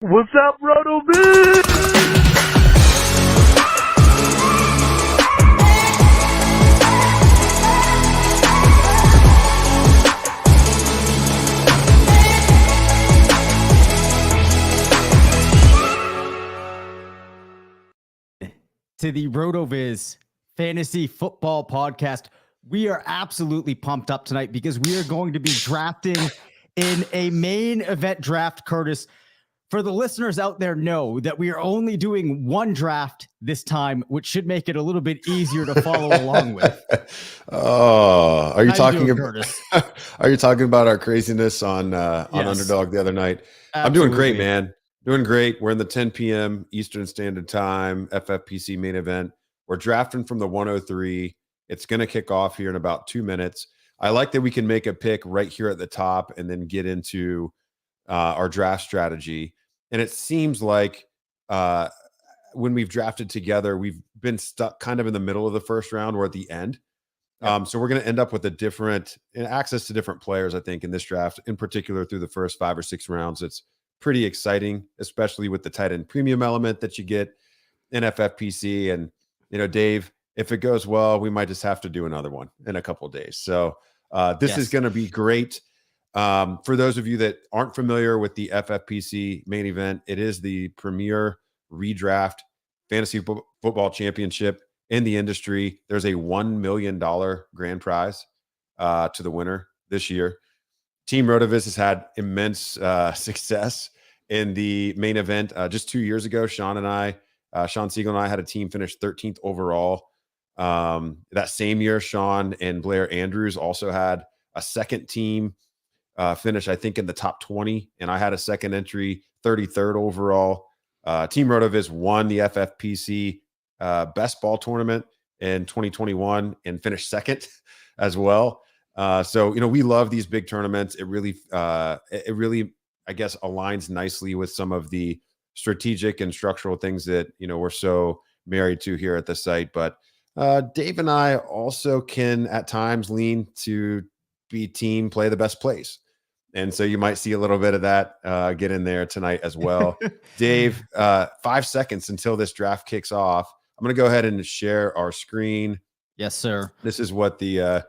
What's up, RotoViz? To the RotoViz Fantasy Football Podcast. We are absolutely pumped up tonight because we are going to be drafting in a main event draft, Curtis. For the listeners out there, know that we are only doing one draft this time, which should make it a little bit easier to follow along with. Oh, are you talking about Curtis? Are you talking about our craziness on Underdog the other night? Absolutely. I'm doing great, man. Doing great. We're in the 10 p.m. Eastern Standard Time FFPC Main Event. We're drafting from the 103. It's going to kick off here in about 2 minutes. I like that we can make a pick right here at the top and then get into our draft strategy. And it seems like when we've drafted together, we've been stuck kind of in the middle of the first round or at the end. So we're going to end up with a different access to different players, I think, in this draft, in particular through the first 5 or 6 rounds. It's pretty exciting, especially with the tight end premium element that you get in FFPC. And, you know, Dave, if it goes well, we might just have to do another one in a couple of days. So this is going to be great. For those of you that aren't familiar with the FFPC main event, it is the premier redraft fantasy football championship in the industry. There's a $1 million grand prize to the winner this year. Team RotoViz has had immense success in the main event. Just 2 years ago, Sean Siegel and I had a team finish 13th overall. That same year, Sean and Blair Andrews also had a second team finish, I think, in the top 20. And I had a second entry, 33rd overall. Team RotoViz won the FFPC best ball tournament in 2021 and finished second as well. So, you know, we love these big tournaments. It really, I guess, aligns nicely with some of the strategic and structural things that, you know, we're so married to here at the site. But Dave and I also can at times lean to be team play the best plays. And so you might see a little bit of that get in there tonight as well. Dave, 5 seconds until this draft kicks off. I'm going to go ahead and share our screen. Yes, sir. This is what the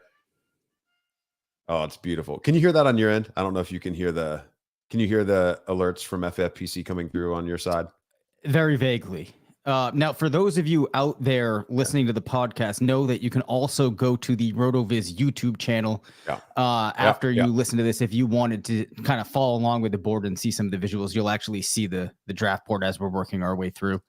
oh, it's beautiful. Can you hear that on your end? I don't know if you can hear the alerts from FFPC coming through on your side? Very vaguely. Now, for those of you out there listening to the podcast, know that you can also go to the RotoViz YouTube channel after you listen to this. If you wanted to kind of follow along with the board and see some of the visuals, you'll actually see the draft board as we're working our way through.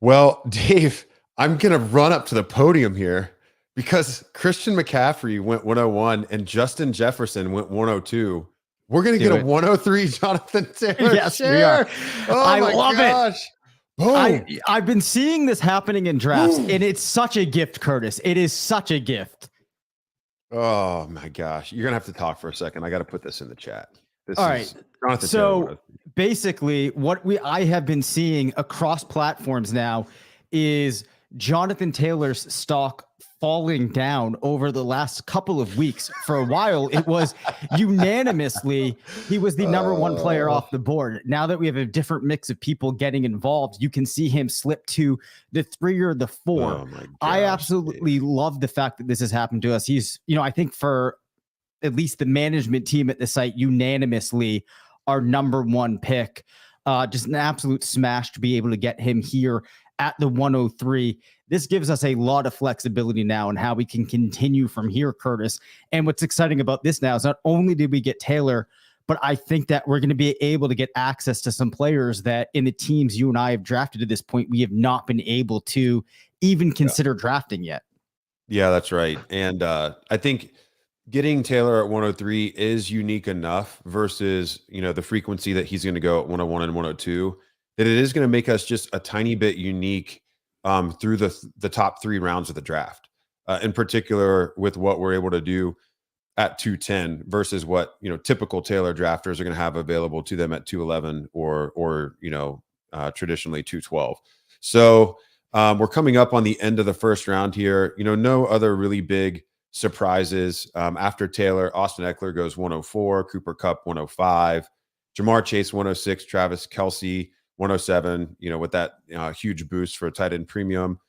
Well, Dave, I'm going to run up to the podium here because Christian McCaffrey went 101 and Justin Jefferson went 102. We're going to get a 103 Jonathan Taylor. Yes, we are. Oh, I love it. I've been seeing this happening in drafts, and it's such a gift, Curtis. It is such a gift. Oh, my gosh. You're going to have to talk for a second. I got to put this in the chat. All right. So basically, what I have been seeing across platforms now is Jonathan Taylor's stock falling down over the last couple of weeks. For a while, it was unanimously, he was the number one player off the board. Now that we have a different mix of people getting involved, you can see him slip to the 3 or the 4. Oh my gosh, I absolutely love the fact that this has happened to us. He's, you know, I think for at least the management team at the site, unanimously our number one pick. Just an absolute smash to be able to get him here at the 103. This gives us a lot of flexibility now in how we can continue from here, Curtis. And what's exciting about this now is not only did we get Taylor, but I think that we're going to be able to get access to some players that in the teams you and I have drafted to this point, we have not been able to even consider drafting yet. Yeah, that's right. And I think getting Taylor at 103 is unique enough versus, you know, the frequency that he's going to go at 101 and 102, that it is going to make us just a tiny bit unique through the top 3 rounds of the draft, in particular with what we're able to do at 210 versus what, you know, typical Taylor drafters are going to have available to them at 211 or you know, traditionally 212. So we're coming up on the end of the first round here. You know, no other really big surprises. After Taylor, Austin Eckler goes 104, Cooper Kupp 105, Jamar Chase 106, Travis Kelce 107, with that huge boost for a tight end premium.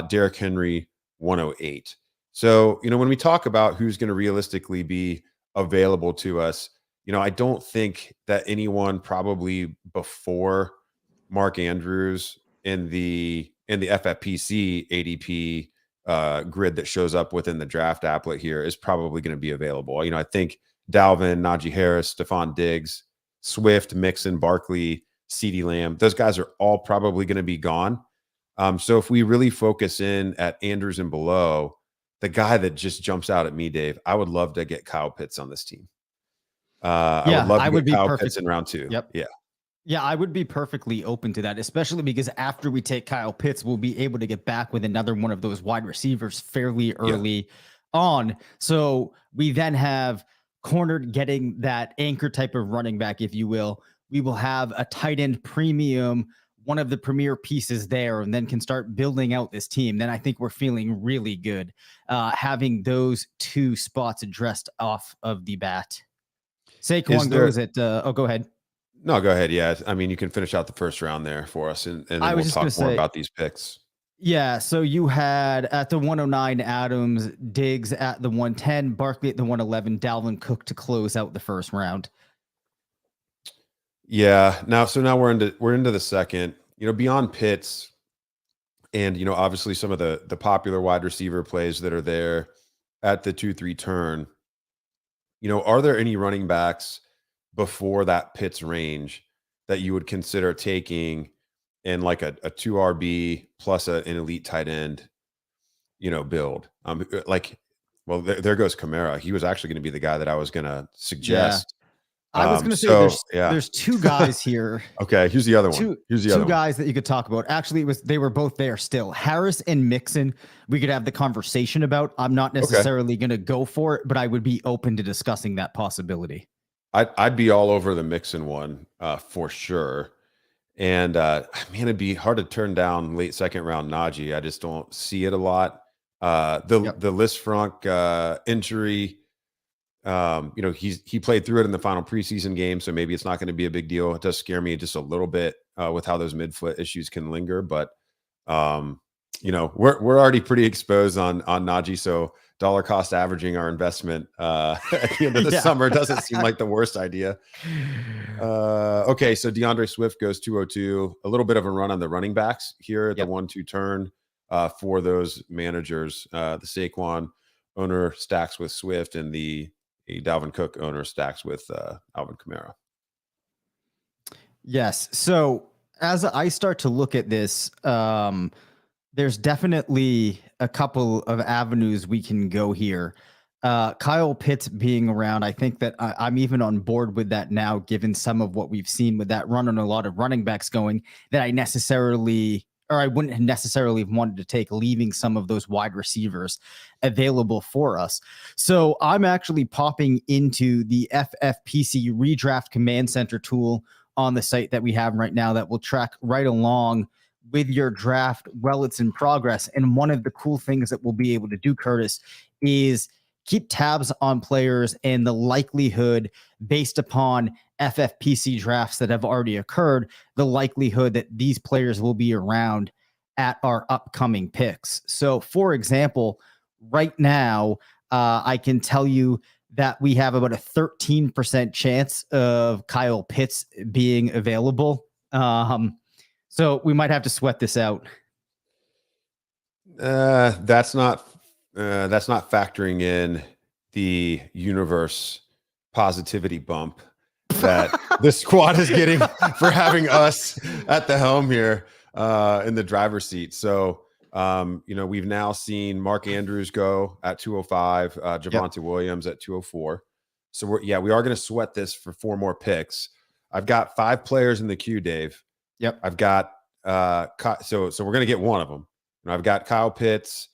Derrick Henry, 108. So, when we talk about who's going to realistically be available to us, I don't think that anyone probably before Mark Andrews in the FFPC ADP grid that shows up within the draft applet here is probably going to be available. I think Dalvin, Najee Harris, Stephon Diggs, Swift, Mixon, Barkley, CeeDee Lamb, those guys are all probably going to be gone. So if we really focus in at Andrews and below, the guy that just jumps out at me, Dave, I would love to get Kyle Pitts on this team. I would love to get Kyle Pitts in round 2. Yep. Yeah. Yeah, I would be perfectly open to that, especially because after we take Kyle Pitts, we'll be able to get back with another one of those wide receivers fairly early on. So we then have cornered getting that anchor type of running back, if you will. We will have a tight end premium, one of the premier pieces there, and then can start building out this team. Then I think we're feeling really good having those 2 spots addressed off of the bat. Saquon goes at, go ahead. No, go ahead. Yeah. I mean, you can finish out the first round there for us, and then we'll talk more about these picks. Yeah. So you had at the 109 Adams, Diggs at the 110, Barkley at the 111, Dalvin Cook to close out the first round. Yeah. Now we're into the second, beyond Pitts and, obviously some of the popular wide receiver plays that are there at the 2-3 turn. Are there any running backs before that Pitts range that you would consider taking in like a 2 RB plus an elite tight end, build? There goes Kamara. He was actually going to be the guy that I was going to suggest. Yeah. I was going to say there's 2 guys here. Okay, here's the other one. Two guys that you could talk about. Actually, they were both there still. Harris and Mixon, we could have the conversation about. I'm not necessarily going to go for it, but I would be open to discussing that possibility. I'd be all over the Mixon one for sure. And it'd be hard to turn down late second round Najee. I just don't see it a lot. The Liz Frank injury, he played through it in the final preseason game, so maybe it's not going to be a big deal. It does scare me just a little bit with how those midfoot issues can linger, but we're already pretty exposed on Najee, so dollar cost averaging our investment at the end of the summer doesn't seem like the worst idea. Okay, so DeAndre Swift goes 202. A little bit of a run on the running backs here at the 1-2 turn for those managers. The Saquon owner stacks with Swift, and the Dalvin Cook owner stacks with Alvin Kamara. Yes. So as I start to look at this, there's definitely a couple of avenues we can go here. Kyle Pitts being around, I think that I'm even on board with that now, given some of what we've seen with that run on a lot of running backs going that I wouldn't have necessarily wanted to take, leaving some of those wide receivers available for us. So I'm actually popping into the FFPC Redraft Command Center tool on the site that we have right now that will track right along with your draft while it's in progress. And one of the cool things that we'll be able to do, Curtis, is keep tabs on players and the likelihood based upon FFPC drafts that have already occurred, the likelihood that these players will be around at our upcoming picks. So for example, right now, I can tell you that we have about a 13% chance of Kyle Pitts being available. So we might have to sweat this out. That's not factoring in the universe positivity bump that the squad is getting for having us at the helm here in the driver's seat. So, we've now seen Mark Andrews go at 205, Javonte Williams at 204. So we are going to sweat this for 4 more picks. I've got 5 players in the queue, Dave. Yep. I've got so we're going to get one of them. And I've got Kyle Pitts,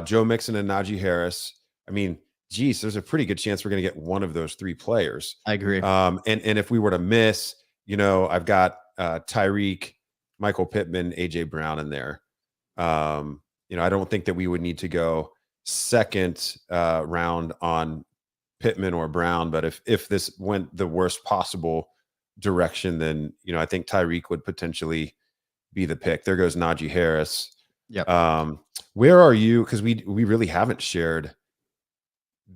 Joe Mixon, and Najee Harris. I mean, geez, there's a pretty good chance we're going to get one of those 3 players. I agree. And if we were to miss, I've got Tyreek, Michael Pittman, AJ Brown in there. I don't think that we would need to go second round on Pittman or Brown, but if this went the worst possible direction, then, I think Tyreek would potentially be the pick. There goes Najee Harris. Yep. Where are you? Because we really haven't shared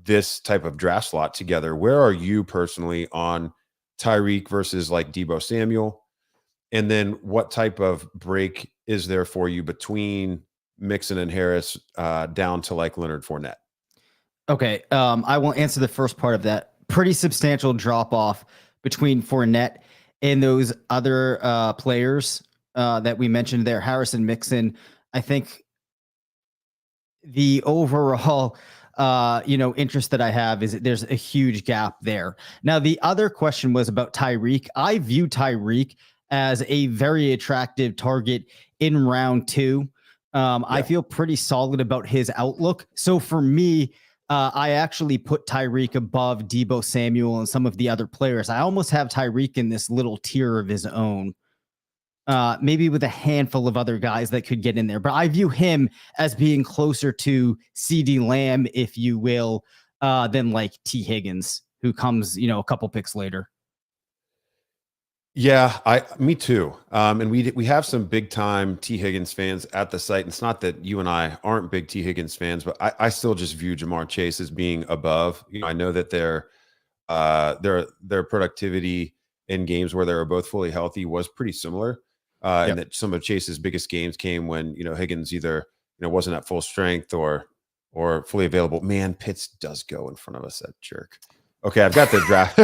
this type of draft slot together. Where are you personally on Tyreek versus like Deebo Samuel? And then what type of break is there for you between Mixon and Harris down to like Leonard Fournette? Okay. I will answer the first part of that. Pretty substantial drop off between Fournette and those other players that we mentioned there, Harris and Mixon. I think the overall interest that I have is that there's a huge gap there. Now, the other question was about Tyreek. I view Tyreek as a very attractive target in round 2. I feel pretty solid about his outlook. So for me, I actually put Tyreek above Deebo Samuel and some of the other players. I almost have Tyreek in this little tier of his own, maybe with a handful of other guys that could get in there. But I view him as being closer to CeeDee Lamb, if you will, than like T. Higgins, who comes, a couple picks later. Yeah, me too. And we have some big time T. Higgins fans at the site. And it's not that you and I aren't big T. Higgins fans, but I still just view Jamar Chase as being above. I know that their productivity in games where they were both fully healthy was pretty similar. And that some of Chase's biggest games came when, Higgins either, wasn't at full strength or fully available. Man, Pitts does go in front of us, that jerk. Okay, I've got the draft.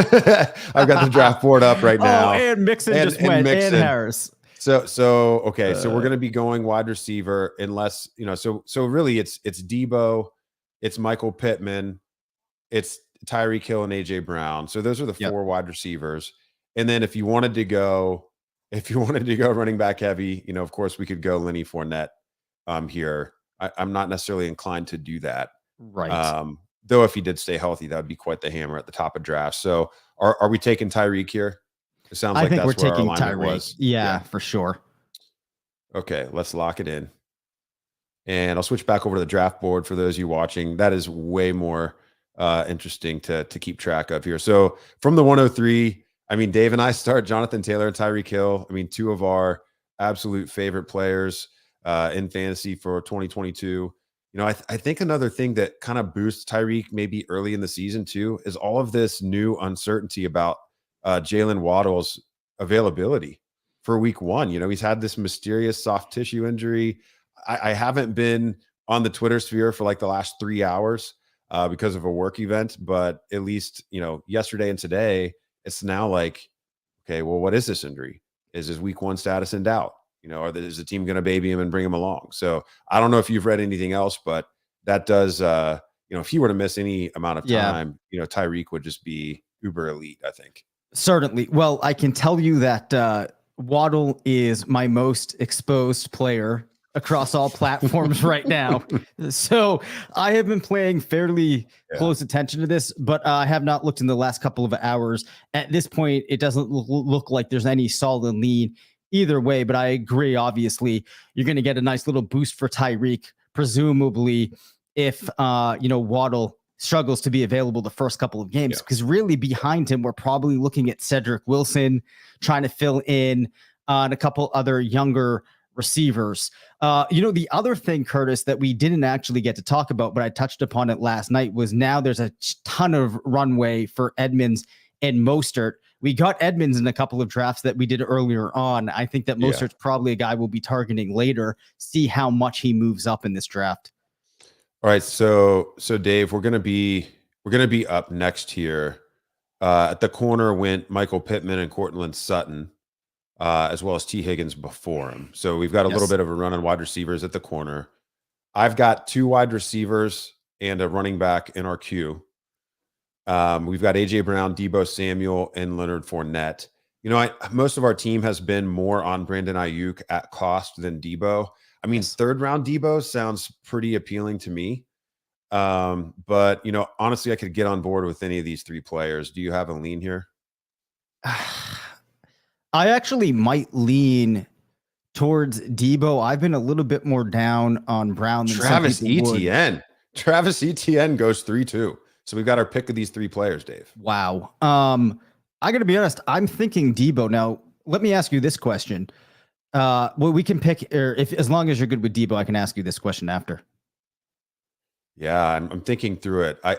I've got the draft board up right now. Oh, and Mixon just went, and Harris. So okay, so we're going to be going wide receiver unless, so really it's Deebo, it's Michael Pittman, it's Tyreek Hill and AJ Brown. So those are the 4 wide receivers. And then if you wanted to go running back heavy, of course we could go Lenny Fournette here. I'm not necessarily inclined to do that. Right. Though if he did stay healthy, that would be quite the hammer at the top of draft. So are we taking Tyreek here? It sounds like that's where our alignment was. Yeah, for sure. Okay, let's lock it in. And I'll switch back over to the draft board for those of you watching. That is way more interesting to keep track of here. So from the 103, Dave and I start Jonathan Taylor and Tyreek Hill. 2 of our absolute favorite players in fantasy for 2022. I think another thing that kind of boosts Tyreek maybe early in the season too is all of this new uncertainty about Jalen Waddle's availability for week 1. He's had this mysterious soft tissue injury. I haven't been on the Twitter sphere for like the last 3 hours because of a work event, but at least, yesterday and today, it's now like, okay, well, what is this injury? Is his week 1 status in doubt? Or is the team going to baby him and bring him along? So I don't know if you've read anything else, but that does, if he were to miss any amount of time, Tyreek would just be uber elite, I think. Certainly. Well, I can tell you that Waddle is my most exposed player across all platforms right now. So I have been paying fairly close attention to this, but I have not looked in the last couple of hours. At this point, it doesn't look like there's any solid lean either way, but I agree. Obviously, you're going to get a nice little boost for Tyreek, presumably if Waddle struggles to be available the first couple of games, because really behind him, we're probably looking at Cedric Wilson trying to fill in on a couple other younger receivers. The other thing, Curtis, that we didn't actually get to talk about, but I touched upon it last night, was now there's a ton of runway for Edmonds and Mostert. We got Edmonds in a couple of drafts that we did earlier on. I think that Mostert's probably a guy we'll be targeting later. See how much he moves up in this draft. All right, so Dave, we're gonna be up next here. At the corner went Michael Pittman and Courtland Sutton, as well as T. Higgins before him. So we've got a little bit of a run on wide receivers at the corner. I've got 2 wide receivers and a running back in our queue. We've got AJ Brown, Deebo Samuel, and Leonard Fournette. Most of our team has been more on Brandon Ayuk at cost than Deebo. Third round Deebo sounds pretty appealing to me. But honestly, I could get on board with any of these 3 players. Do you have a lean here? I actually might lean towards Deebo. I've been a little bit more down on Brown than Travis Etienne. Travis Etienne goes 3-2. So we've got our pick of these 3 players, Dave. Wow. I got to be honest. I'm thinking Debo. Now, let me ask you this question. Well, we can pick, or if as long as you're good with Debo, I can ask you this question after. Yeah, I'm thinking through it. I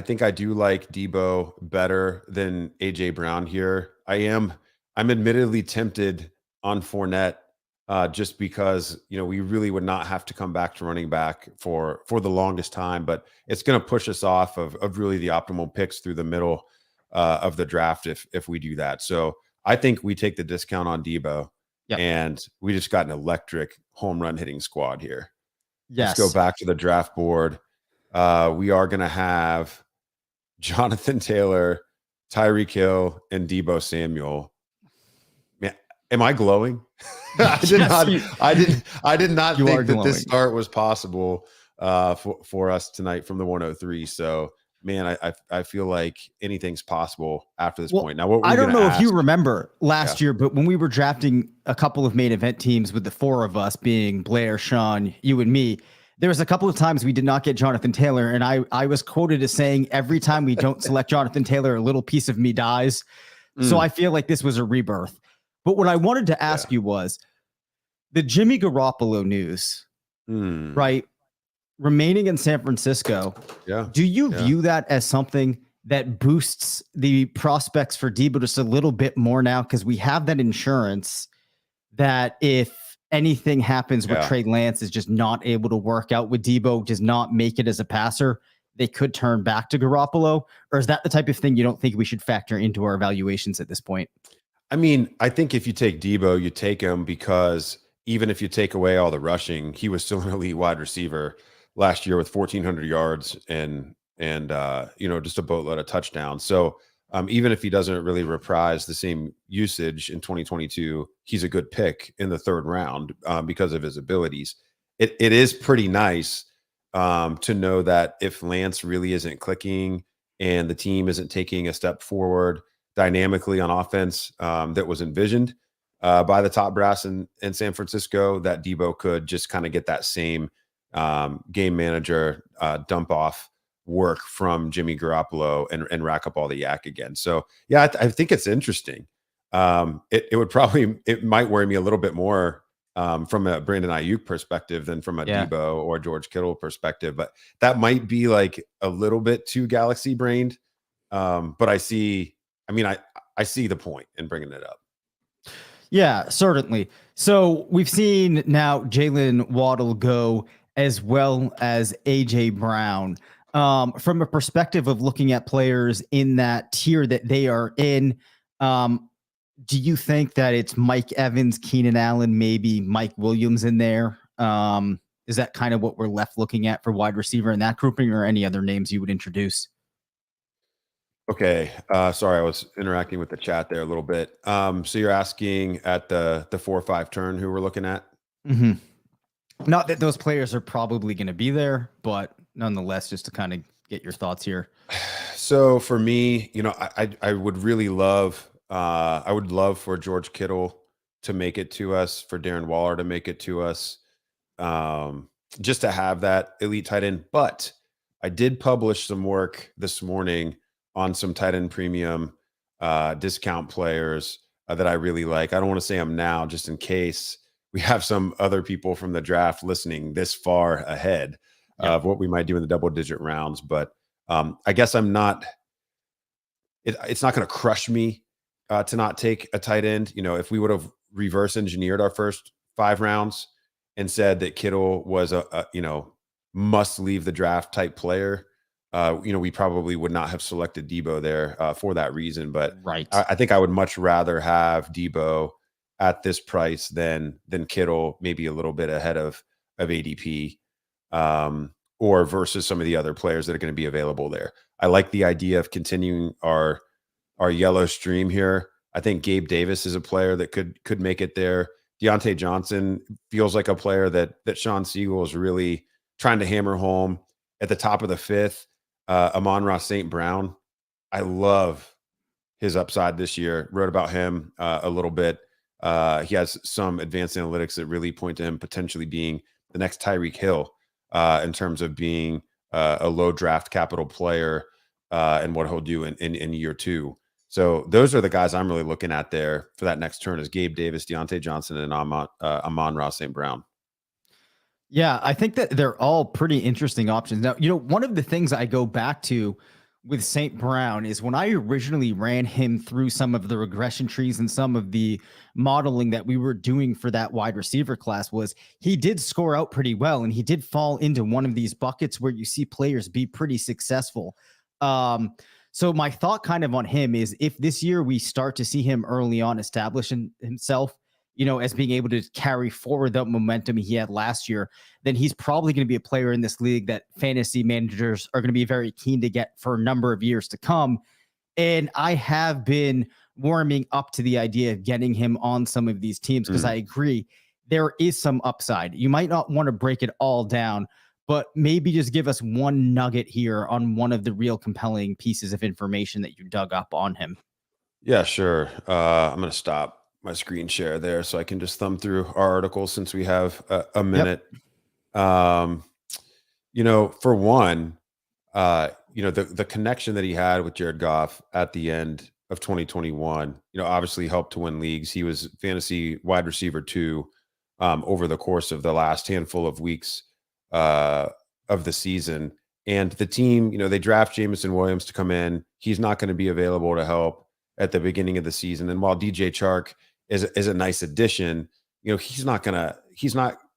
think I do like Debo better than AJ Brown here. I'm admittedly tempted on Fournette just because we really would not have to come back to running back for the longest time, but it's going to push us off of really the optimal picks through the middle of the draft if we do that. So I think we take the discount on Debo. Yep. And we just got an electric home run hitting squad here. Yes. Let's go back to the draft board. We are going to have Jonathan Taylor, Tyreek Hill, and Debo Samuel. Man, am I glowing? I did not think that this start was possible for us tonight from the 103. So, man, I feel like anything's possible after this point. Now, I don't know if you remember last year, but when we were drafting a couple of main event teams with the four of us being Blair, Sean, you, and me, there was a couple of times we did not get Jonathan Taylor, and I was quoted as saying, every time we don't select Jonathan Taylor, a little piece of me dies. So I feel like this was a rebirth. But what I wanted to ask you was the Jimmy Garoppolo news, right? Remaining in San Francisco, do you view that as something that boosts the prospects for Debo just a little bit more now? Because we have that insurance that if anything happens where Trey Lance is just not able to work out with Debo, does not make it as a passer, they could turn back to Garoppolo? Or is that the type of thing you don't think we should factor into our evaluations at this point? I mean, I think if you take Debo, you take him because even if you take away all the rushing, he was still an elite wide receiver last year with 1,400 yards and just a boatload of touchdowns. So even if he doesn't really reprise the same usage in 2022, he's a good pick in the third round because of his abilities. It is pretty nice to know that if Lance really isn't clicking and the team isn't taking a step forward dynamically on offense that was envisioned by the top brass in San Francisco, that Debo could just kind of get that same game manager dump off work from Jimmy Garoppolo and rack up all the yak again. So yeah, I think it's interesting. It might worry me a little bit more from a Brandon Ayuk perspective than from a Debo or George Kittle perspective, but that might be like a little bit too galaxy brained. But I see the point in bringing it up. Yeah, certainly. So we've seen now Jalen Waddle go as well as AJ Brown. From a perspective of looking at players in that tier that they are in, do you think that it's Mike Evans, Keenan Allen, maybe Mike Williams in there? Is that kind of what we're left looking at for wide receiver in that grouping, or any other names you would introduce? Okay. Sorry, I was interacting with the chat there a little bit. So you're asking at the 4-5 turn who we're looking at? Mm-hmm. Not that those players are probably going to be there, but nonetheless, just to kind of get your thoughts here. So for me, I would really love, I would love for George Kittle to make it to us, for Darren Waller to make it to us, just to have that elite tight end. But I did publish some work this morning on some tight end premium discount players that I really like. I don't want to say them now, just in case we have some other people from the draft listening this far ahead of what we might do in the double-digit rounds. But I guess it's not going to crush me to not take a tight end. If we would have reverse engineered our first 5 rounds and said that Kittle was a must leave the draft type player, we probably would not have selected Debo there for that reason. But I think I would much rather have Debo at this price than Kittle, maybe a little bit ahead of ADP, or versus some of the other players that are going to be available there. I like the idea of continuing our yellow stream here. I think Gabe Davis is a player that could make it there. Deontay Johnson feels like a player that Sean Siegel is really trying to hammer home at the top of the 5th. Amon-Ra St. Brown, I love his upside this year. Wrote about him a little bit. He has some advanced analytics that really point to him potentially being the next Tyreek Hill in terms of being a low draft capital player and what he'll do in year 2. So those are the guys I'm really looking at there for that next turn is Gabe Davis, Deontay Johnson, and Amon-Ra St. Brown. Yeah, I think that they're all pretty interesting options. Now, one of the things I go back to with St. Brown is when I originally ran him through some of the regression trees and some of the modeling that we were doing for that wide receiver class was he did score out pretty well, and he did fall into one of these buckets where you see players be pretty successful. So my thought kind of on him is if this year we start to see him early on establishing himself, as being able to carry forward that momentum he had last year, then he's probably going to be a player in this league that fantasy managers are going to be very keen to get for a number of years to come. And I have been warming up to the idea of getting him on some of these teams because I agree there is some upside. You might not want to break it all down, but maybe just give us one nugget here on one of the real compelling pieces of information that you dug up on him. Yeah, sure. I'm going to stop my screen share there so I can just thumb through our article since we have a minute. Yep. For one, the connection that he had with Jared Goff at the end of 2021, obviously helped to win leagues. He was fantasy wide receiver 2 over the course of the last handful of weeks of the season. And the team, they draft Jameson Williams to come in. He's not going to be available to help at the beginning of the season. And while DJ Chark is a nice addition, he's not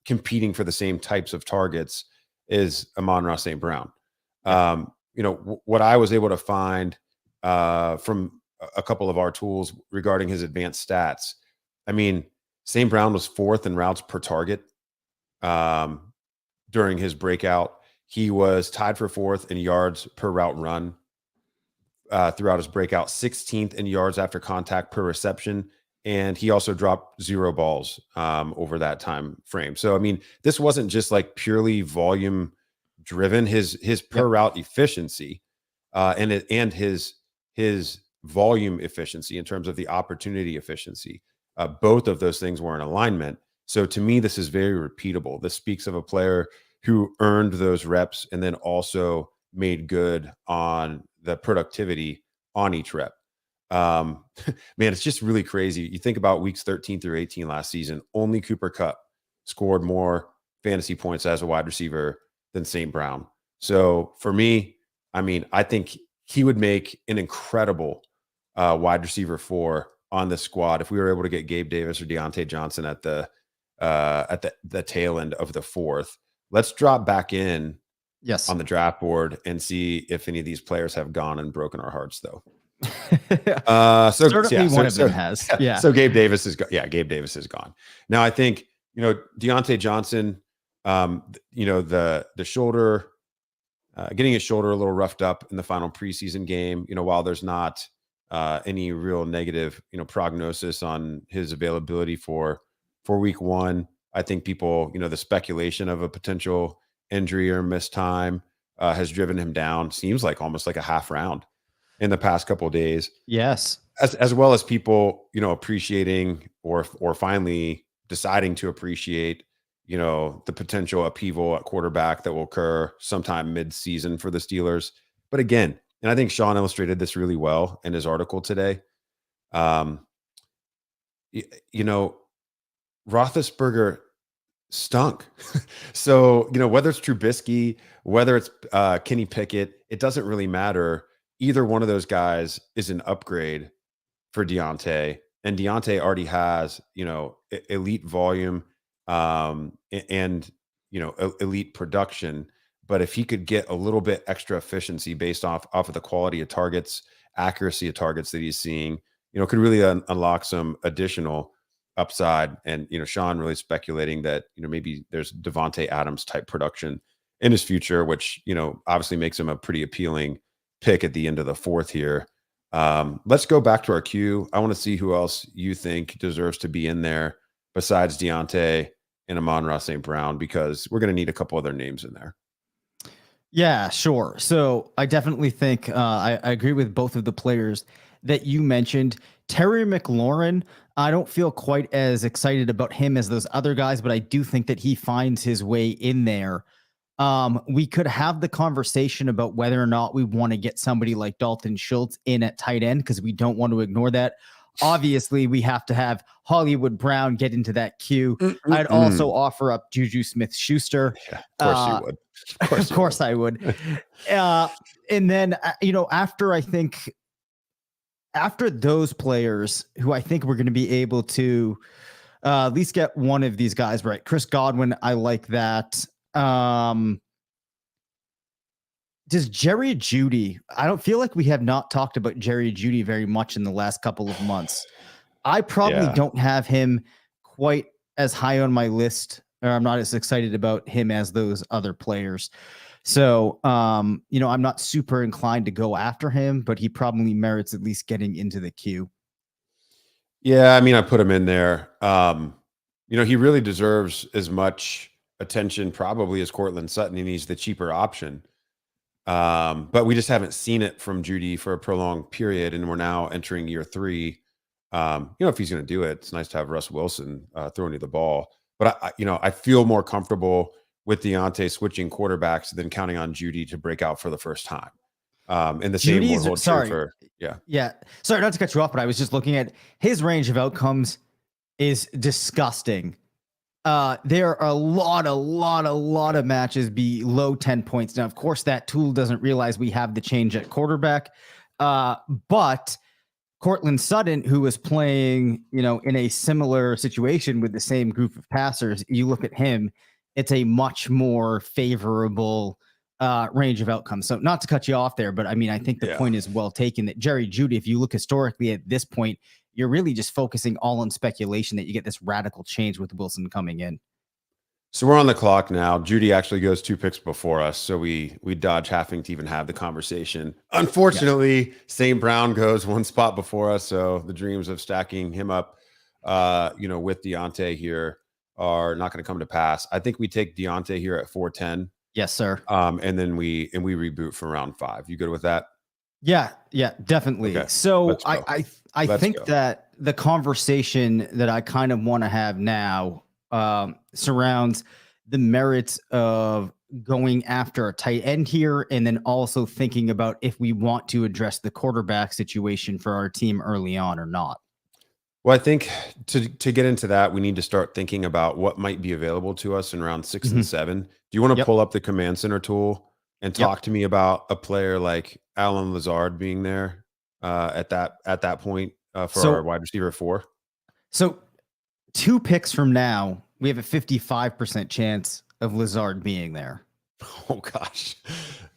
competing for the same types of targets as Amon-Ra St. Brown. What I was able to find from a couple of our tools regarding his advanced stats, St. Brown was 4th in routes per target during his breakout. He was tied for 4th in yards per route run throughout his breakout, 16th in yards after contact per reception. And he also dropped 0 balls over that time frame. So, this wasn't just like purely volume driven. His per route efficiency and his volume efficiency in terms of the opportunity efficiency, both of those things were in alignment. So to me, this is very repeatable. This speaks of a player who earned those reps and then also made good on the productivity on each rep. Man, it's just really crazy. You think about weeks 13 through 18 last season, only Cooper Kupp scored more fantasy points as a wide receiver than St. Brown. So for me, I think he would make an incredible wide receiver 4 on the squad if we were able to get Gabe Davis or Deontay Johnson at the tail end of the 4th. Let's drop back in on the draft board and see if any of these players have gone and broken our hearts, though. Certainly one of them has. Yeah. So Gabe Davis is Gabe Davis is gone. Now I think Deontay Johnson, the shoulder, getting his shoulder a little roughed up in the final preseason game. While there's not any real negative prognosis on his availability for week 1, I think people the speculation of a potential injury or missed time has driven him down. Seems like almost like a half round in the past couple of days. Yes. As well as people, appreciating or finally deciding to appreciate, the potential upheaval at quarterback that will occur sometime mid-season for the Steelers. But again, and I think Sean illustrated this really well in his article today. Roethlisberger stunk. So, whether it's Trubisky, whether it's Kenny Pickett, it doesn't really matter. Either one of those guys is an upgrade for Deontay, and Deontay already has, elite volume and elite production. But if he could get a little bit extra efficiency based off of the quality of targets, accuracy of targets that he's seeing, could really unlock some additional upside. And, Sean really speculating that, maybe there's Devontae Adams type production in his future, which, obviously makes him a pretty appealing pick at the end of the 4th here. Let's go back to our queue. I want to see who else you think deserves to be in there besides Deontay and Amon-Ra St. Brown, because we're going to need a couple other names in there. Yeah, sure. So I definitely think I agree with both of the players that you mentioned. Terry McLaurin, I don't feel quite as excited about him as those other guys, but I do think that he finds his way in there. We could have the conversation about whether or not we want to get somebody like Dalton Schultz in at tight end, because we don't want to ignore that. Obviously, we have to have Hollywood Brown get into that queue. I'd also offer up Juju Smith-Schuster. Yeah, of course you would. Of course I would. And then, after those players who I think we're going to be able to at least get one of these guys right. Chris Godwin, I like that. Does Jerry Jeudy? I don't feel like we have not talked about Jerry Jeudy very much in the last couple of months. I probably don't have him quite as high on my list, or I'm not as excited about him as those other players. So, I'm not super inclined to go after him, but he probably merits at least getting into the queue. Yeah, I mean, I put him in there. He really deserves as much attention probably as Cortland Sutton, and he's the cheaper option. But we just haven't seen it from Jeudy for a prolonged period, and we're now entering year 3. If he's going to do it, it's nice to have Russ Wilson throwing you the ball. But I feel more comfortable with Deontay switching quarterbacks than counting on Jeudy to break out for the first time. And the same will hold true for Sorry, not to cut you off, but I was just looking at his range of outcomes is disgusting. There are a lot of matches below 10 points. Now, of course, that tool doesn't realize we have the change at quarterback. But Cortland Sutton, who was playing, in a similar situation with the same group of passers, you look at him, it's a much more favorable range of outcomes. So not to cut you off there, but I mean, I think the point is well taken that Jerry Jeudy, if you look historically at this point, you're really just focusing all on speculation that you get this radical change with Wilson coming in. So we're on the clock now. Jeudy actually goes 2 picks before us, so we dodge having to even have the conversation. Unfortunately, St. Brown goes 1 spot before us, so the dreams of stacking him up, with Deontay here are not going to come to pass. I think we take Deontay here at 410. Yes, sir. And then we reboot for round 5. You good with that? Yeah, definitely. Okay. So I think that the conversation that I kind of want to have now surrounds the merits of going after a tight end here, and then also thinking about if we want to address the quarterback situation for our team early on or not. Well, I think to get into that, we need to start thinking about what might be available to us in round 6 and 7. Do you want to pull up the Command Center tool and talk to me about a player like Alan Lazard being there at that point for our wide receiver 4? So 2 picks from now, we have a 55% chance of Lazard being there. Oh gosh,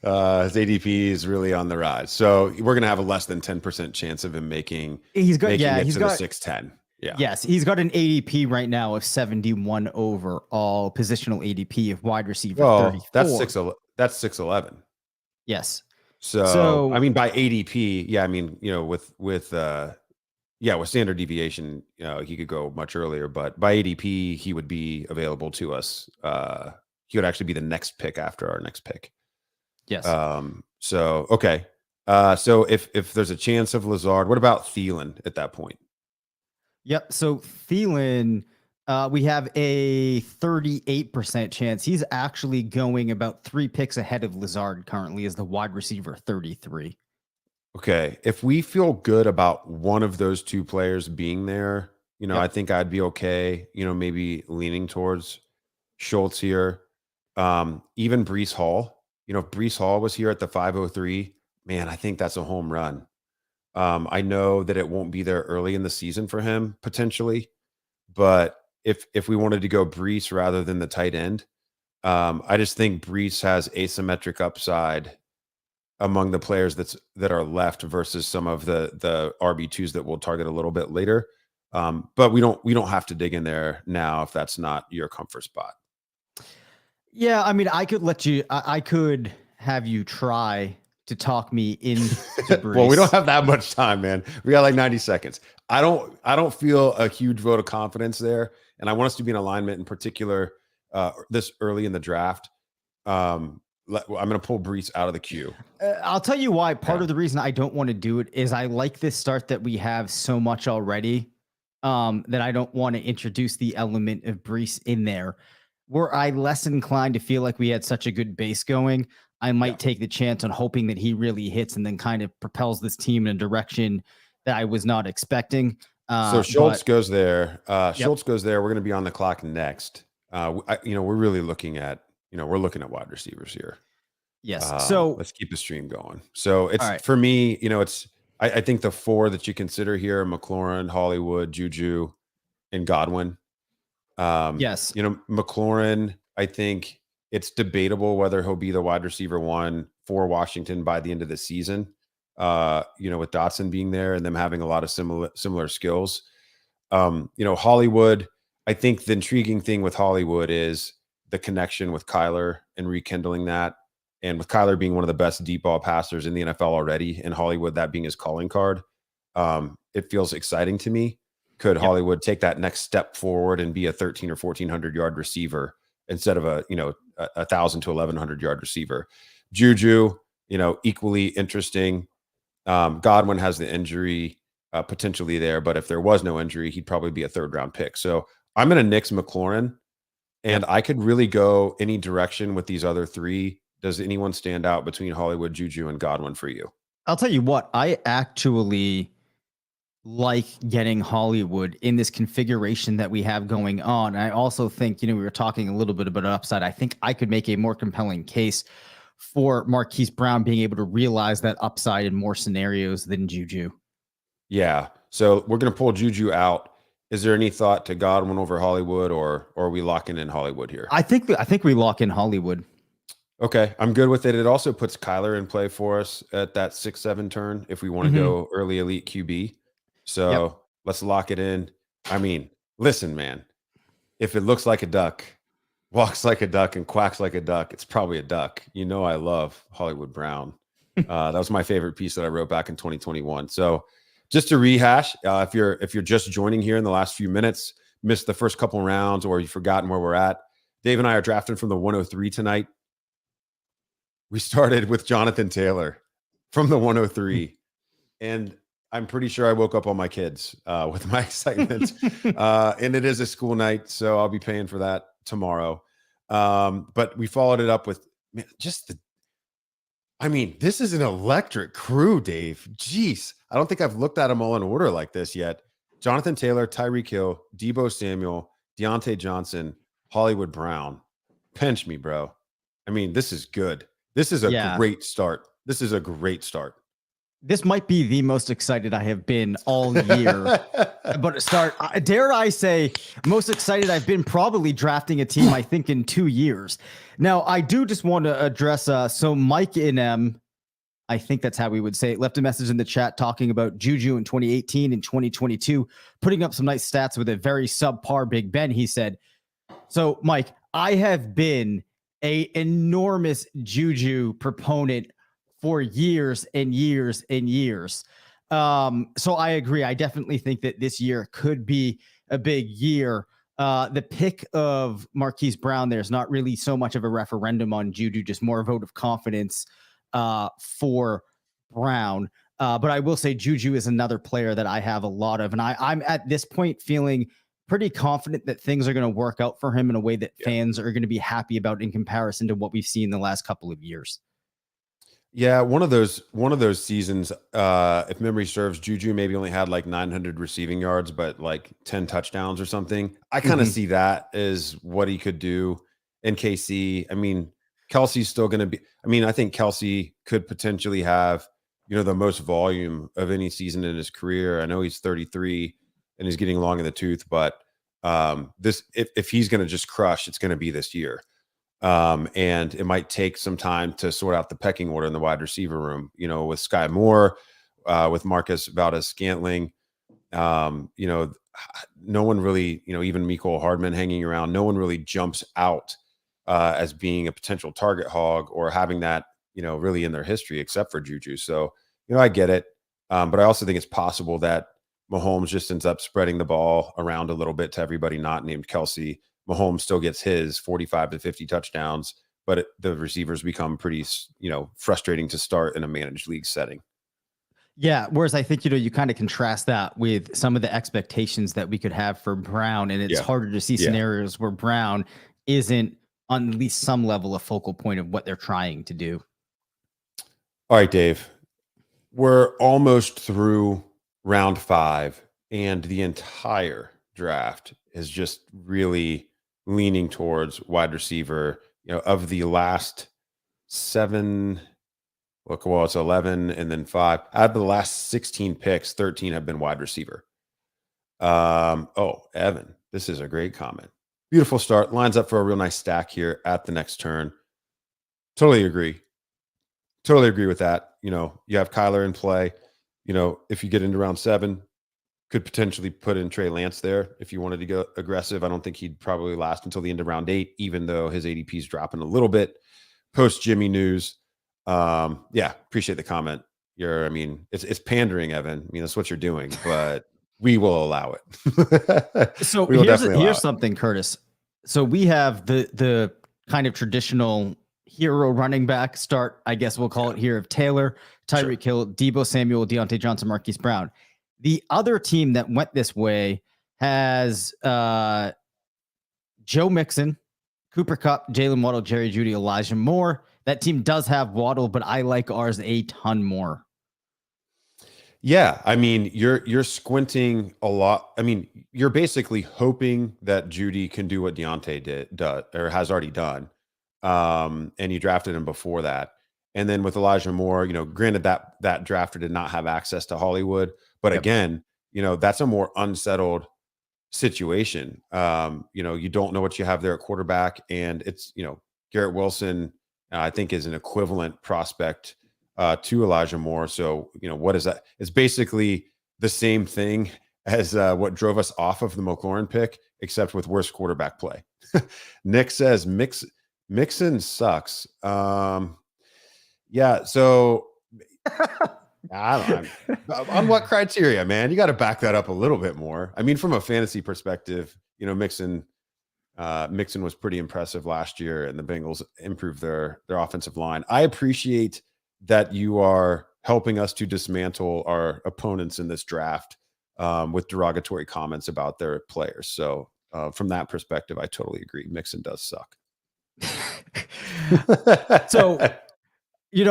his ADP is really on the rise. So we're going to have a less than 10% chance of him making it to the 610. Yeah. Yes, he's got an ADP right now of 71 overall, positional ADP of wide receiver 34. That's 611. Yes. So I mean, by ADP, with standard deviation, he could go much earlier, but by ADP, he would be available to us. He would actually be the next pick after our next pick. Yes. So if there's a chance of Lazard, what about Thielen at that point? Yep. So Thielen, we have a 38% chance. He's actually going about 3 picks ahead of Lazard currently as the wide receiver 33. Okay. If we feel good about one of those 2 players being there, I think I'd be okay, maybe leaning towards Schultz here. Even Breece Hall, if Breece Hall was here at the 503, man, I think that's a home run. I know that it won't be there early in the season for him potentially, but if we wanted to go Breece rather than the tight end, I just think Breece has asymmetric upside among the players that are left versus some of the RB2s that we'll target a little bit later. But we don't have to dig in there now if that's not your comfort spot. Yeah, I mean, I could have you try to talk me into Breece. Well, we don't have that much time, man. We got like 90 seconds. I don't feel a huge vote of confidence there, and I want us to be in alignment in particular this early in the draft. I'm going to pull Breece out of the queue. I'll tell you why. Part of the reason I don't want to do it is I like this start that we have so much already that I don't want to introduce the element of Breece in there. were I less inclined to feel like we had such a good base going, I might take the chance on hoping that he really hits and then kind of propels this team in a direction that I was not expecting. So Schultz goes there. Yep. Schultz goes there. We're going to be on the clock next. We're really looking at, we're looking at wide receivers here. Yes. So let's keep the stream going. So it's right. for me, I think the four that you consider here: McLaurin, Hollywood, Juju, and Godwin. Yes. McLaurin, I think it's debatable whether he'll be the wide receiver one for Washington by the end of the season. With Dotson being there and them having a lot of similar skills. Hollywood, I think the intriguing thing with Hollywood is the connection with Kyler and rekindling that. And with Kyler being one of the best deep ball passers in the NFL already, and Hollywood, that being his calling card, it feels exciting to me. Could Hollywood take that next step forward and be a 1,300 or 1,400 yard receiver instead of a 1,000 to 1,100 yard receiver? Juju, equally interesting. Godwin has the injury potentially there, but if there was no injury, he'd probably be a 3rd round pick. So I'm going to nix McLaurin, and I could really go any direction with these other three. Does anyone stand out between Hollywood, Juju, and Godwin for you? I'll tell you what, I actually like getting Hollywood in this configuration that we have going on. I also think, we were talking a little bit about upside. I think I could make a more compelling case for Marquis Brown being able to realize that upside in more scenarios than Juju. Yeah. So we're going to pull Juju out. Is there any thought to Godwin over Hollywood, or are we locking in Hollywood here? I think we lock in Hollywood. Okay, I'm good with it. It also puts Kyler in play for us at that 6-7 turn if we want to go early elite QB. So let's lock it in. I mean, listen, man, if it looks like a duck, walks like a duck, and quacks like a duck, it's probably a duck. I love Hollywood Brown. That was my favorite piece that I wrote back in 2021. So just to rehash, if you're just joining here in the last few minutes, missed the first couple rounds, or you've forgotten where we're at, Dave and I are drafting from the 103 tonight. We started with Jonathan Taylor from the 103, and I'm pretty sure I woke up all my kids with my excitement. And it is a school night, so I'll be paying for that tomorrow. But we followed it up with this is an electric crew, Dave. Jeez, I don't think I've looked at them all in order like this yet. Jonathan Taylor, Tyreek Hill, Deebo Samuel, Deontay Johnson, Hollywood Brown. Pinch me, bro. This is good. This is a great start. This might be the most excited I have been all year. But dare I say, most excited I've been probably drafting a team, I think, in 2 years. Now, I do just want to address, so Mike in I think that's how we would say it, left a message in the chat talking about Juju in 2018 and 2022, putting up some nice stats with a very subpar Big Ben, he said. So, Mike, I have been a enormous Juju proponent for years and years and years. So I agree. I definitely think that this year could be a big year. The pick of Marquis Brown, there's not really so much of a referendum on Juju, just more a vote of confidence for Brown. But I will say Juju is another player that I have a lot of. And I'm at this point feeling pretty confident that things are going to work out for him in a way that fans are going to be happy about in comparison to what we've seen the last couple of years. Yeah, one of those seasons, if memory serves, Juju maybe only had like 900 receiving yards, but like 10 touchdowns or something. I kind of see that as what he could do in KC. Kelsey's still going to be. I think Kelsey could potentially have, the most volume of any season in his career. I know he's 33 and he's getting long in the tooth, but if he's going to just crush, it's going to be this year. And it might take some time to sort out the pecking order in the wide receiver room, with Sky Moore, with Marcus Valdes-Scantling, no one really, even Mecole Hardman hanging around, no one really jumps out as being a potential target hog or having that, really in their history, except for Juju. So, I get it. But I also think it's possible that Mahomes just ends up spreading the ball around a little bit to everybody not named Kelsey. Mahomes still gets his 45 to 50 touchdowns, but the receivers become pretty, frustrating to start in a managed league setting. Yeah. Whereas I think, you kind of contrast that with some of the expectations that we could have for Brown, and it's harder to see scenarios where Brown isn't on at least some level a focal point of what they're trying to do. All right, Dave, we're almost through round 5, and the entire draft is just really leaning towards wide receiver. Of the last 7, it's 11 and then 5. Out of the last 16 picks, 13 have been wide receiver. Evan, this is a great comment. Beautiful start. Lines up for a real nice stack here at the next turn. Totally agree. Totally agree with that. You have Kyler in play. If you get into round 7, could potentially put in Trey Lance there if you wanted to go aggressive. I don't think he'd probably last until the end of round 8, even though his ADP is dropping a little bit post Jimmy news. Appreciate the comment. It's pandering, Evan. That's what you're doing, but we will allow it. So here's something, Curtis. So we have the kind of traditional hero running back start, I guess we'll call it here, of Taylor, Tyreek Hill, Deebo Samuel, Deontay Johnson, Marquis Brown. The other team that went this way has Joe Mixon, Cooper Kupp, Jalen Waddle, Jerry Jeudy, Elijah Moore. That team does have Waddle, but I like ours a ton more. Yeah, you're squinting a lot. You're basically hoping that Jeudy can do what Deontay does or has already done. And you drafted him before that. And then with Elijah Moore, granted that drafter did not have access to Hollywood, but again, that's a more unsettled situation. You don't know what you have there at quarterback, and it's, Garrett Wilson, I think, is an equivalent prospect to Elijah Moore. So, what is that? It's basically the same thing as what drove us off of the McLaurin pick, except with worse quarterback play. Nick says Mixon sucks. So I don't know. On what criteria, man? You got to back that up a little bit more. From a fantasy perspective, Mixon was pretty impressive last year, and the Bengals improved their offensive line. I appreciate that you are helping us to dismantle our opponents in this draft with derogatory comments about their players. So from that perspective, I totally agree. Mixon does suck. So,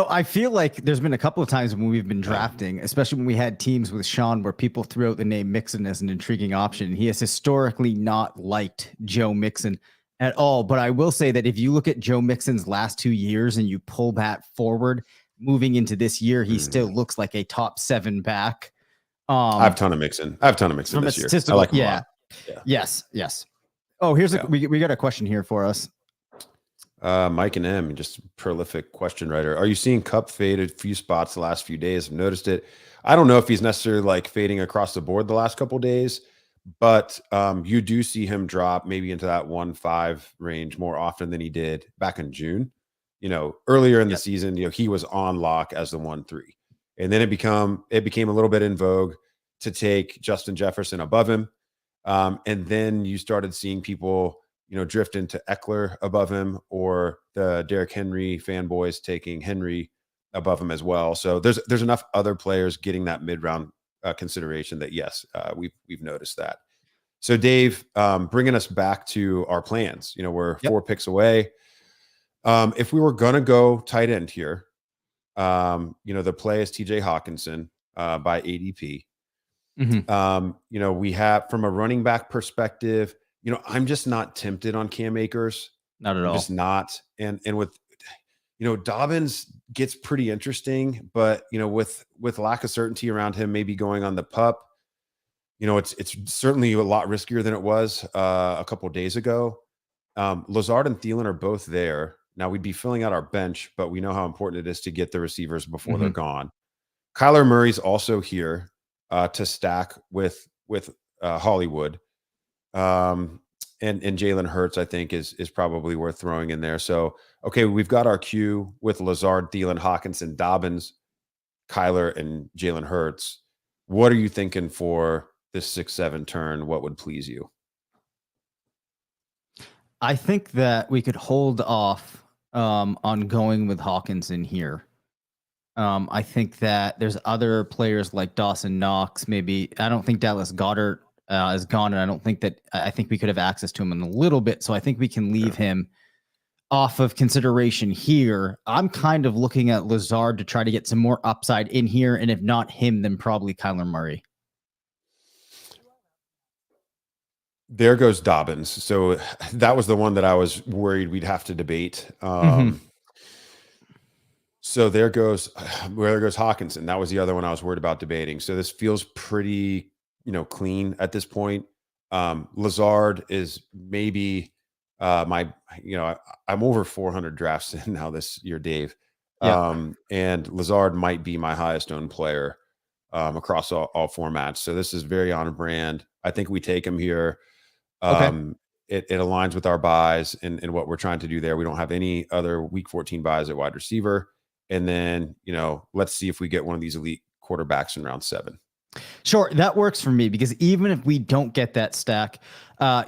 I feel like there's been a couple of times when we've been drafting, especially when we had teams with Sean, where people threw out the name Mixon as an intriguing option. He has historically not liked Joe Mixon at all. But I will say that if you look at Joe Mixon's last 2 years and you pull that forward, moving into this year, he still looks like a top 7 back. I have a ton of Mixon. This year. I like him a lot. Yeah. Yes. Oh, we got a question here for us. Mike and M, just prolific question writer. Are you seeing Kupp fade a few spots the last few days? I've noticed it. I don't know if he's necessarily fading across the board the last couple of days, but you do see him drop maybe into that 1.5 range more often than he did back in June. Earlier in the season, he was on lock as the 1.3, and then it became a little bit in vogue to take Justin Jefferson above him, and then you started seeing people drift into Eckler above him, or the Derrick Henry fanboys taking Henry above him as well. So there's enough other players getting that mid-round consideration that we've noticed that. So Dave, bringing us back to our plans, we're 4 picks away. If we were gonna go tight end here, the play is TJ Hawkinson by ADP. We have, from a running back perspective, I'm just not tempted on Cam Akers. Not at all. Just not. And with, Dobbins gets pretty interesting, but, with lack of certainty around him maybe going on the pup, it's certainly a lot riskier than it was a couple of days ago. Lazard and Thielen are both there. Now we'd be filling out our bench, but we know how important it is to get the receivers before they're gone. Kyler Murray's also here to stack with Hollywood. And Jalen Hurts, I think, is probably worth throwing in there. So, okay, we've got our queue with Lazard, Thielen, Hawkinson, Dobbins, Kyler, and Jalen Hurts. What are you thinking for this 6-7 turn? What would please you? I think that we could hold off on going with Hawkinson here. I think that there's other players like Dawson Knox. Maybe I don't think Dallas Goedert is gone, and I think we could have access to him in a little bit. So I think we can leave him off of consideration here. I'm kind of looking at Lazard to try to get some more upside in here, and if not him, then probably Kyler Murray. There goes Dobbins. So that was the one that I was worried we'd have to debate. So there goes Hawkinson. That was the other one I was worried about debating. So this feels pretty, clean at this point. Lazard is maybe I'm over 400 drafts in now this year, Dave. Yeah. And Lazard might be my highest owned player across all formats. So this is very on brand. I think we take him here. It aligns with our buys and what we're trying to do there. We don't have any other week 14 buys at wide receiver. And then, let's see if we get one of these elite quarterbacks in round 7. Sure. That works for me, because even if we don't get that stack, I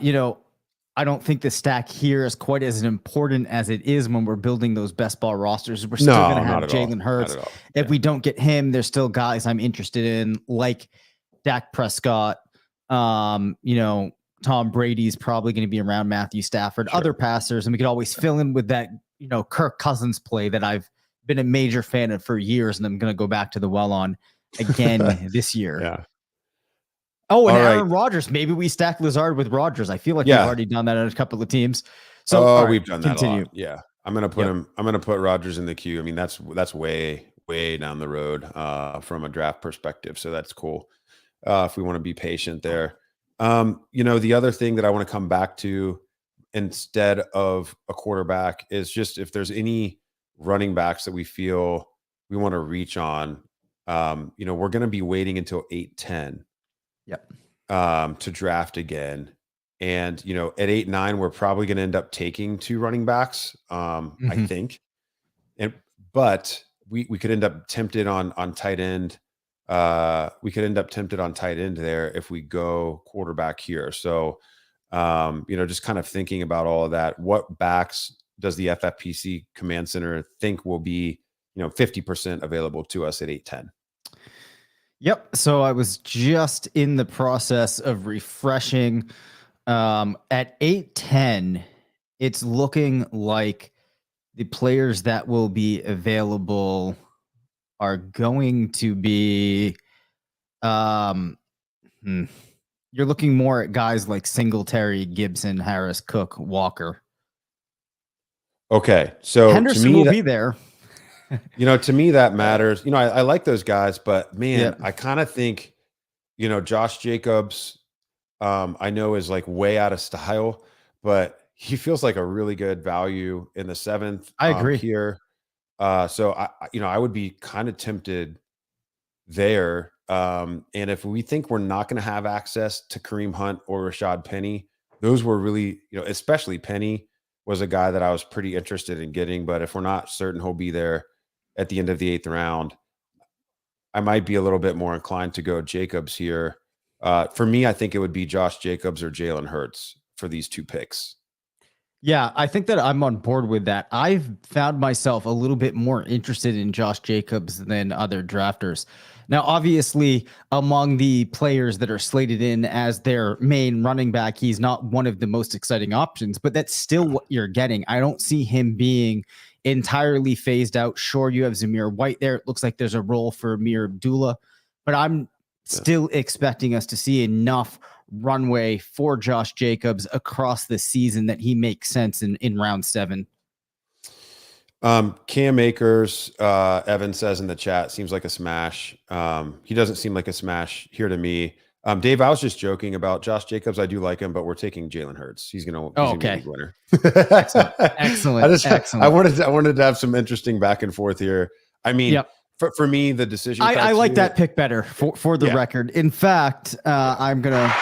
don't think the stack here is quite as important as it is when we're building those best ball rosters. We're still going to have Jalen Hurts. If we don't get him, there's still guys I'm interested in, like Dak Prescott. Tom Brady's probably going to be around, Matthew Stafford, other passers, and we could always fill in with that, Kirk Cousins play that I've been a major fan of for years, and I'm going to go back to the well on again this year. Yeah. Oh, and Aaron Rodgers. Maybe we stack Lazard with Rodgers. I feel like we've already done that on a couple of teams. So we've done that a lot. Yeah. I'm going to put him. I'm going to put Rodgers in the queue. I mean, that's way down the road from a draft perspective. So that's cool. If we want to be patient there. The other thing that I want to come back to instead of a quarterback is just if there's any running backs that we feel we want to reach on, we're going to be waiting until 8-10 to draft again. And, at 8-9, we're probably going to end up taking 2 running backs, I think. But we could end up tempted on tight end. We could end up tempted on tight end there if we go quarterback here. So, just kind of thinking about all of that, what backs does the FFPC Command Center think will be, 50% available to us at 8-10? Yep. So I was just in the process of refreshing. At 8-10, it's looking like the players that will be available are going to be, you're looking more at guys like Singletary, Gibson, Harris, Cook, Walker. Okay. So Henderson will be there. To me, that matters. I like those guys, but man, I kind of think, Josh Jacobs, I know is like way out of style, but he feels like a really good value in the 7th. I agree here. So I would be kind of tempted there. And if we think we're not going to have access to Kareem Hunt or Rashad Penny, those were really, especially Penny was a guy that I was pretty interested in getting. But if we're not certain he'll be there at the end of the 8th round, I might be a little bit more inclined to go Jacobs here. For me, I think it would be Josh Jacobs or Jalen Hurts for these 2 picks. Yeah, I think that I'm on board with that. I've found myself a little bit more interested in Josh Jacobs than other drafters. Now, obviously, among the players that are slated in as their main running back, he's not one of the most exciting options, but that's still what you're getting. I don't see him being entirely phased out. Sure, you have Zamir White there. It looks like there's a role for Amir Abdullah, but I'm still expecting us to see enough runway for Josh Jacobs across the season that he makes sense in round 7. Cam Akers, Evan says in the chat, seems like a smash. He doesn't seem like a smash here to me. Dave, I was just joking about Josh Jacobs. I do like him, but we're taking Jalen Hurts. He's gonna be a winner. Excellent. Excellent. I wanted to have some interesting back and forth here. I mean, for me, the decision. I like that pick better for the record. In fact, I'm gonna.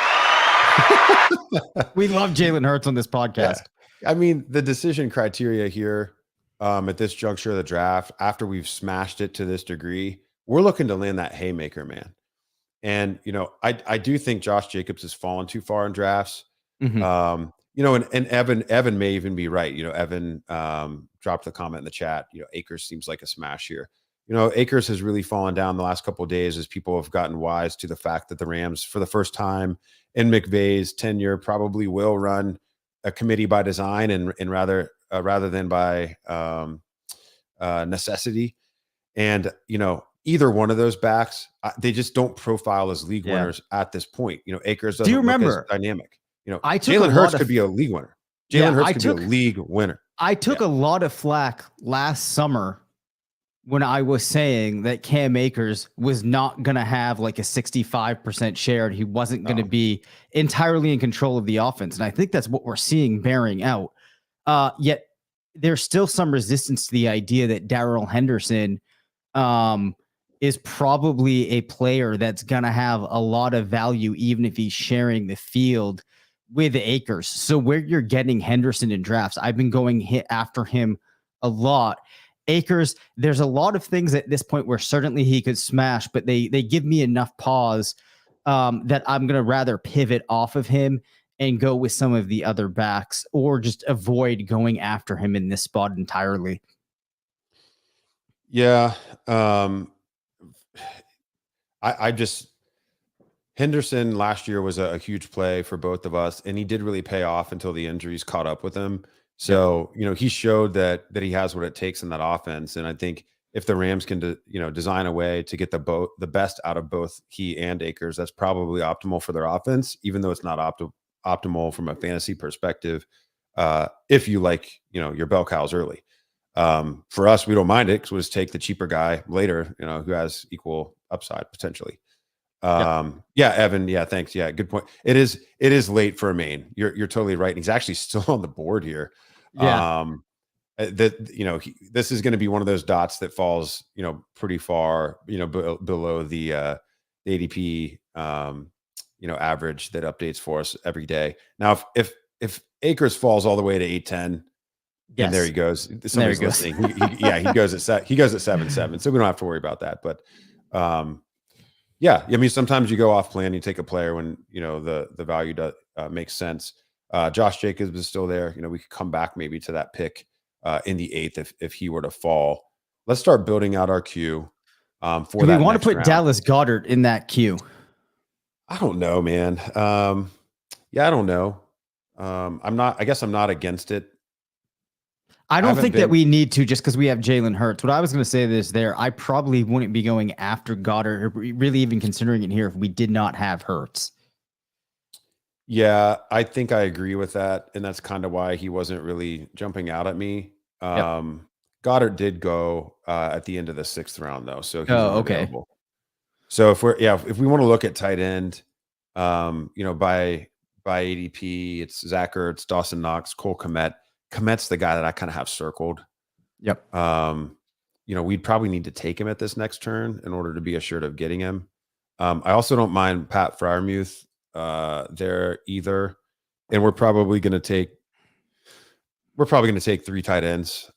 We love Jalen Hurts on this podcast. Yeah. I mean, the decision criteria here at this juncture of the draft, after we've smashed it to this degree, we're looking to land that haymaker, man. And, I do think Josh Jacobs has fallen too far in drafts. And Evan may even be right. Evan dropped the comment in the chat, Akers seems like a smash here. Akers has really fallen down the last couple of days as people have gotten wise to the fact that the Rams, for the first time in McVay's tenure, probably will run a committee by design and rather than by necessity. And either one of those backs, they just don't profile as league winners at this point. Akers doesn't look as dynamic. Jalen Hurts could be a league winner. Jalen Hurts could be a league winner. I took a lot of flack last summer when I was saying that Cam Akers was not going to have like a 65% share and he wasn't going to be entirely in control of the offense. And I think that's what we're seeing bearing out. Yet there's still some resistance to the idea that Darrell Henderson is probably a player that's going to have a lot of value, even if he's sharing the field with Akers. So where you're getting Henderson in drafts, I've been going after him a lot. Akers, there's a lot of things at this point where certainly he could smash, but they give me enough pause that I'm going to rather pivot off of him and go with some of the other backs or just avoid going after him in this spot entirely. Yeah. Henderson last year was a huge play for both of us, and he did really pay off until the injuries caught up with him. So, he showed that he has what it takes in that offense. And I think if the Rams can, design a way to get the best out of both he and Akers, that's probably optimal for their offense, even though it's not optimal from a fantasy perspective. If you like, your bell cows early. For us, we don't mind it because we'll just take the cheaper guy later, who has equal upside potentially. Evan. Yeah. Thanks. Yeah. Good point. It is late for a main. You're totally right. He's actually still on the board here. This is going to be one of those dots that falls, pretty far, below the ADP, average that updates for us every day. Now, if Akers falls all the way to 810, and there he goes. Somebody's listening. He goes at 7.7. So we don't have to worry about that. But, sometimes you go off plan, you take a player when, the value makes sense. Josh Jacobs is still there. We could come back maybe to that pick in the 8th if he were to fall. Let's start building out our queue for that. Do we want to put round. Dallas Goedert in that queue? I don't know, man. I don't know. I guess I'm not against it. I don't think that we need to just because we have Jalen Hurts. What I was going to say is I probably wouldn't be going after Goddard or really even considering it here if we did not have Hurts. Yeah, I think I agree with that. And that's kind of why he wasn't really jumping out at me. Goddard did go at the end of the 6th round though. So he's available. So if we want to look at tight end, by ADP, it's Zach Ertz, Dawson Knox, Cole Kmet. Kmet's the guy that I kind of have circled. Yep. We'd probably need to take him at this next turn in order to be assured of getting him. I also don't mind Pat Freiermuth there either. And we're probably going to take 3 tight ends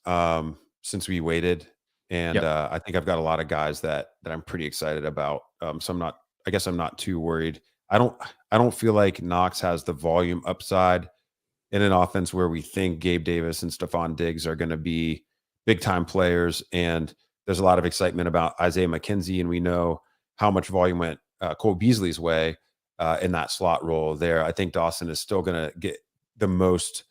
since we waited. And I think I've got a lot of guys that I'm pretty excited about. So I'm not too worried. I don't feel like Knox has the volume upside in an offense where we think Gabe Davis and Stephon Diggs are going to be big time players. And there's a lot of excitement about Isaiah McKenzie. And we know how much volume went Cole Beasley's way in that slot role there. I think Dawson is still going to get the most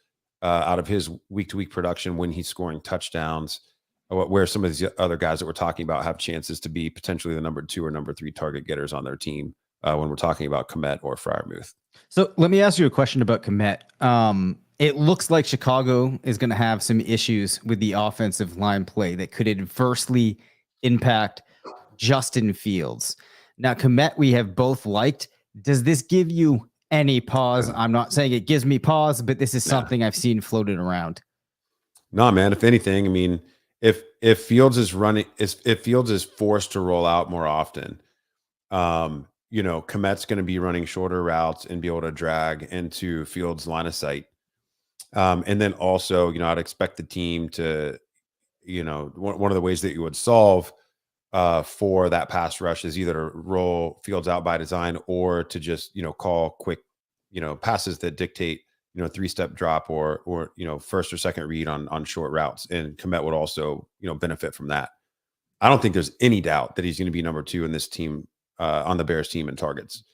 out of his week to week production when he's scoring touchdowns, where some of these other guys that we're talking about have chances to be potentially the number 2 or number 3 target getters on their team when we're talking about Kmet or Freiermuth. So let me ask you a question about Kmet. It looks like Chicago is going to have some issues with the offensive line play that could adversely impact Justin Fields. Now, Kmet, we have both liked. Does this give you any pause? I'm not saying it gives me pause, but this is something I've seen floated around. No, man. If anything, I mean, if Fields is forced to roll out more often, Kmet's going to be running shorter routes and be able to drag into Fields' line of sight. And then also, I'd expect the team to, one of the ways that you would solve for that pass rush is either to roll Fields out by design or to just, call quick, passes that dictate, 3-step drop or first or second read on short routes. And Kmet would also, benefit from that. I don't think there's any doubt that he's going to be number 2 in this team, on the Bears team in targets.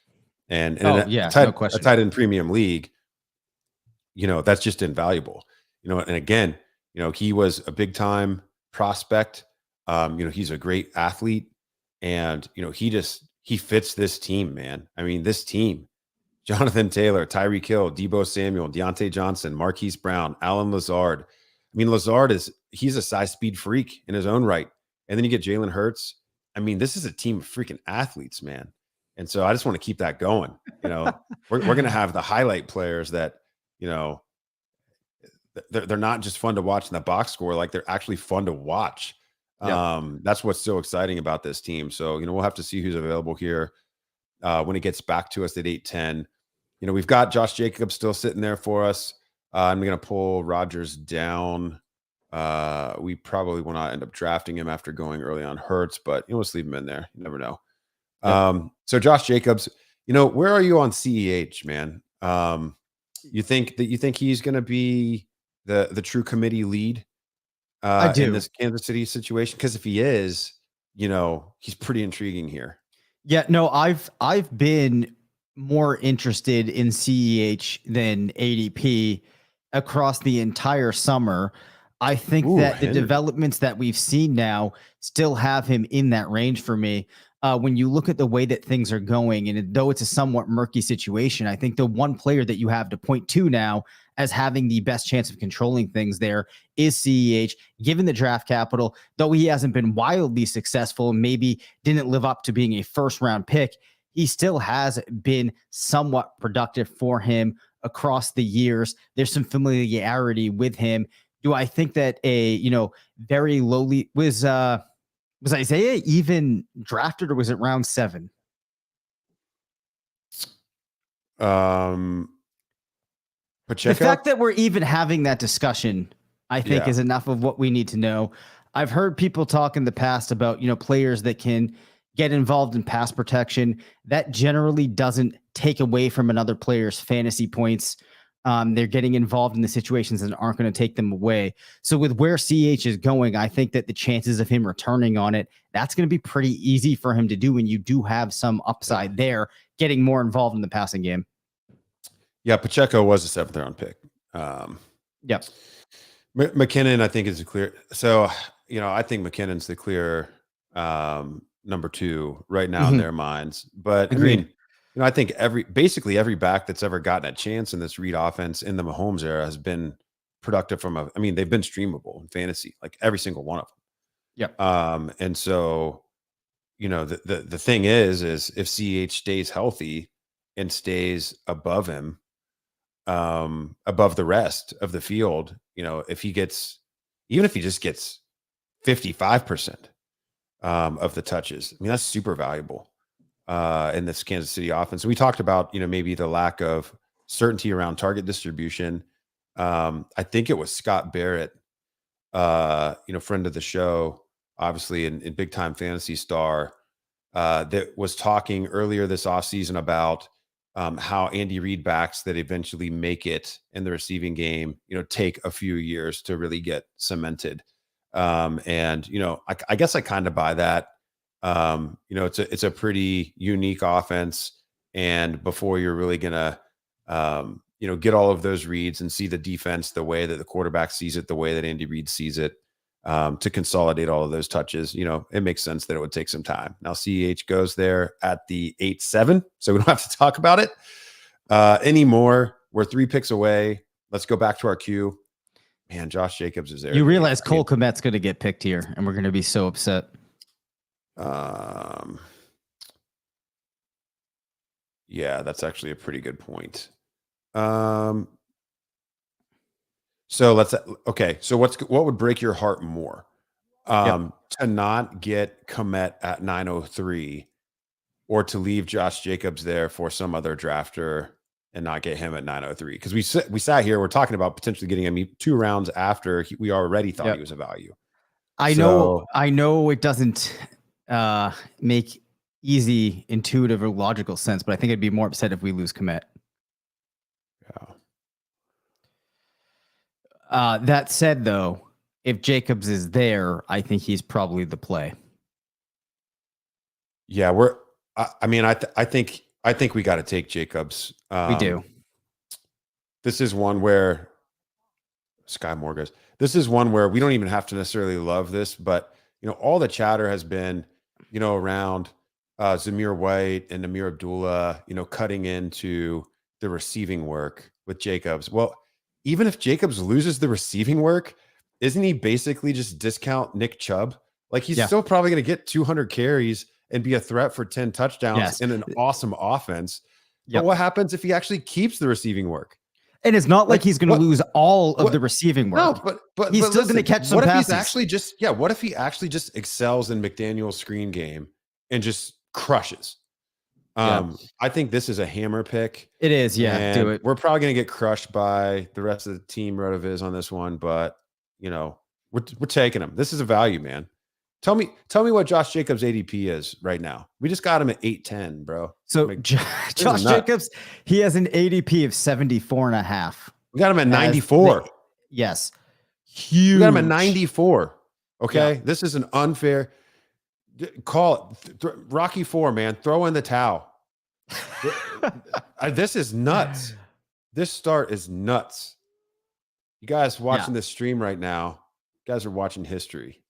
And no question. A tight end premium league, that's just invaluable. And again, he was a big time prospect. He's a great athlete, and he fits this team, man. I mean, this team: Jonathan Taylor, Tyreek Hill, Deebo Samuel, Deontay Johnson, Marquis Brown, Alan Lazard. I mean, Lazard he's a size speed freak in his own right. And then you get Jalen Hurts. I mean, this is a team of freaking athletes, man. And so I just want to keep that going. We're going to have the highlight players that, they're not just fun to watch in the box score, like they're actually fun to watch. Yep. That's what's so exciting about this team. So, we'll have to see who's available here when it gets back to us at 8:10. We've got Josh Jacobs still sitting there for us. I'm going to pull Rodgers down. We probably will not end up drafting him after going early on Hurts, but let's leave him in there. You never know. Yep. So Josh Jacobs, where are you on CEH, man? You think he's going to be the true committee lead in this Kansas City situation? Because if he is, he's pretty intriguing here. Yeah, no, I've been more interested in CEH than ADP across the entire summer. I think that the developments that we've seen now still have him in that range for me. When you look at the way that things are going, and though it's a somewhat murky situation, I think the one player that you have to point to now as having the best chance of controlling things there is CEH, given the draft capital. Though he hasn't been wildly successful, maybe didn't live up to being a first-round pick, he still has been somewhat productive for him across the years. There's some familiarity with him. Do I think that very lowly was Isaiah even drafted, or was it round 7? Pacheco? The fact that we're even having that discussion, I think, is enough of what we need to know. I've heard people talk in the past about, players that can get involved in pass protection. That generally doesn't take away from another player's fantasy points. They're getting involved in the situations that aren't going to take them away. So with where CH is going, I think that the chances of him returning on it, that's going to be pretty easy for him to do. And you do have some upside there, getting more involved in the passing game. Yeah, Pacheco was a 7th round pick. Yep. McKinnon, I think, is a clear. So, I think McKinnon's the clear number 2 right now in their minds. But Agreed. I think basically every back that's ever gotten a chance in this Reed offense in the Mahomes era has been productive they've been streamable in fantasy, like every single one of them. Yep. And so, the thing is if CH stays healthy and stays above him, above the rest of the field, if he just gets 55% of the touches, that's super valuable in this Kansas City offense. We talked about, maybe the lack of certainty around target distribution. I think it was Scott Barrett, friend of the show, obviously, in big time fantasy star, that was talking earlier this offseason about how Andy Reid backs that eventually make it in the receiving game, take a few years to really get cemented. And, I guess I kind of buy that. It's a pretty unique offense. And before you're really going to, get all of those reads and see the defense the way that the quarterback sees it, the way that Andy Reid sees it, to consolidate all of those touches, it makes sense that it would take some time. Now CH goes there at the 8-7, so we don't have to talk about it anymore. We're 3 picks away. Let's go back to our queue. Man, Josh Jacobs is there. You realize Cole Kmet's going to get picked here, and we're going to be so upset. Yeah, that's actually a pretty good point. So what would break your heart more? To not get Kmet at 903, or to leave Josh Jacobs there for some other drafter and not get him at 903? Because we sat here, we're talking about potentially getting him 2 rounds after we already thought he was a value. I know it doesn't make easy, intuitive, or logical sense, but I think I'd be more upset if we lose Kmet. Yeah. That said, though, if Jacobs is there, I think he's probably the play. Yeah, I think we got to take Jacobs. We do. This is one where Sky Moore goes. This is one where we don't even have to necessarily love this, but all the chatter has been, around Zamir White and Amir Abdullah, cutting into the receiving work with Jacobs. Well, even if Jacobs loses the receiving work, isn't he basically just discount Nick Chubb? Like he's still probably going to get 200 carries and be a threat for 10 touchdowns in an awesome offense. But what happens if he actually keeps the receiving work? And it's not like he's going to lose all of the receiving work. No, but he's still going to catch some passes. What if he actually just excels in McDaniel's screen game and just crushes? I think this is a hammer pick. It is, yeah. Do it. We're probably going to get crushed by the rest of the team, RotoViz, on this one, but we're taking him. This is a value, man. Tell me what Josh Jacobs' ADP is right now. We just got him at 810, bro. So Josh Jacobs, he has an ADP of 74.5. We got him at 94. Yes. Huge. We got him at 94. Okay. Yeah. This is an unfair call. Rocky 4, man. Throw in the towel. This is nuts. This start is nuts. You guys watching this stream right now, you guys are watching history.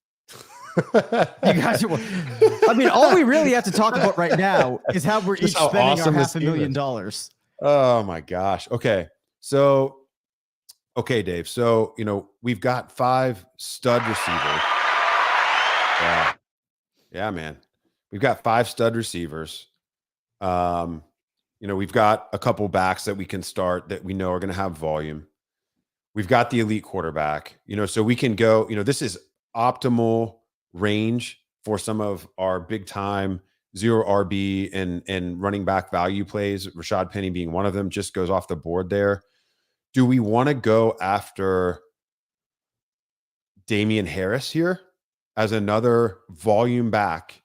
You guys I mean, all we really have to talk about right now is how we're each spending our $500,000. Oh my gosh. Okay. So, Dave. So, we've got 5 stud receivers. Yeah, man. We've got 5 stud receivers. We've got a couple backs that we can start that we know are going to have volume. We've got the elite quarterback, so we can go, this is optimal range for some of our big time 0 RB and running back value plays. Rashad Penny being one of them, just goes off the board there. Do we want to go after Damien Harris here as another volume back?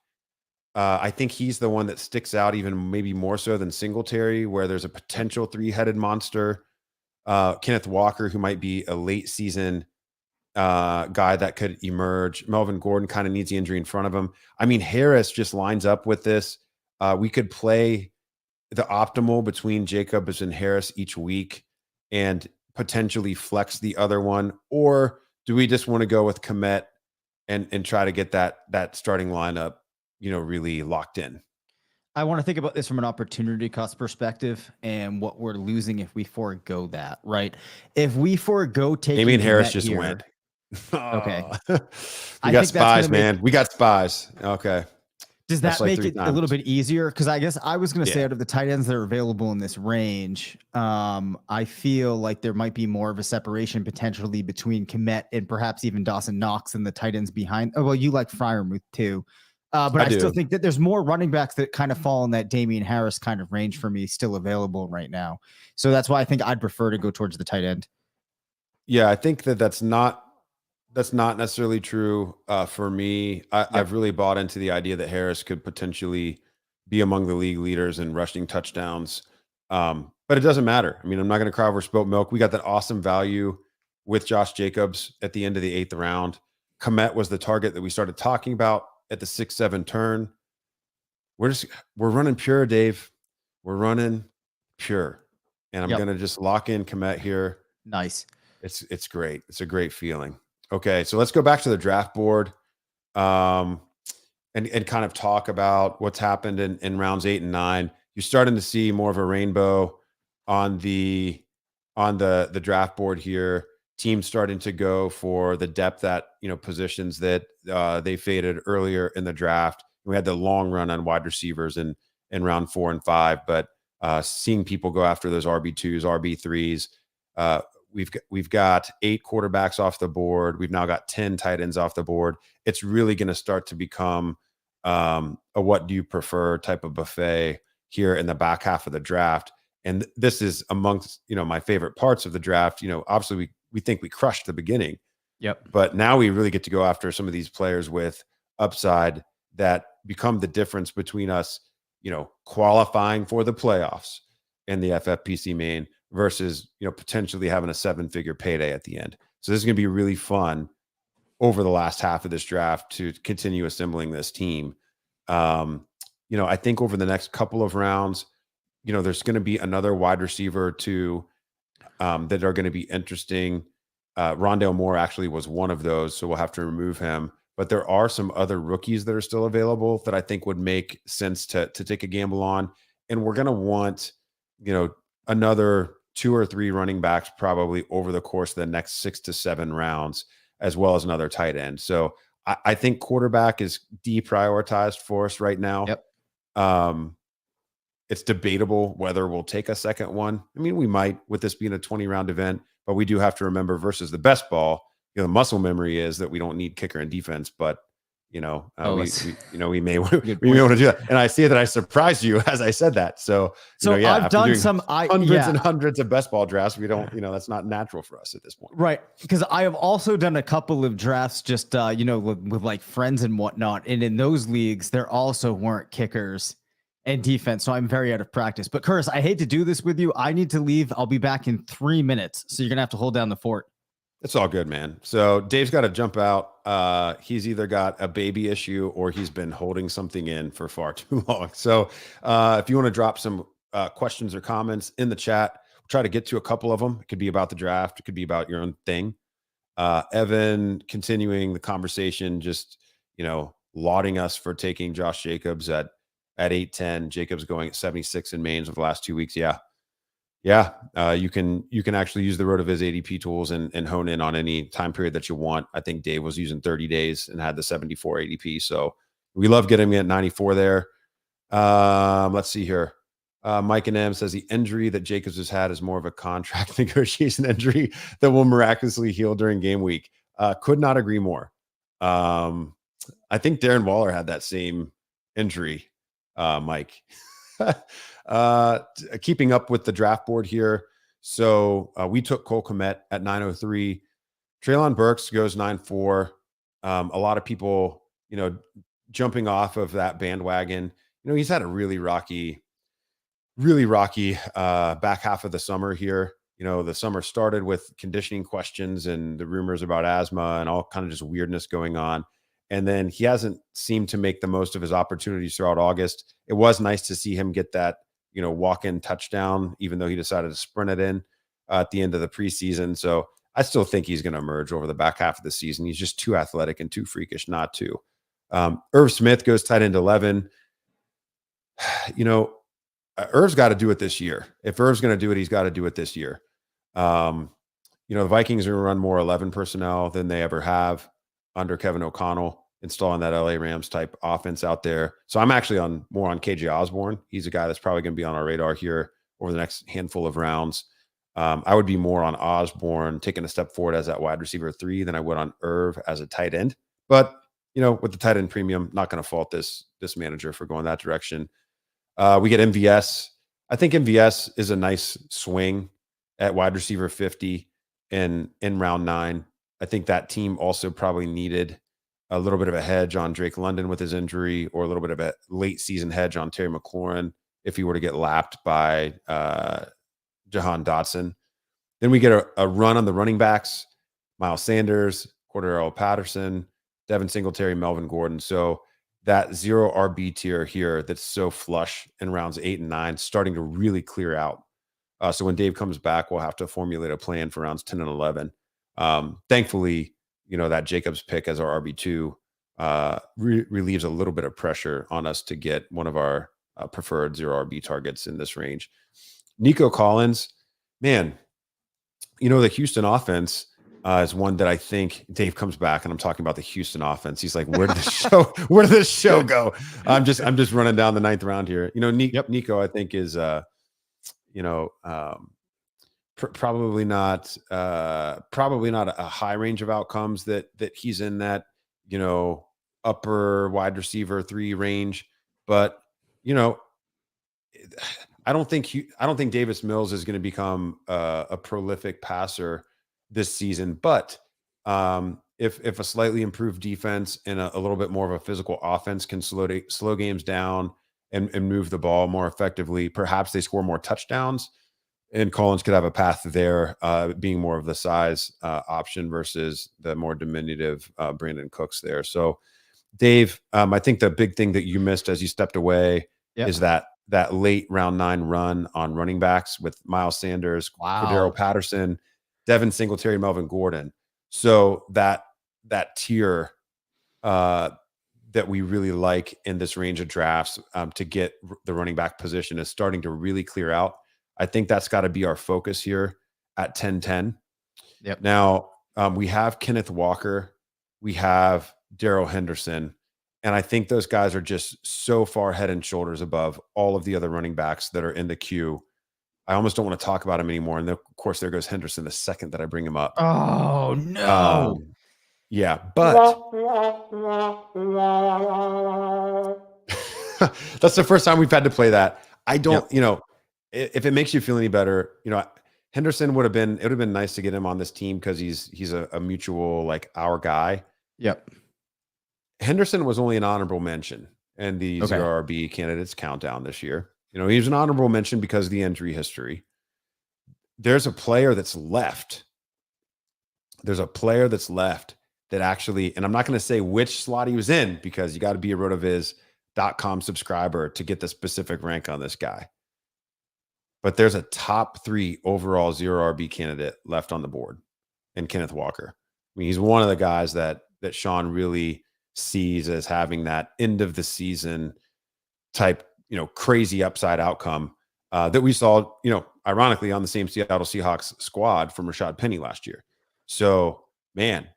I think he's the one that sticks out even maybe more so than Singletary, where there's a potential 3-headed monster. Kenneth Walker, who might be a late season guy that could emerge. Melvin Gordon kind of needs the injury in front of him. I mean, Harris just lines up with this. We could play the optimal between Jacobs and Harris each week and potentially flex the other one. Or do we just want to go with Komet and try to get that starting lineup, really locked in? I want to think about this from an opportunity cost perspective and what we're losing if we forego that, right? If we forego taking Damien Harris just went. Okay. We got spies, man. We got spies. Okay. Does that make it a little bit easier? Because I guess I was going to say out of the tight ends that are available in this range, I feel like there might be more of a separation potentially between Komet and perhaps even Dawson Knox and the tight ends behind. Oh, well, you like Freiermuth too. But I still think that there's more running backs that kind of fall in that Damien Harris kind of range for me still available right now. So that's why I think I'd prefer to go towards the tight end. Yeah, I think that's not necessarily true for me. I've really bought into the idea that Harris could potentially be among the league leaders in rushing touchdowns. But it doesn't matter. I mean, I'm not going to cry over spilt milk. We got that awesome value with Josh Jacobs at the end of the 8th round. Komet was the target that we started talking about at the 6-7 turn. We're running pure, Dave. We're running pure. And I'm going to just lock in Komet here. Nice. It's great. It's a great feeling. Okay, so let's go back to the draft board and kind of talk about what's happened in rounds 8 and 9. You're starting to see more of a rainbow on the draft board here. Teams starting to go for the depth at positions that they faded earlier in the draft. We had the long run on wide receivers in round 4 and 5, but seeing people go after those RB2s, RB3s. We've got 8 quarterbacks off the board. We've now got 10 tight ends off the board. It's really going to start to become a what do you prefer type of buffet here in the back half of the draft. And this is amongst, my favorite parts of the draft. Obviously we think we crushed the beginning. Yep. But now we really get to go after some of these players with upside that become the difference between us, qualifying for the playoffs in the FFPC Main versus, potentially having a 7-figure payday at the end. So this is going to be really fun over the last half of this draft to continue assembling this team. I think over the next couple of rounds, there's going to be another wide receiver or two that are going to be interesting. Rondale Moore actually was one of those, so we'll have to remove him. But there are some other rookies that are still available that I think would make sense to take a gamble on. And we're going to want, another 2 or 3 running backs probably over the course of the next 6 to 7 rounds, as well as another tight end. So I think quarterback is deprioritized for us right now. Yep. It's debatable whether we'll take a second one. I mean, we might, with this being a 20-round event, but we do have to remember versus the best ball, the muscle memory is that we don't need kicker and defense, but we may want to do that. And I see that I surprised you as I said that. So I've done some hundreds and hundreds of best ball drafts. We don't, that's not natural for us at this point. Right. Because I have also done a couple of drafts just, with like friends and whatnot. And in those leagues, there also weren't kickers and defense. So I'm very out of practice. But Curtis, I hate to do this with you. I need to leave. I'll be back in 3 minutes. So you're going to have to hold down the fort. It's all good, man. So Dave's got to jump out. He's either got a baby issue or he's been holding something in for far too long. So if you want to drop some questions or comments in the chat, we'll try to get to a couple of them. It could be about the draft. It could be about your own thing. Evan continuing the conversation, just, lauding us for taking Josh Jacobs at 8-10. Jacobs going at 76 in mains over the last 2 weeks. Yeah. You can actually use the RotoViz ADP tools and hone in on any time period that you want. I think Dave was using 30 days and had the 74 ADP. So we love getting him at 94 there. Let's see here. Mike and M says the injury that Jacobs has had is more of a contract negotiation injury that will miraculously heal during game week. Could not agree more. I think Darren Waller had that same injury, Mike. Keeping up with the draft board here. So we took Cole Kmet at 903. Treylon Burks goes 9-4. A lot of people, jumping off of that bandwagon. He's had a really rocky back half of the summer here. The summer started with conditioning questions and the rumors about asthma and all kind of just weirdness going on. And then he hasn't seemed to make the most of his opportunities throughout August. It was nice to see him get that, walk-in touchdown, even though he decided to sprint it in at the end of the preseason. So I still think he's going to emerge over the back half of the season. He's just too athletic and too freakish not to. Irv Smith goes tight end 11. Irv's got to do it this year. If Irv's going to do it, he's got to do it this year. The Vikings are going to run more 11 personnel than they ever have under Kevin O'Connell, installing that LA Rams type offense out there. So I'm actually more on KJ Osborne. He's a guy that's probably going to be on our radar here over the next handful of rounds. I would be more on Osborne taking a step forward as that wide receiver 3 than I would on Irv as a tight end. But, with the tight end premium, not going to fault this manager for going that direction. We get MVS. I think MVS is a nice swing at wide receiver 50 in round 9. I think that team also probably needed a little bit of a hedge on Drake London with his injury, or a little bit of a late season hedge on Terry McLaurin if he were to get lapped by Jahan Dotson. Then we get a run on the running backs: Miles Sanders, Cordero Patterson, Devin Singletary, Melvin Gordon. So that 0 RB tier here that's so flush in rounds 8 and 9 starting to really clear out. So when Dave comes back, we'll have to formulate a plan for rounds 10 and 11. Thankfully, that Jacobs pick as our RB2 relieves a little bit of pressure on us to get one of our preferred 0 RB targets in this range. Nico Collins, man, the Houston offense is one that I think Dave comes back and I'm talking about the Houston offense. He's like, where did this show go? I'm just running down the 9th round here. Nico, I think is, probably not a high range of outcomes that he's in that, upper wide receiver 3 range. But, I don't think Davis Mills is going to become a prolific passer this season. But if a slightly improved defense and a little bit more of a physical offense can slow games down and move the ball more effectively, perhaps they score more touchdowns. And Collins could have a path there, being more of the size option versus the more diminutive Brandon Cooks there. So Dave, I think the big thing that you missed as you stepped away is that late round 9 run on running backs with Miles Sanders, Cordero Patterson, Devin Singletary, Melvin Gordon. So that tier that we really like in this range of drafts to get the running back position is starting to really clear out. I think that's got to be our focus here at 10-10. Yep. Now we have Kenneth Walker, we have Darrell Henderson, and I think those guys are just so far head and shoulders above all of the other running backs that are in the queue. I almost don't want to talk about him anymore. And then, of course, there goes Henderson the second that I bring him up. Oh, no. Yeah, but that's the first time we've had to play that. I don't, if it makes you feel any better, Henderson would have been nice to get him on this team because he's a mutual, like, our guy. Yep. Henderson was only an honorable mention in the ZRB candidates countdown this year. He was an honorable mention because of the injury history. There's a player that's left. That actually, and I'm not going to say which slot he was in because you got to be a RotoViz.com subscriber to get the specific rank on this guy. But there's a top 3 overall zero RB candidate left on the board in Kenneth Walker. I mean, he's one of the guys that Sean really sees as having that end of the season type, crazy upside outcome that we saw, ironically on the same Seattle Seahawks squad from Rashad Penny last year. So, man,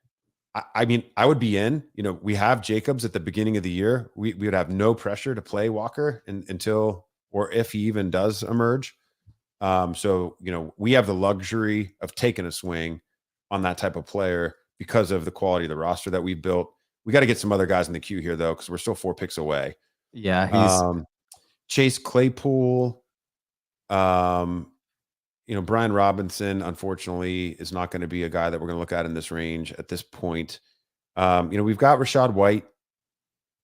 I mean, I would be in. We have Jacobs at the beginning of the year. We would have no pressure to play Walker until or if he even does emerge. So, we have the luxury of taking a swing on that type of player because of the quality of the roster that we built. We got to get some other guys in the queue here, though, because we're still 4 picks away. Yeah, he's Chase Claypool. Brian Robinson, unfortunately, is not going to be a guy that we're going to look at in this range at this point. We've got Rachaad White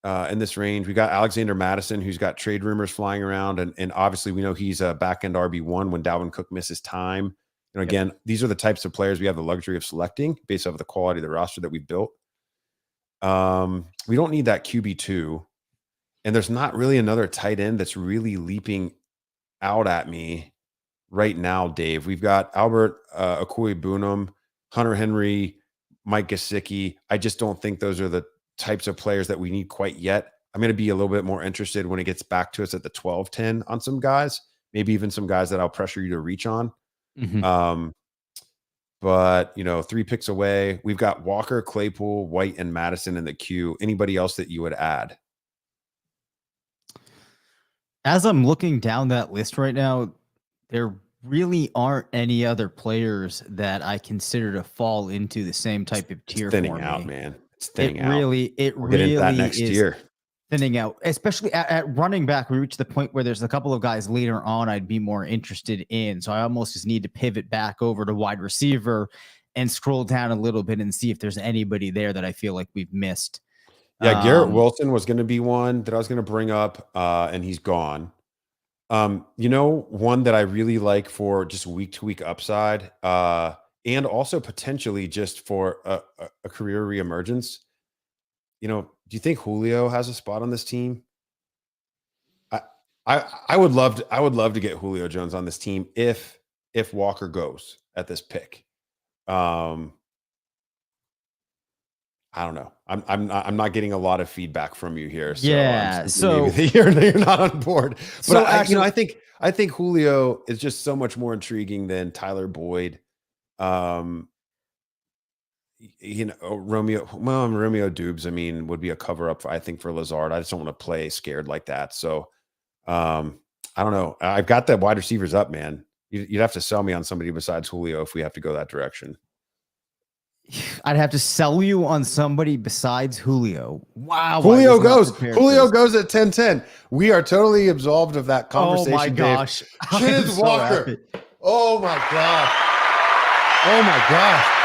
in this range. We got Alexander Madison, who's got trade rumors flying around. And obviously, we know he's a back-end RB1 when Dalvin Cook misses time. Again, these are the types of players we have the luxury of selecting based off of the quality of the roster that we built. We don't need that QB2. And there's not really another tight end that's really leaping out at me right now, Dave. We've got Albert Okwuegbunam, Hunter Henry, Mike Gesicki. I just don't think those are the types of players that we need quite yet. I'm going to be a little bit more interested when it gets back to us at the 12-10 on some guys, maybe even some guys that I'll pressure you to reach on. Mm-hmm. But 3 picks away, we've got Walker, Claypool, White, and Madison in the queue. Anybody else that you would add? As I'm looking down that list right now, there really aren't any other players that I consider to fall into the same type of tier. It's thinning for out, me. man. It's thinning out. We'll get into that next year. Thinning out, especially at running back. We reach the point where there's a couple of guys later on I'd be more interested in. So I almost just need to pivot back over to wide receiver and scroll down a little bit and see if there's anybody there that I feel like we've missed. Yeah, Garrett Wilson was going to be one that I was going to bring up, and he's gone. One that I really like for just week-to-week upside, and also potentially just for a career reemergence. Do you think Julio has a spot on this team? I would love to get Julio Jones on this team if Walker goes at this pick. I don't know. I'm not getting a lot of feedback from you here. So so you're not on board. But so I think Julio is just so much more intriguing than Tyler Boyd. Romeo Dubes, would be a cover up, I think, for Lazard. I just don't want to play scared like that. So I don't know. I've got the wide receivers up, man. You'd have to sell me on somebody besides Julio if we have to go that direction. I'd have to sell you on somebody besides Julio. Wow. Julio goes at 10-10. We are totally absolved of that conversation. Oh my gosh. Kenneth Walker. Oh my God. Oh my gosh.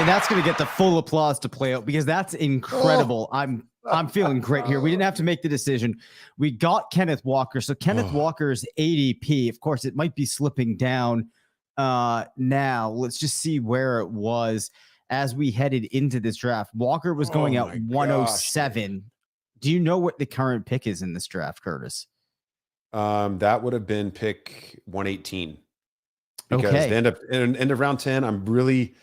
That's going to get the full applause to play out because that's incredible. I'm feeling great here. We didn't have to make the decision. We got Kenneth Walker. So Kenneth Walker's ADP, of course, it might be slipping down now. Let's just see where it was as we headed into this draft. Walker was going out 107. Do you know what the current pick is in this draft, Curtis? That would have been pick 118. Because Okay. the end of round 10, I'm really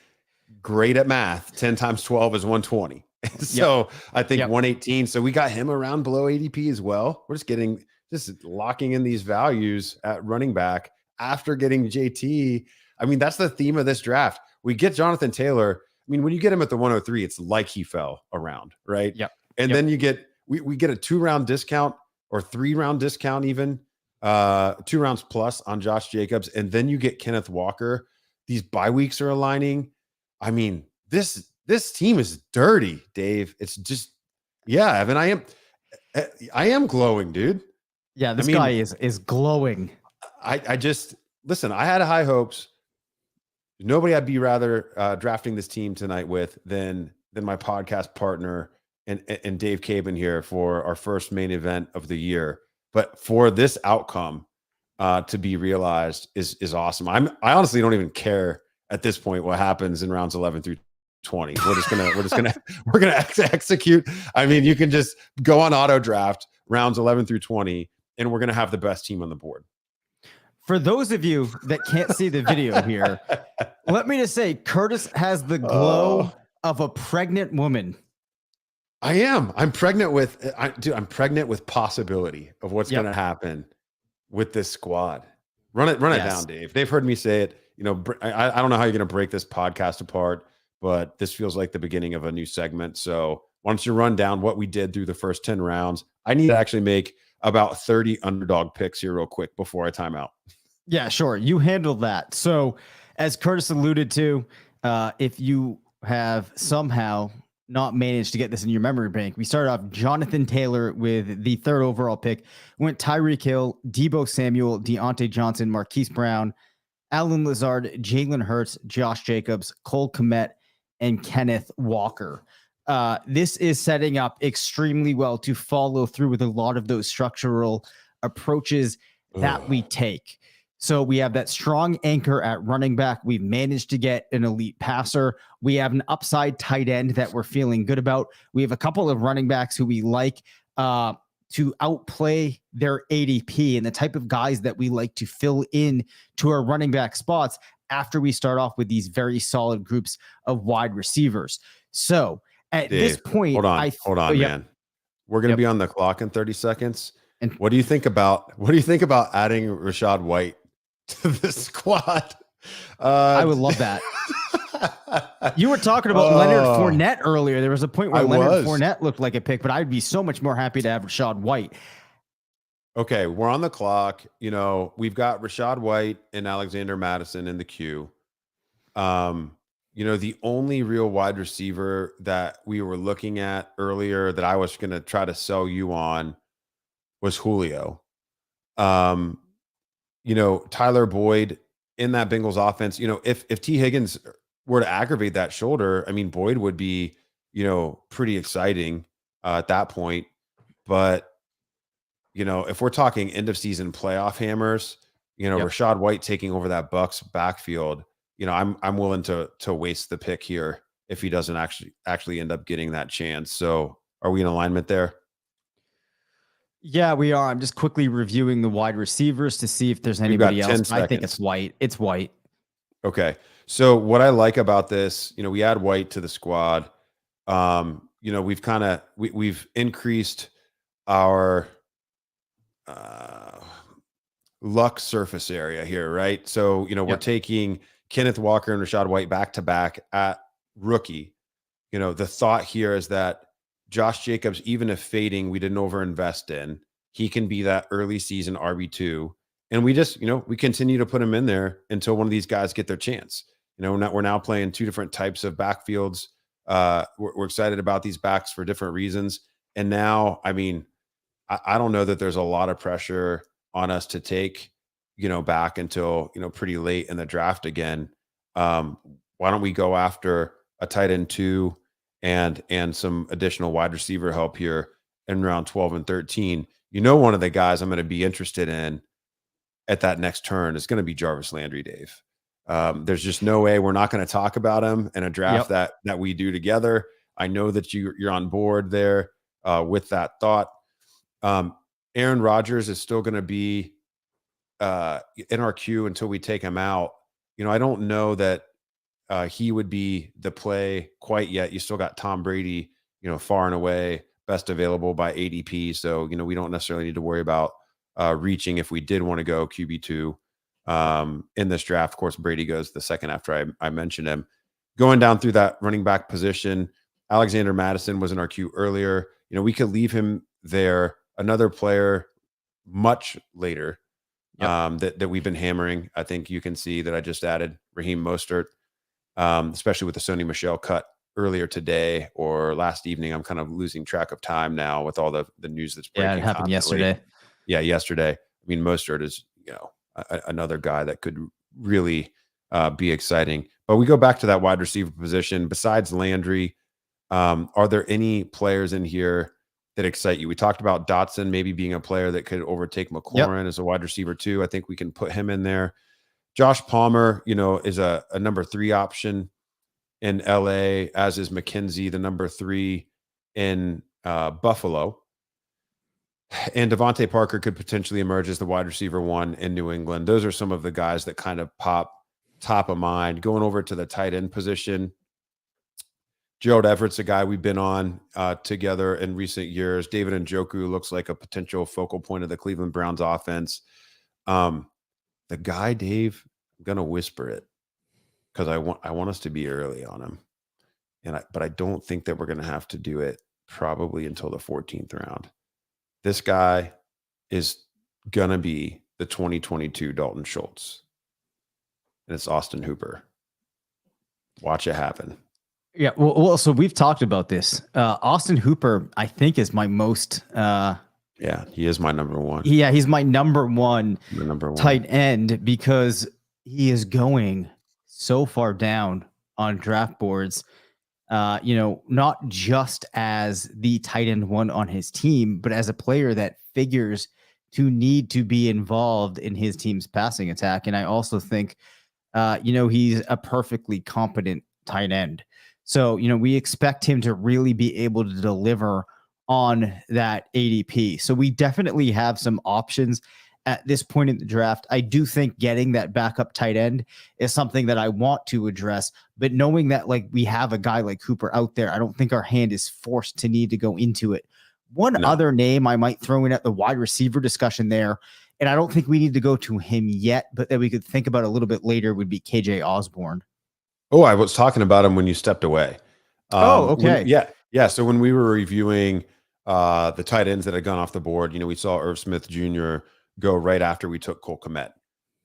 great at math. 10 times 12 is 120. So I think 118. So we got him around below ADP as well. We're just locking in these values at running back after getting JT. I mean, that's the theme of this draft. We get Jonathan Taylor. I mean, when you get him at the 103, it's like he fell around, right? Yep. And then you get, we get a 2-round discount or 3-round discount even. 2 rounds plus on Josh Jacobs, and then you get Kenneth Walker. These bye weeks are aligning. I mean, this team is dirty, Dave. It's just, Evan, I am glowing, dude. Yeah, this guy is glowing. I just listen. I had high hopes. Nobody I'd be rather drafting this team tonight with than my podcast partner and Dave Caban here for our first main event of the year. But for this outcome to be realized is awesome. I honestly don't even care at this point what happens in rounds 11 through 20. We're gonna execute. I mean, you can just go on auto draft rounds 11 through 20, and we're gonna have the best team on the board. For those of you that can't see the video here, let me just say, Curtis has the glow of a pregnant woman. I am. I'm pregnant with possibility of what's going to happen with this squad. Run it down, Dave. They've heard me say it. You know, I don't know how you're going to break this podcast apart, but this feels like the beginning of a new segment. So why don't you run down what we did through the first 10 rounds? I need to actually make about 30 underdog picks here real quick before I time out. Yeah, sure. You handled that. So as Curtis alluded to, if you have somehow not managed to get this in your memory bank, we started off Jonathan Taylor with the 3rd overall pick, went Tyreek Hill, Deebo Samuel, Deontay Johnson, Marquis Brown, Alan Lazard, Jalen Hurts, Josh Jacobs, Cole Kmet, and Kenneth Walker. This is setting up extremely well to follow through with a lot of those structural approaches that we take. So we have that strong anchor at running back. We've managed to get an elite passer. We have an upside tight end that we're feeling good about. We have a couple of running backs who we like to outplay their ADP and the type of guys that we like to fill in to our running back spots after we start off with these very solid groups of wide receivers. So at this point, hold on, man. We're going to be on the clock in 30 seconds. And what do you think about adding Rachaad White to the squad? I would love that. You were talking about Leonard Fournette earlier. There was a point where Leonard Fournette looked like a pick, but I'd be so much more happy to have Rachaad White. Okay, we're on the clock. You know, we've got Rachaad White and Alexander Mattison in the queue. You know, the only real wide receiver that we were looking at earlier that I was going to try to sell you on was Julio. You know, Tyler Boyd in that Bengals offense, you know, if T. Higgins were to aggravate that shoulder, I mean, Boyd would be, you know, pretty exciting at that point. But, you know, if we're talking end of season playoff hammers, you know, Rachaad White taking over that Bucks backfield, you know, I'm willing to waste the pick here if he doesn't actually end up getting that chance. So are we in alignment there? Yeah, we are. I'm just quickly reviewing the wide receivers to see if there's anybody else. I think it's White. It's White. Okay. So what I like about this, you know, we add White to the squad. You know, we've increased our luck surface area here, right? So, you know, we're taking Kenneth Walker and Rachaad White back to back at rookie. You know, the thought here is that Josh Jacobs, even if fading, we didn't overinvest in. He can be that early season RB2. And we just, you know, we continue to put him in there until one of these guys get their chance. You know, we're now playing 2 different types of backfields. We're excited about these backs for different reasons. And now, I mean, I don't know that there's a lot of pressure on us to take, you know, back until, you know, pretty late in the draft again. Why don't we go after a tight end 2 and some additional wide receiver help here in round 12 and 13? You know, one of the guys I'm going to be interested in at that next turn is going to be Jarvis Landry, Dave. There's just no way we're not going to talk about him in a draft that we do together. I know that you're on board there with that thought. Aaron Rodgers is still going to be in our queue until we take him out. I don't know that he would be the play quite yet. You still got Tom Brady, far and away best available by ADP. So, we don't necessarily need to worry about reaching if we did want to go QB2 in this draft. Of course, Brady goes the second after I mentioned him. Going down through that running back position, Alexander Madison was in our queue earlier. We could leave him there. Another player much later that we've been hammering. I think you can see that I just added Raheem Mostert, especially with the Sony Michel cut earlier today or last evening. I'm kind of losing track of time now with all the news that's breaking. Yeah, it happened yesterday. Yeah, yesterday. I mean, Mostert is, another guy that could really be exciting. But we go back to that wide receiver position. Besides Landry, are there any players in here that excite you? We talked about Dotson maybe being a player that could overtake McLaurin as a wide receiver too. I think we can put him in there. Josh Palmer, is a number 3 option in LA, as is McKenzie, the number 3 in Buffalo. And Devontae Parker could potentially emerge as the wide receiver 1 in New England. Those are some of the guys that kind of pop top of mind. Going over to the tight end position, Gerald Everett's a guy we've been on together in recent years. David Njoku looks like a potential focal point of the Cleveland Browns offense. The guy, Dave, I'm going to whisper it because I want us to be early on him. But I don't think that we're going to have to do it probably until the 14th round. This guy is going to be the 2022 Dalton Schultz. And it's Austin Hooper. Watch it happen. Yeah, well, so we've talked about this. Austin Hooper, I think, is my most. He is my number 1. Yeah, he's my number one tight end because he is going so far down on draft boards. Not just as the tight end 1 on his team, but as a player that figures to need to be involved in his team's passing attack. And I also think, he's a perfectly competent tight end. So, we expect him to really be able to deliver on that ADP. So we definitely have some options at this point in the draft. I do think getting that backup tight end is something that I want to address, but knowing that we have a guy like Cooper out there, I don't think our hand is forced to need to go into it. Other name I might throw in at the wide receiver discussion there, and I don't think we need to go to him yet, but that we could think about a little bit later, would be KJ Osborne. Oh, I was talking about him when you stepped away. Okay. Yeah. So when we were reviewing the tight ends that had gone off the board, we saw Irv Smith Jr. go right after we took Cole Kmet.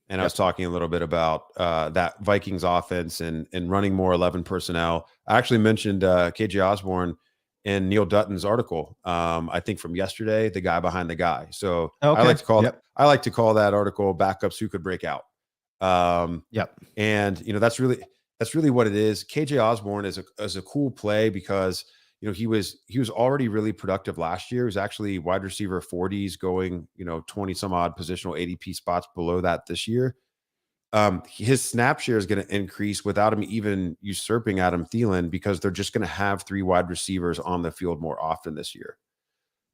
And I was talking a little bit about that Vikings offense and running more 11 personnel. I actually mentioned KJ Osborne in Neil Dutton's article, I think from yesterday, the guy behind the guy. So I like to call that article "Backups Who Could Break Out." And that's really what it is. KJ Osborne is a cool play because he was already really productive last year. He was actually wide receiver 40s going 20 some odd positional ADP spots below that this year. His snap share is going to increase without him even usurping Adam Thielen because they're just going to have 3 wide receivers on the field more often this year.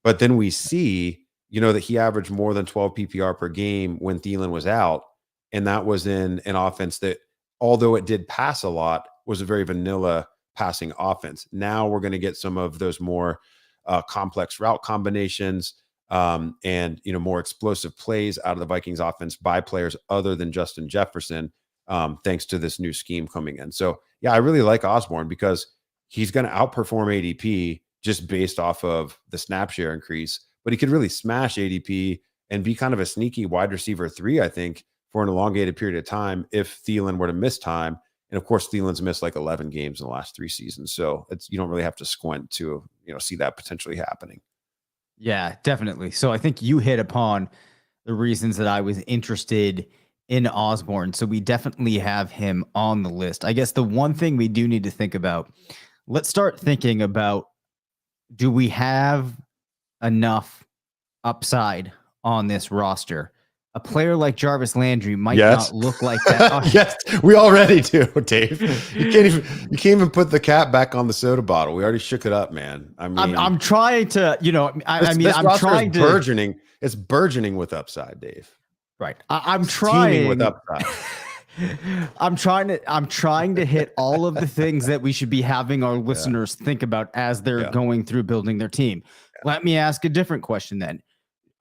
But then we see that he averaged more than 12 PPR per game when Thielen was out, and that was in an offense that, although it did pass a lot, was a very vanilla passing offense. Now we're going to get some of those more complex route combinations and more explosive plays out of the Vikings offense by players other than Justin Jefferson, thanks to this new scheme coming in. So yeah, I really like Osborne because he's going to outperform ADP just based off of the snap share increase, but he could really smash ADP and be kind of a sneaky wide receiver 3, I think, for an elongated period of time if Thielen were to miss time. And of course, Thielen's missed 11 games in the last 3 seasons. So you don't really have to squint to, see that potentially happening. Yeah, definitely. So I think you hit upon the reasons that I was interested in Osborne. So we definitely have him on the list. I guess the one thing we do need to think about, let's start thinking about, do we have enough upside on this roster a player like Jarvis Landry might Yes. not look like that. Yes, we already do, Dave. You can't even put the cap back on the soda bottle. We already shook it up, man. I mean, I'm trying to, this I'm roster trying is to burgeoning. It's burgeoning with upside, Dave. right. I'm It's teeming with trying. upside. I'm trying to hit all of the things that we should be having our listeners think about as they're going through building their team. Let me ask a different question then.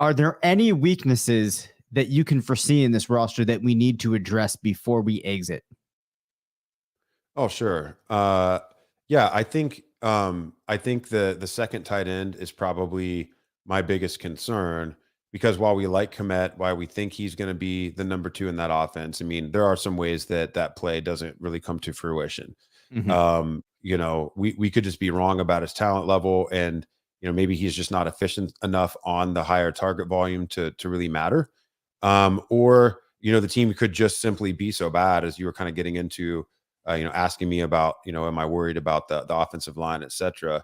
Are there any weaknesses that you can foresee in this roster that we need to address before we exit? Oh, sure. Yeah, I think the second tight end is probably my biggest concern, because while we like Kmet, while we think he's going to be the number 2 in that offense, I mean, there are some ways that play doesn't really come to fruition. Mhm. We could just be wrong about his talent level, and maybe he's just not efficient enough on the higher target volume to really matter. Or the team could just simply be so bad, as you were kind of getting into, asking me about, am I worried about the offensive line, et cetera.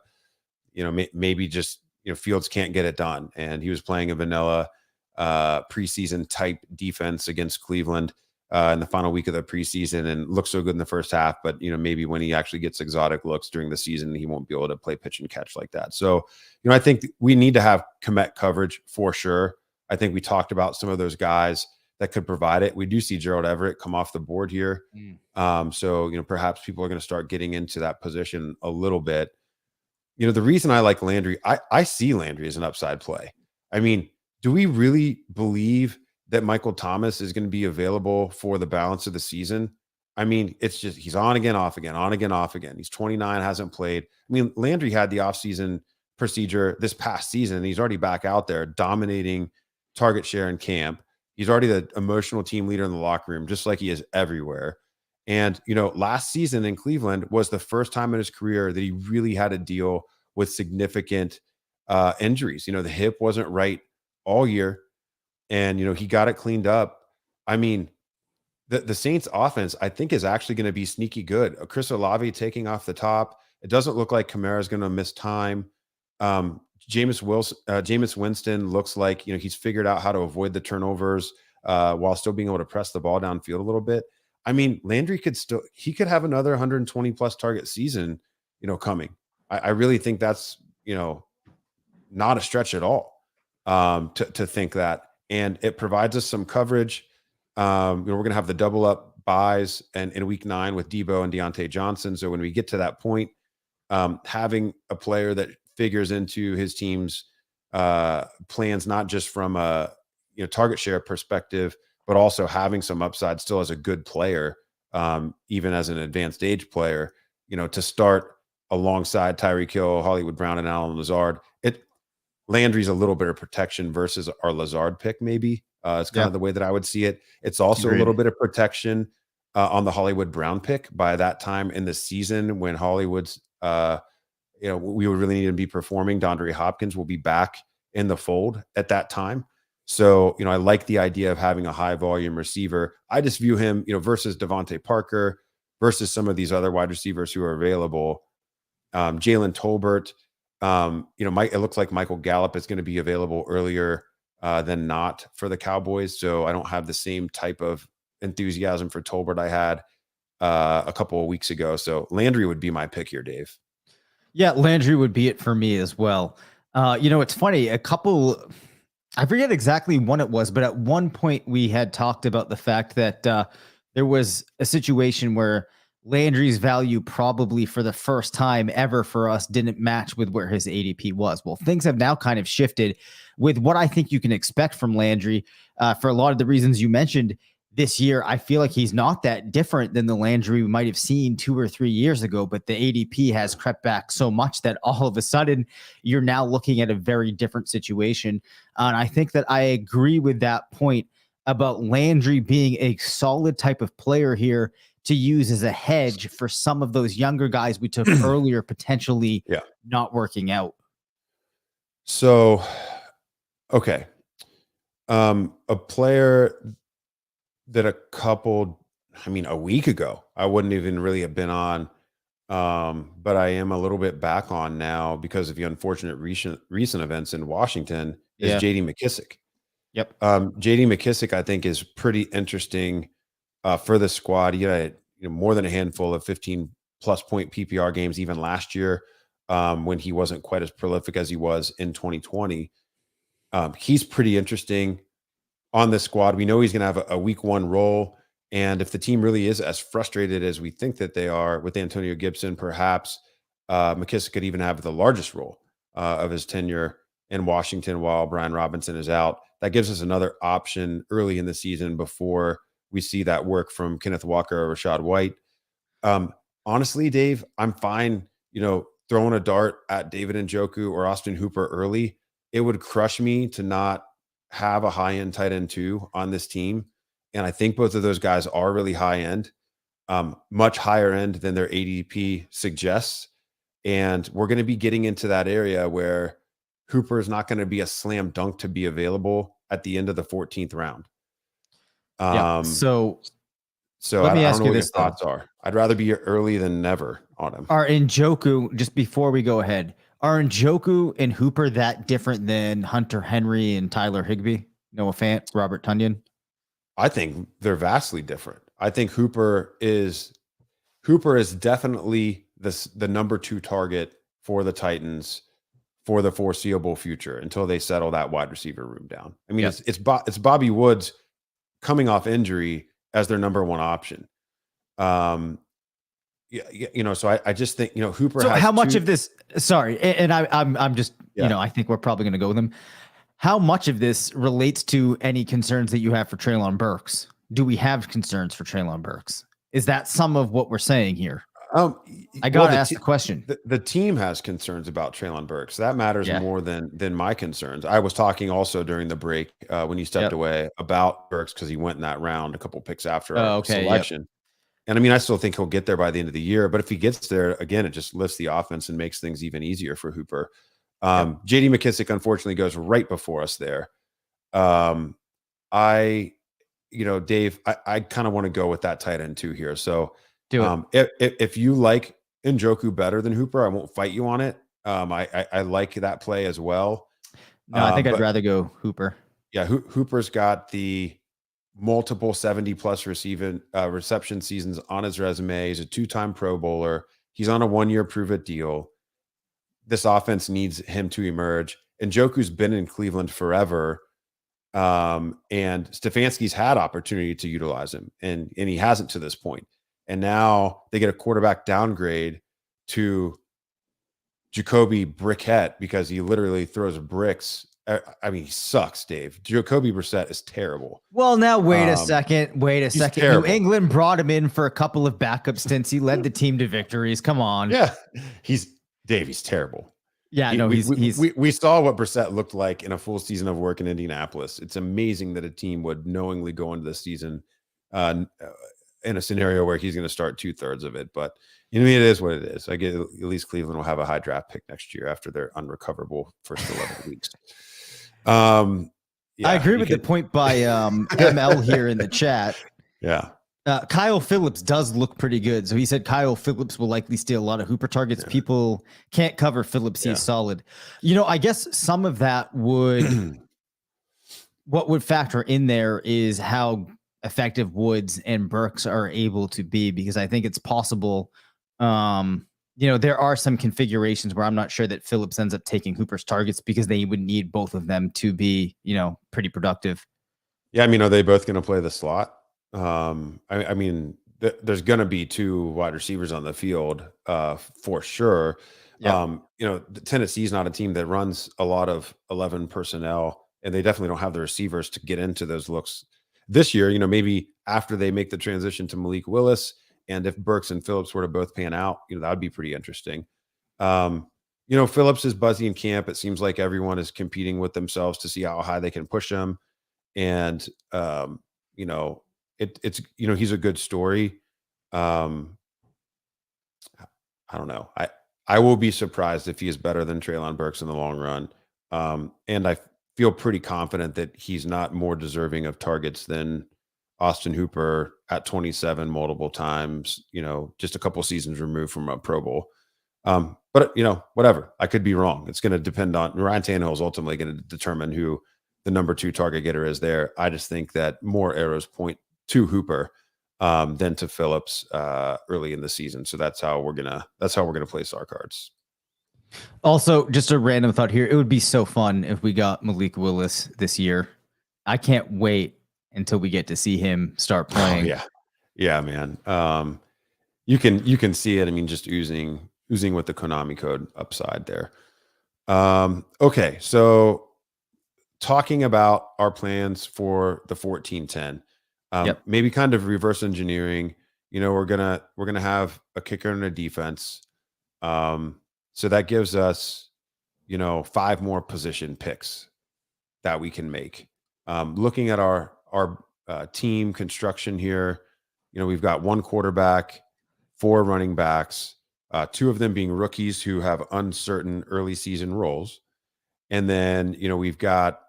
Maybe just, Fields can't get it done. And he was playing a vanilla preseason type defense against Cleveland in the final week of the preseason, and looked so good in the first half. But, maybe when he actually gets exotic looks during the season, he won't be able to play pitch and catch like that. So, I think we need to have Kmet coverage for sure. I think we talked about some of those guys that could provide it. We do see Gerald Everett come off the board here. So, perhaps people are going to start getting into that position a little bit. The reason I like Landry, I see Landry as an upside play. I mean, do we really believe that Michael Thomas is going to be available for the balance of the season? I mean, it's just, he's on again, off again, on again, off again. He's 29, hasn't played. I mean, Landry had the offseason procedure this past season, and he's already back out there dominating target share in camp. He's already the emotional team leader in the locker room, just like he is everywhere. And, last season in Cleveland was the first time in his career that he really had to deal with significant injuries. The hip wasn't right all year, and, he got it cleaned up. I mean, the Saints offense, I think, is actually going to be sneaky good. Chris Olave taking off the top. It doesn't look like Kamara is going to miss time. Jameis Winston looks like, he's figured out how to avoid the turnovers while still being able to press the ball downfield a little bit. I mean, Landry could have another 120 plus target season, coming. I really think that's, not a stretch at all to think that. And it provides us some coverage. We're going to have the double up buys and in week 9 with Debo and Deontay Johnson. So when we get to that point, having a player that figures into his team's plans, not just from a target share perspective, but also having some upside still as a good player, even as an advanced age player, to start alongside Tyreek Hill, Hollywood Brown, and Allen Lazard. Landry's a little bit of protection versus our Lazard pick, maybe. It's kind of the way that I would see it. It's also a little bit of protection on the Hollywood Brown pick by that time in the season when Hollywood's we would really need to be performing. DeAndre Hopkins will be back in the fold at that time. So, I like the idea of having a high volume receiver. I just view him, versus Devontae Parker, versus some of these other wide receivers who are available. Jalen Tolbert, it looks like Michael Gallup is going to be available earlier than not for the Cowboys. So I don't have the same type of enthusiasm for Tolbert I had a couple of weeks ago. So Landry would be my pick here, Dave. Yeah, Landry would be it for me as well. It's funny, I forget exactly when it was, but at one point we had talked about the fact that there was a situation where Landry's value probably for the first time ever for us didn't match with where his ADP was. Well, things have now kind of shifted with what I think you can expect from Landry for a lot of the reasons you mentioned. This year, I feel like he's not that different than the Landry we might have seen 2 or 3 years ago, but the ADP has crept back so much that all of a sudden you're now looking at a very different situation. And I think that I agree with that point about Landry being a solid type of player here to use as a hedge for some of those younger guys we took earlier, potentially not working out. So, okay. A player that a week ago, I wouldn't even really have been on, but I am a little bit back on now because of the unfortunate recent events in Washington is JD McKissick. Yep. JD McKissick, I think, is pretty interesting for the squad. He had more than a handful of 15-plus point PPR games even last year when he wasn't quite as prolific as he was in 2020. He's pretty interesting on this squad. We know he's going to have a week one role. And if the team really is as frustrated as we think that they are with Antonio Gibson, perhaps McKissick could even have the largest role of his tenure in Washington while Brian Robinson is out. That gives us another option early in the season before we see that work from Kenneth Walker or Rashad White. Honestly, Dave, I'm fine, throwing a dart at David Njoku or Austin Hooper early. It would crush me to not have a high-end tight end 2 on this team. And I think both of those guys are really high-end, much higher end than their ADP suggests. And we're going to be getting into that area where Hooper is not going to be a slam dunk to be available at the end of the 14th round. So let me ask you what your thoughts are. I'd rather be early than never on him. Are Njoku, just before we go ahead, are Njoku and Hooper that different than Hunter Henry and Tyler Higbee? Noah Fant, Robert Tonyan? I think they're vastly different. I think Hooper is definitely the number 2 target for the Titans for the foreseeable future until they settle that wide receiver room down. I mean, it's Bobby Woods coming off injury as their number 1 option. So I just think, Hooper. So has how much of this, sorry. And I'm just, I think we're probably going to go with him. How much of this relates to any concerns that you have for Treylon Burks? Do we have concerns for Treylon Burks? Is that some of what we're saying here? I got to ask the question. The team has concerns about Treylon Burks. That matters more than my concerns. I was talking also during the break when you stepped away about Burks because he went in that round a couple picks after our selection. And I mean, I still think he'll get there by the end of the year. But if he gets there, again, it just lifts the offense and makes things even easier for Hooper. JD McKissick, unfortunately, goes right before us there. Dave, I kind of want to go with that tight end 2 here. So do it. If you like Njoku better than Hooper, I won't fight you on it. I like that play as well. No, I think I'd rather go Hooper. Yeah, Hooper's got the multiple 70-plus reception seasons on his resume. He's a 2-time Pro Bowler. He's on a 1-year prove-it deal. This offense needs him to emerge. Njoku's been in Cleveland forever, and Stefanski's had opportunity to utilize him, and he hasn't to this point. And now they get a quarterback downgrade to Jacoby Brissett because he literally throws bricks. I mean, he sucks, Dave. Jacoby Brissett is terrible. Well, now wait a second. Terrible. New England brought him in for a couple of backup stints. He led the team to victories. Come on. Yeah, he's terrible. Yeah, we saw what Brissett looked like in a full season of work in Indianapolis. It's amazing that a team would knowingly go into the season in a scenario where he's going to start 2/3 of it. But it is what it is. I get at least Cleveland will have a high draft pick next year after their unrecoverable first 11 weeks. I agree with the point by ML here in the chat. Yeah. Kyle Phillips does look pretty good. So he said Kyle Phillips will likely steal a lot of Hooper targets. Yeah. People can't cover Phillips. He's solid. I guess some of that would, what would factor in there is how effective Woods and Burks are able to be, because I think it's possible. There are some configurations where I'm not sure that Phillips ends up taking Hooper's targets because they would need both of them to be, pretty productive. Yeah. I mean, are they both going to play the slot? I mean, there's going to be 2 wide receivers on the field for sure. Yeah. Tennessee's not a team that runs a lot of 11 personnel, and they definitely don't have the receivers to get into those looks this year. Maybe after they make the transition to Malik Willis, and if Burks and Phillips were to both pan out, that would be pretty interesting. Phillips is buzzy in camp. It seems like everyone is competing with themselves to see how high they can push him. And, it's he's a good story. I don't know. I will be surprised if he is better than Treylon Burks in the long run. And I feel pretty confident that he's not more deserving of targets than Austin Hooper at 27 multiple times, just a couple seasons removed from a Pro Bowl. But whatever. I could be wrong. It's going to depend on Ryan Tannehill is ultimately going to determine who the number 2 target getter is there. I just think that more arrows point to Hooper than to Phillips early in the season. So that's how we're gonna place our cards. Also, just a random thought here. It would be so fun if we got Malik Willis this year. I can't wait until we get to see him start playing. Oh, yeah, man. You can see it. I mean, just oozing with the Konami code upside there. Okay, so talking about our plans for the 14-10, maybe kind of reverse engineering. We're gonna have a kicker and a defense. So that gives us, 5 more position picks that we can make. Looking at our team construction here, we've got 1 quarterback, 4 running backs, 2 of them being rookies who have uncertain early season roles. And then, we've got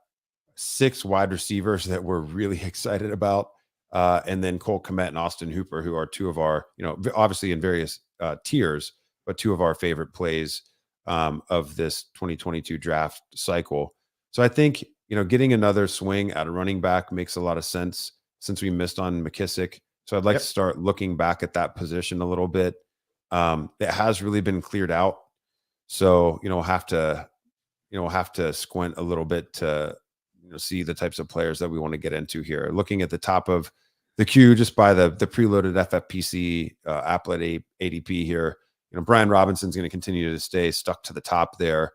6 wide receivers that we're really excited about. And then Cole Kmet and Austin Hooper, who are 2 of our, obviously in various tiers, but 2 of our favorite plays of this 2022 draft cycle. So I think, getting another swing at a running back makes a lot of sense since we missed on McKissick. So I'd like to start looking back at that position a little bit. It has really been cleared out. So, we'll have to squint a little bit to, see the types of players that we want to get into here. Looking at the top of the queue, just by the preloaded FFPC applet ADP here, Brian Robinson's going to continue to stay stuck to the top there.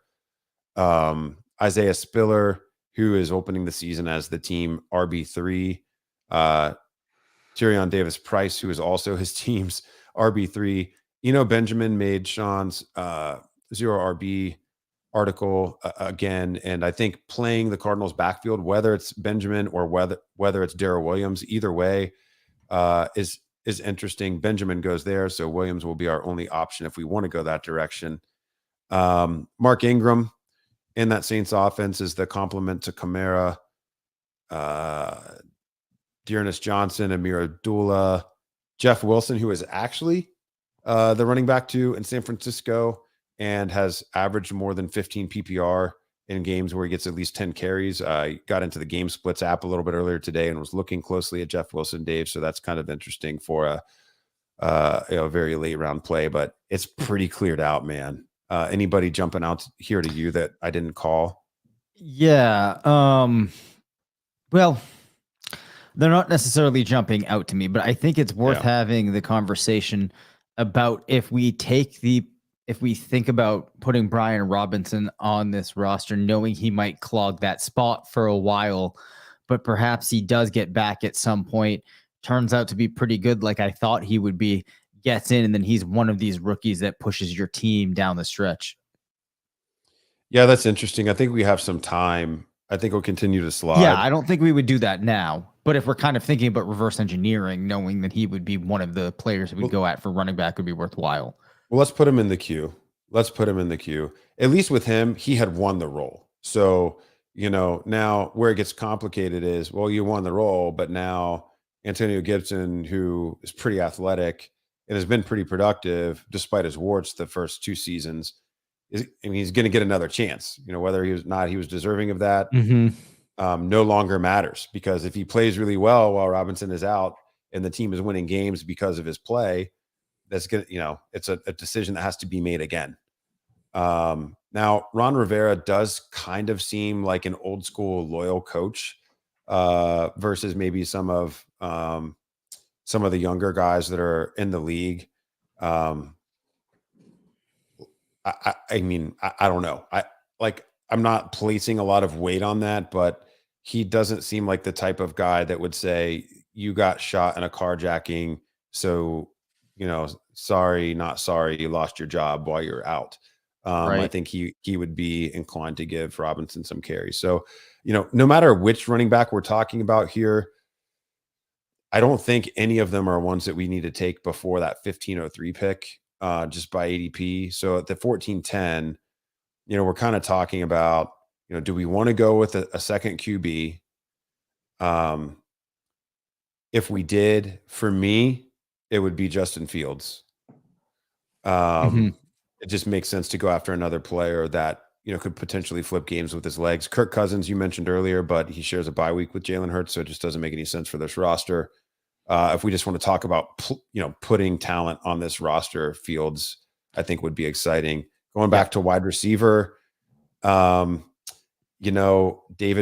Isaiah Spiller, who is opening the season as the team RB3. Tyrion Davis-Price, who is also his team's RB3. Benjamin made Sean's Zero RB article again, and I think playing the Cardinals backfield, whether it's Benjamin or whether it's Darrell Williams, either way is interesting. Benjamin goes there, so Williams will be our only option if we want to go that direction. Mark Ingram in that Saints offense is the complement to Kamara, Dearness Johnson, Amir Abdullah, Jeff Wilson, who is actually the running back 2 in San Francisco and has averaged more than 15 PPR in games where he gets at least 10 carries. I got into the Game Splits app a little bit earlier today and was looking closely at Jeff Wilson, Dave. So that's kind of interesting for a very late round play, but it's pretty cleared out, man. Anybody jumping out here to you that I didn't call? Yeah. Well, they're not necessarily jumping out to me, but I think it's worth having the conversation about if we think about putting Brian Robinson on this roster, knowing he might clog that spot for a while, but perhaps he does get back at some point, turns out to be pretty good like I thought he would be, gets in, and then he's one of these rookies that pushes your team down the stretch. Yeah, that's interesting. I think we have some time. I think we'll continue to slide. Yeah, I don't think we would do that now. But if we're kind of thinking about reverse engineering, knowing that he would be one of the players that we'd go at for running back would be worthwhile. Well, let's put him in the queue. At least with him, he had won the role. So, now where it gets complicated is, well, you won the role, but now Antonio Gibson, who is pretty athletic and has been pretty productive despite his warts the first 2 seasons, he's going to get another chance. Whether he was deserving of that, no longer matters, because if he plays really well while Robinson is out and the team is winning games because of his play, that's good. It's a decision that has to be made again. Now Ron Rivera does kind of seem like an old school loyal coach versus maybe some of the younger guys that are in the league. I don't know. I'm not placing a lot of weight on that, but he doesn't seem like the type of guy that would say you got shot in a carjacking, so sorry, not sorry, you lost your job while you're out. Right. I think he would be inclined to give Robinson some carries. So, no matter which running back we're talking about here, I don't think any of them are ones that we need to take before that 1503 pick, just by ADP. So at the 1410, we're kind of talking about, do we want to go with a second QB? If we did, for me, it would be Justin Fields. It just makes sense to go after another player that, could potentially flip games with his legs. Kirk Cousins, you mentioned earlier, but he shares a bye week with Jalen Hurts, so it just doesn't make any sense for this roster. If we just want to talk about, putting talent on this roster, Fields, I think would be exciting. Going back to wide receiver, David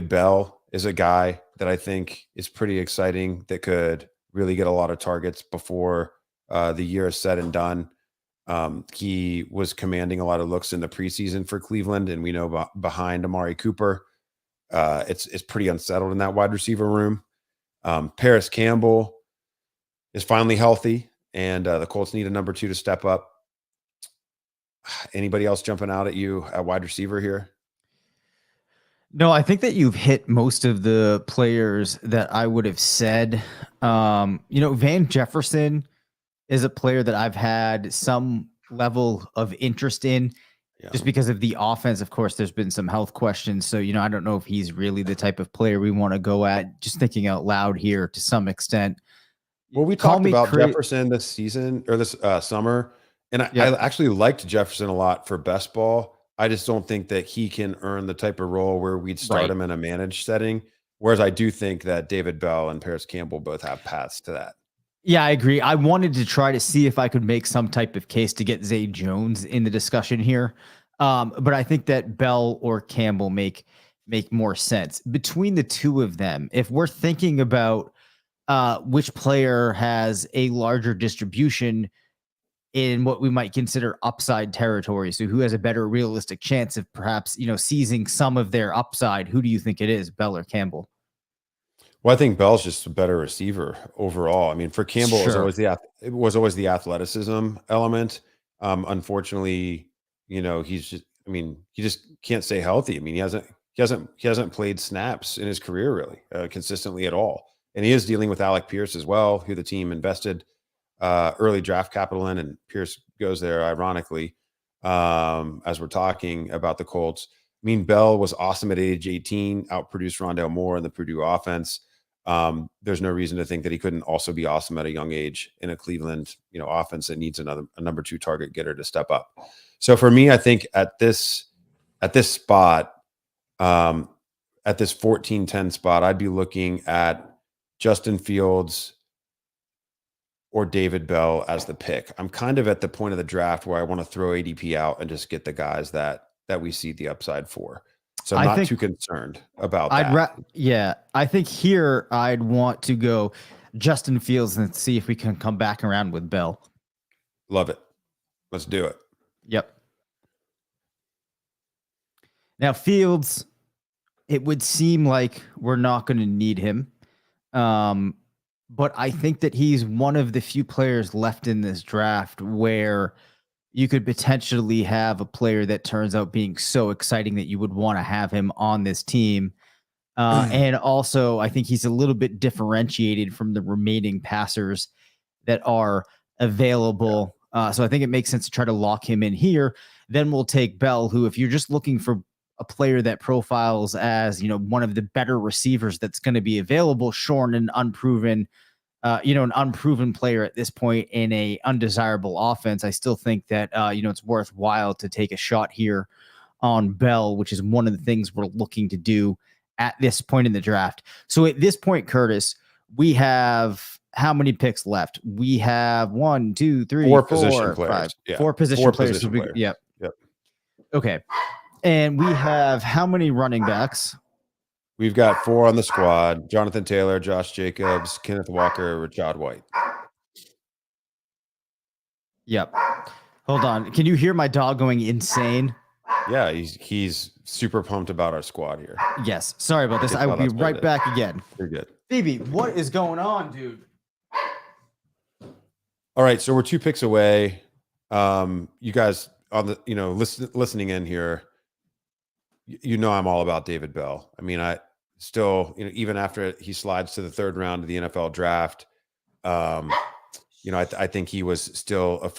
Bell is a guy that I think is pretty exciting that could really get a lot of targets before the year is said and done. He was commanding a lot of looks in the preseason for Cleveland, and we know behind Amari Cooper, it's pretty unsettled in that wide receiver room. Paris Campbell is finally healthy, and the Colts need a number 2 to step up. Anybody else jumping out at you at wide receiver here? No, I think that you've hit most of the players that I would have said. Van Jefferson is a player that I've had some level of interest in just because of the offense. Of course, there's been some health questions. So, I don't know if he's really the type of player we want to go at. Just thinking out loud here to some extent. Well, we talked about Jefferson this season or this summer, and I actually liked Jefferson a lot for best ball. I just don't think that he can earn the type of role where we'd start him in a managed setting. Whereas I do think that David Bell and Paris Campbell both have paths to that. Yeah, I agree. I wanted to try to see if I could make some type of case to get Zay Jones in the discussion here. But I think that Bell or Campbell make more sense. Between the two of them, if we're thinking about which player has a larger distribution in what we might consider upside territory, so who has a better realistic chance of perhaps, seizing some of their upside, who do you think it is, Bell or Campbell? Well, I think Bell's just a better receiver overall. I mean, for Campbell, it was always the athleticism element. Unfortunately, he just can't stay healthy. I mean, he hasn't played snaps in his career really consistently at all. And he is dealing with Alec Pierce as well, who the team invested early draft capital in, and Pierce goes there ironically as we're talking about the Colts. I mean, Bell was awesome at age 18, outproduced Rondale Moore in the Purdue offense. There's no reason to think that he couldn't also be awesome at a young age in a Cleveland, offense that needs a number 2 target getter to step up. So for me, I think at this spot, at this 14-10 spot, I'd be looking at Justin Fields or David Bell as the pick. I'm kind of at the point of the draft where I want to throw ADP out and just get the guys that we see the upside for. So I'm not too concerned about that. I think here I'd want to go Justin Fields and see if we can come back around with Bell. Love it. Let's do it. Yep. Now Fields, it would seem like we're not going to need him. But I think that he's one of the few players left in this draft where you could potentially have a player that turns out being so exciting that you would want to have him on this team. And also, I think he's a little bit differentiated from the remaining passers that are available. So I think it makes sense to try to lock him in here. Then we'll take Bell, who, if you're just looking for a player that profiles as, one of the better receivers that's going to be available, shorn and unproven, an unproven player at this point in a undesirable offense, I still think that, it's worthwhile to take a shot here on Bell, which is one of the things we're looking to do at this point in the draft. So at this point, Curtis, we have how many picks left? We have 1, 2, 3, 4 position players. 5, 4 position players. Yep. Okay. And we have how many running backs? We've got 4 on the squad: Jonathan Taylor, Josh Jacobs, Kenneth Walker, Rachaad White. Yep. Hold on. Can you hear my dog going insane? Yeah, he's super pumped about our squad here. Yes. Sorry about this. I will be right back again. You're good. Phoebe, what is going on, dude? All right, so we're 2 picks away. You guys on the listening in here, I'm all about David Bell. I mean, I still, even after he slides to the 3rd round of the NFL draft, I think he was still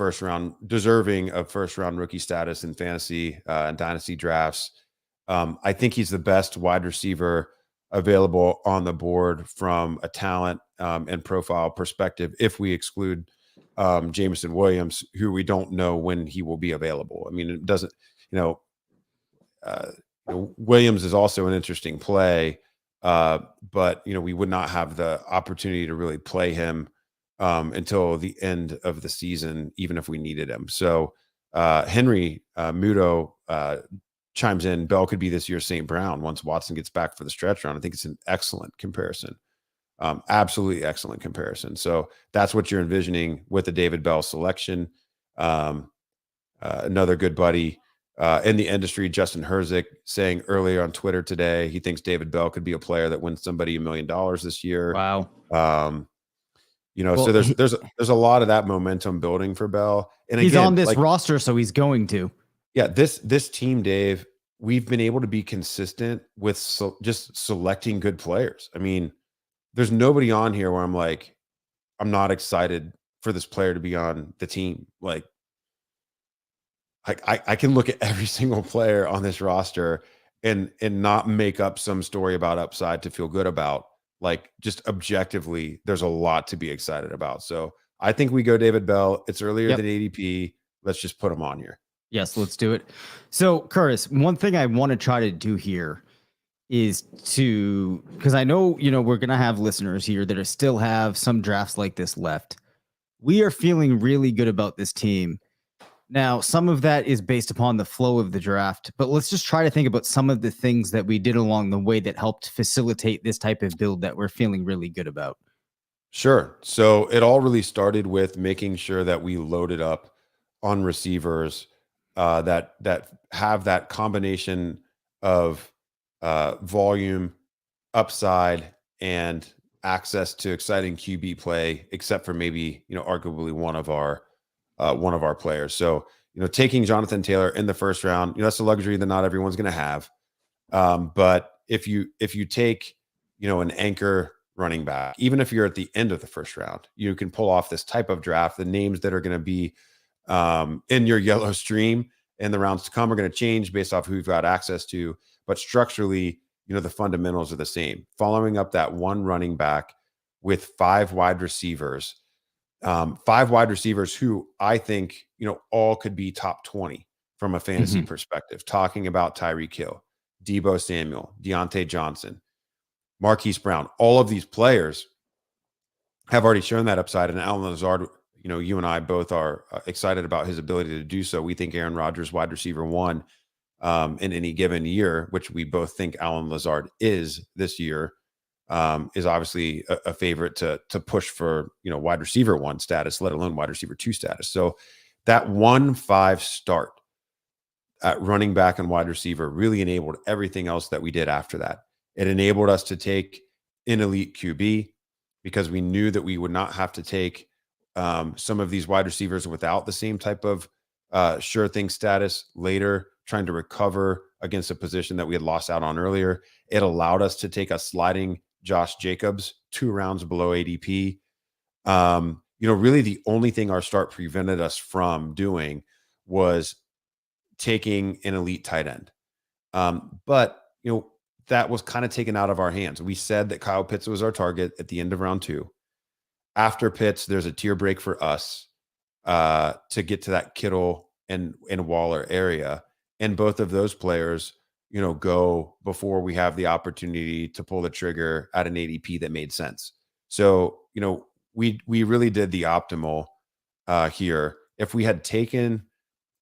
deserving of first round rookie status in fantasy and dynasty drafts. I think he's the best wide receiver available on the board from a talent and profile perspective, if we exclude Jameson Williams, who we don't know when he will be available. I mean, it doesn't, Williams is also an interesting play, but we would not have the opportunity to really play him until the end of the season, even if we needed him. So Henry Muto chimes in. Bell could be this year's St. Brown once Watson gets back for the stretch run. I think it's an excellent comparison. Absolutely excellent comparison. So that's what you're envisioning with the David Bell selection. Another good buddy in the industry, Justin Herzik, saying earlier on Twitter today, he thinks David Bell could be a player that wins somebody $1 million this year. Wow. So there's a lot of that momentum building for Bell. And he's again, on this roster, so he's going to. Yeah, this team, Dave, we've been able to be consistent with just selecting good players. I mean, there's nobody on here where I'm like, I'm not excited for this player to be on the team. Like I can look at every single player on this roster and not make up some story about upside to feel good about. Like, just objectively, there's a lot to be excited about. So I think we go David Bell. It's earlier than ADP. Let's just put him on here. Yes, let's do it. So, Curtis, one thing I want to try to do here is because I know, we're going to have listeners here that still have some drafts like this left. We are feeling really good about this team. Now, some of that is based upon the flow of the draft, but let's just try to think about some of the things that we did along the way that helped facilitate this type of build that we're feeling really good about. Sure. So it all really started with making sure that we loaded up on receivers that have that combination of volume, upside, and access to exciting QB play, except for maybe, arguably one of our players. So, taking Jonathan Taylor in the first round, that's a luxury that not everyone's going to have. But if you take, an anchor running back, even if you're at the end of the first round, you can pull off this type of draft. The names that are going to be in your yellow stream in the rounds to come are going to change based off who you've got access to. But structurally, the fundamentals are the same. Following up that one running back with 5 wide receivers, 5 wide receivers who I think, all could be top 20 from a fantasy perspective. Talking about Tyreek Hill, Deebo Samuel, Deontay Johnson, Marquis Brown, all of these players have already shown that upside. And Allen Lazard, you and I both are excited about his ability to do so. We think Aaron Rodgers, wide receiver 1 in any given year, which we both think Allen Lazard is this year, is obviously a favorite to push for, wide receiver 1 status, let alone wide receiver 2 status. So that 1-5 start at running back and wide receiver really enabled everything else that we did after that. It enabled us to take an elite QB because we knew that we would not have to take some of these wide receivers without the same type of sure thing status later, trying to recover against a position that we had lost out on earlier. It allowed us to take a sliding Josh Jacobs 2 rounds below ADP. Really the only thing our start prevented us from doing was taking an elite tight end. But that was kind of taken out of our hands. We said that Kyle Pitts was our target at the end of round 2. After Pitts, there's a tier break for us to get to that Kittle and Waller area. And both of those players, go before we have the opportunity to pull the trigger at an ADP that made sense. So, we really did the optimal here. If we had taken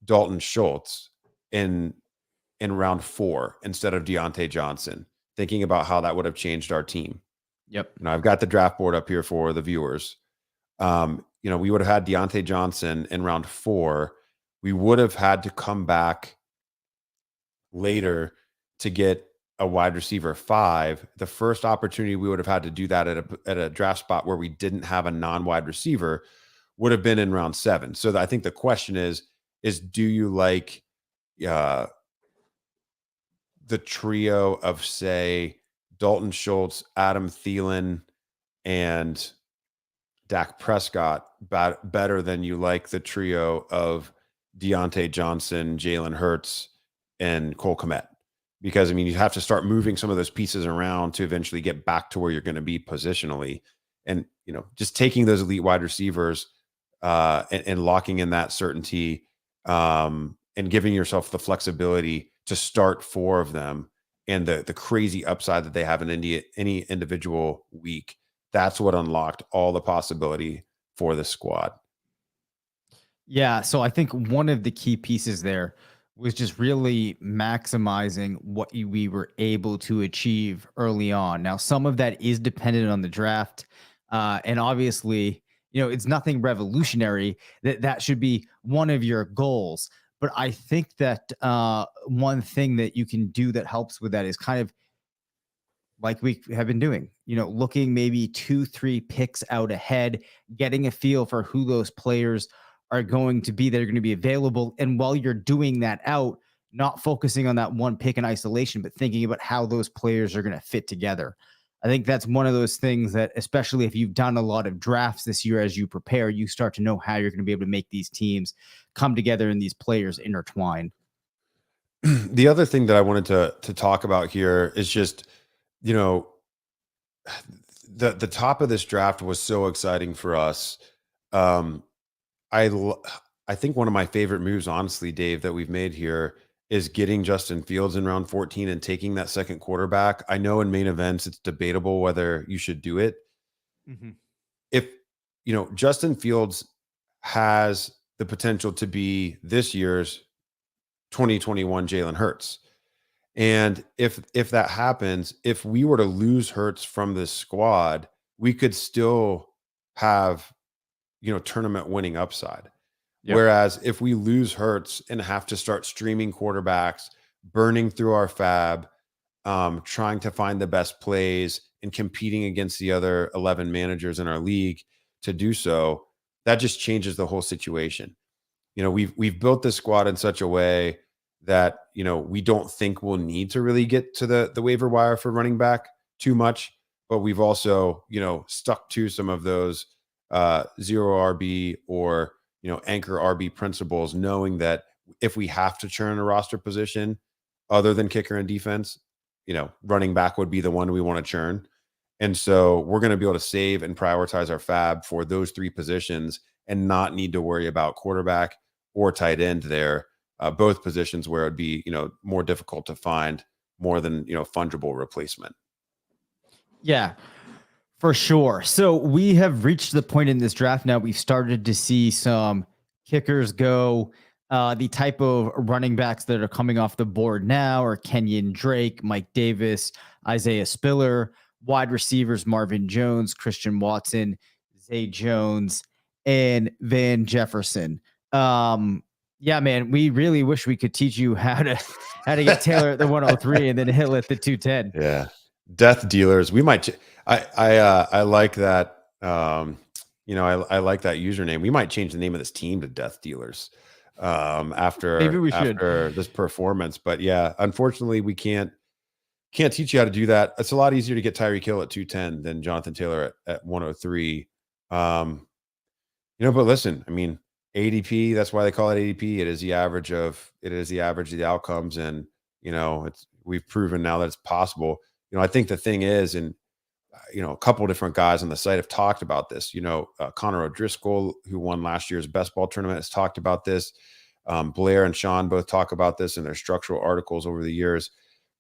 Dalton Schultz in round 4 instead of Deontay Johnson, thinking about how that would have changed our team. Yep. I've got the draft board up here for the viewers. We would have had Deontay Johnson in round 4. We would have had to come back later to get a wide receiver 5. The first opportunity we would have had to do that at a draft spot where we didn't have a non-wide receiver would have been in round 7. So I think the question is do you like the trio of, say, Dalton Schultz, Adam Thielen, and Dak Prescott better than you like the trio of Deontay Johnson, Jalen Hurts, and Cole Kmet? Because, you have to start moving some of those pieces around to eventually get back to where you're going to be positionally. And, just taking those elite wide receivers and locking in that certainty and giving yourself the flexibility to start 4 of them and the crazy upside that they have in any individual week, that's what unlocked all the possibility for the squad. Yeah, so I think one of the key pieces there was just really maximizing what we were able to achieve early on. Now, some of that is dependent on the draft, and obviously, it's nothing revolutionary. That should be one of your goals. But I think that one thing that you can do that helps with that is kind of like we have been doing, looking maybe 2-3 picks out ahead, getting a feel for who those players are going to be that are going to be available. And while you're doing that out, not focusing on that one pick in isolation, but thinking about how those players are going to fit together. I think that's one of those things that, especially if you've done a lot of drafts this year, as you prepare, you start to know how you're going to be able to make these teams come together and these players intertwine. The other thing that I wanted to talk about here is just, the top of this draft was so exciting for us. I think one of my favorite moves, honestly, Dave, that we've made here is getting Justin Fields in round 14 and taking that second quarterback. I know in main events, it's debatable whether you should do it. Mm-hmm. If, Justin Fields has the potential to be this year's 2021 Jalen Hurts. And if that happens, if we were to lose Hurts from this squad, we could still have, tournament winning upside. Yep. Whereas if we lose Hurts and have to start streaming quarterbacks, burning through our fab, trying to find the best plays and competing against the other 11 managers in our league to do so, that just changes the whole situation. We've built this squad in such a way that, we don't think we'll need to really get to the waiver wire for running back too much, but we've also, stuck to some of those zero RB or, anchor RB principles, knowing that if we have to churn a roster position other than kicker and defense, running back would be the one we want to churn. And so we're going to be able to save and prioritize our fab for those 3 positions and not need to worry about quarterback or tight end there. Both positions where it'd be, more difficult to find more than, fungible replacement. Yeah, for sure. So we have reached the point in this draft now. We've started to see some kickers go. The type of running backs that are coming off the board now are Kenyon Drake, Mike Davis, Isaiah Spiller, wide receivers, Marvin Jones, Christian Watson, Zay Jones, and Van Jefferson. Yeah, man, we really wish we could teach you how to get Taylor at the 103 and then Hill at the 210. Yeah. Death dealers. We might, I like that. I like that username. We might change the name of this team to Death Dealers after this performance. But yeah, unfortunately we can't teach you how to do that. It's a lot easier to get Tyreek Hill at 210 than Jonathan Taylor at 103. But listen, I mean, ADP, that's why they call it ADP. It is the average of the outcomes. And, we've proven now that it's possible. I think the thing is, and, a couple of different guys on the site have talked about this. Connor O'Driscoll, who won last year's best ball tournament, has talked about this. Blair and Sean both talk about this in their structural articles over the years.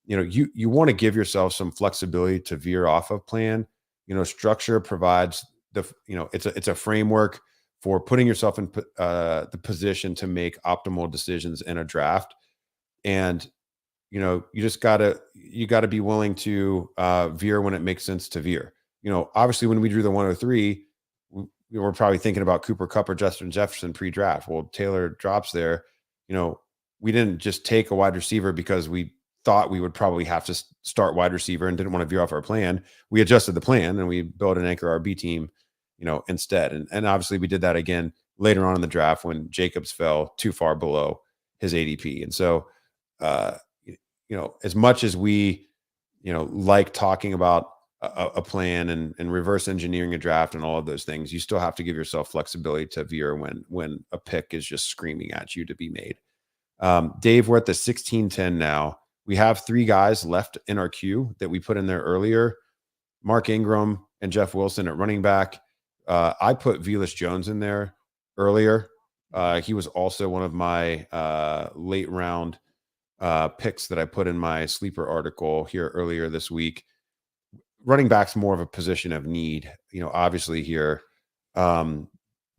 You want to give yourself some flexibility to veer off of plan. Structure provides it's a framework for putting yourself in the position to make optimal decisions in a draft. And, you just gotta be willing to veer when it makes sense to veer. Obviously when we drew the 103, we were probably thinking about Cooper Kupp or Justin Jefferson pre-draft. Well, Taylor drops there. We didn't just take a wide receiver because we thought we would probably have to start wide receiver and didn't want to veer off our plan. We adjusted the plan and we built an anchor RB team, instead. And obviously we did that again later on in the draft when Jacobs fell too far below his ADP. And so, as much as we, like talking about a plan and reverse engineering a draft and all of those things, you still have to give yourself flexibility to veer when a pick is just screaming at you to be made. Dave, we're at the 16-10 now. We have 3 guys left in our queue that we put in there earlier. Mark Ingram and Jeff Wilson at running back. I put Velus Jones in there earlier. He was also one of my late round picks that I put in my sleeper article here earlier this week. Running back's more of a position of need, obviously here. Do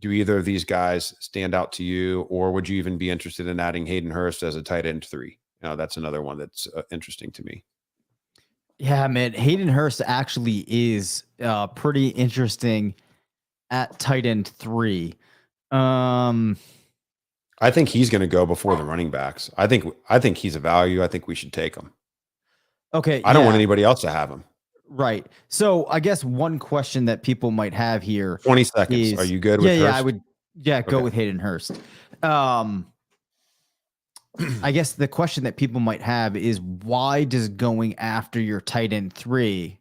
either of these guys stand out to you, or would you even be interested in adding Hayden Hurst as a tight end 3? That's another one that's interesting to me. Yeah, man. Hayden Hurst actually is pretty interesting at tight end 3. I think he's going to go before the running backs. I think he's a value. I think we should take him. Okay. I don't want anybody else to have him. Right. So I guess one question that people might have here. 20 seconds. Are you good with Hurst? Yeah, I would. Yeah, go with Hayden Hurst. I guess the question that people might have is, why does going after your tight end 3,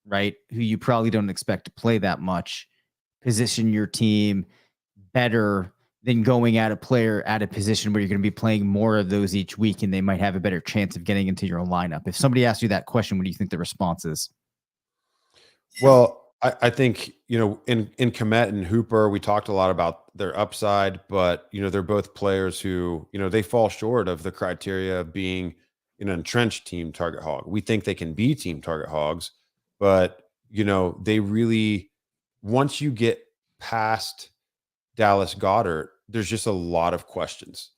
right, who you probably don't expect to play that much, position your team better than going at a player at a position where you're going to be playing more of those each week and they might have a better chance of getting into your lineup? If somebody asks you that question, what do you think the response is? Well, I think, in Kmet and Hooper, we talked a lot about their upside, but, they're both players who, they fall short of the criteria of being an entrenched team target hog. We think they can be team target hogs, but, they really, once you get past Dallas Goedert, there's just a lot of questions.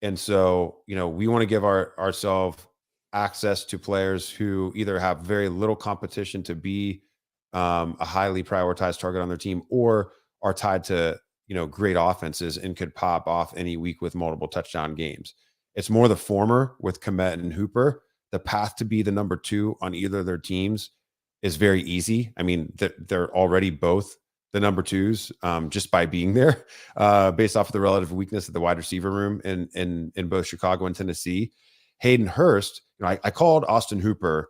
And so, we want to give ourselves access to players who either have very little competition to be a highly prioritized target on their team, or are tied to, great offenses and could pop off any week with multiple touchdown games. It's more the former with Kmet and Hooper. The path to be the number 2 on either of their teams is very easy. I mean, they're already both the number 2s just by being there, based off of the relative weakness of the wide receiver room in both Chicago and Tennessee. Hayden Hurst, I called Austin Hooper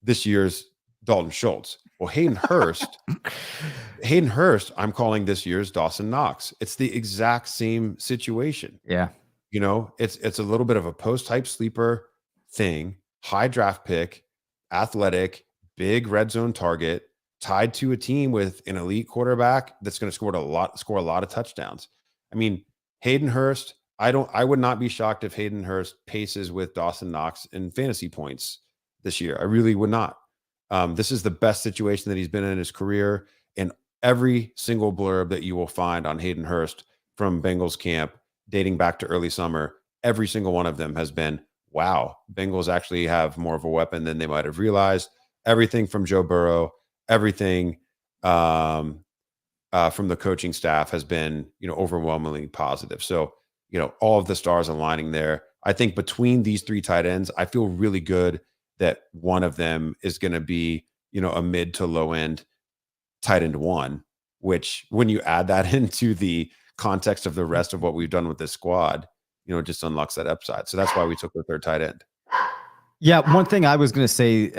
this year's Dalton Schultz. Well, Hayden Hurst, I'm calling this year's Dawson Knox. It's the exact same situation. Yeah. It's a little bit of a post-hype sleeper thing, high draft pick, athletic, big red zone target, tied to a team with an elite quarterback that's going to score a lot of touchdowns. I mean, Hayden Hurst, I would not be shocked if Hayden Hurst paces with Dawson Knox in fantasy points this year. I really would not. This is the best situation that he's been in his career, and every single blurb that you will find on Hayden Hurst from Bengals camp dating back to early summer, every single one of them has been, wow, Bengals actually have more of a weapon than they might have realized. Everything from Joe Burrow, everything from the coaching staff has been, overwhelmingly positive. So, all of the stars aligning there. I think between these 3 tight ends, I feel really good that one of them is going to be, a mid to low end tight end 1, which when you add that into the context of the rest of what we've done with this squad, it just unlocks that upside. So that's why we took the 3rd tight end. Yeah. One thing I was going to say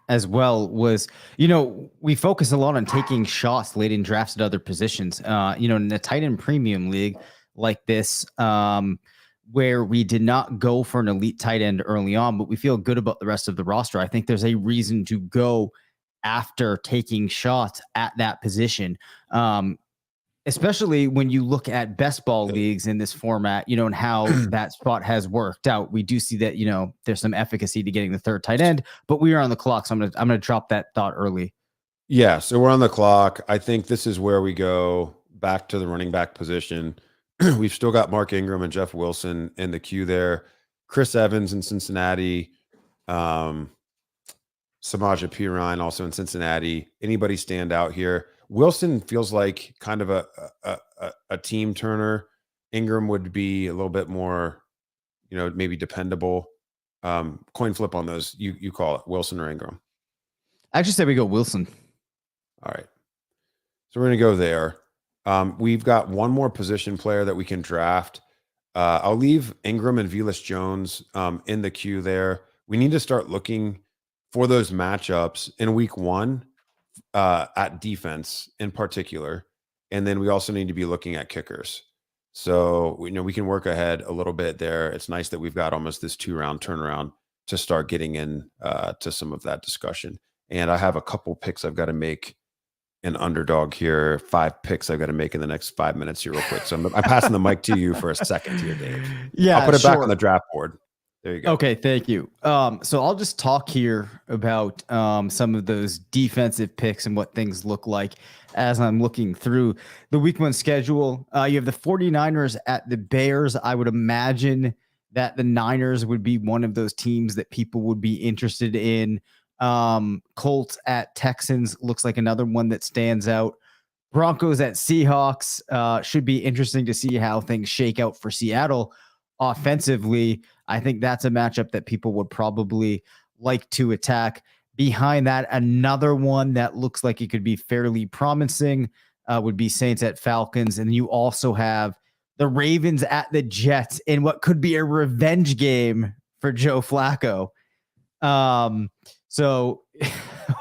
as well was, we focus a lot on taking shots late in drafts at other positions, in the tight end premium league like this, where we did not go for an elite tight end early on, but we feel good about the rest of the roster. I think there's a reason to go after taking shots at that position, especially when you look at best ball leagues in this format, and how that spot has worked out. We do see that, there's some efficacy to getting the 3rd tight end, but we are on the clock. So I'm going to drop that thought early. Yeah. So we're on the clock. I think this is where we go back to the running back position. We've still got Mark Ingram and Jeff Wilson in the queue there. Chris Evans in Cincinnati. Samaje Perine also in Cincinnati. Anybody stand out here? Wilson feels like kind of a team turner. Ingram would be a little bit more, maybe dependable. Coin flip on those. You call it Wilson or Ingram. I actually say we go Wilson. All right. So we're going to go there. We've got one more position player that we can draft. I'll leave Ingram and Velus Jones in the queue there. We need to start looking for those matchups in week 1 at defense in particular. And then we also need to be looking at kickers. So, we can work ahead a little bit there. It's nice that we've got almost this 2-round turnaround to start getting in to some of that discussion. And I have a couple picks I've got to make an underdog here. 5 picks I've got to make in the next 5 minutes here real quick. So I'm passing the mic to you for a second here, Dave. Yeah, I'll put it back on the draft board. There you go. Okay, thank you. So I'll just talk here about some of those defensive picks and what things look like as I'm looking through the week 1 schedule. You have the 49ers at the Bears. I would imagine that the Niners would be one of those teams that people would be interested in. Colts at Texans looks like another one that stands out. Broncos at Seahawks should be interesting to see how things shake out for Seattle offensively. I think that's a matchup that people would probably like to attack. Behind that, another one that looks like it could be fairly promising would be Saints at Falcons. And you also have the Ravens at the Jets in what could be a revenge game for Joe Flacco. So,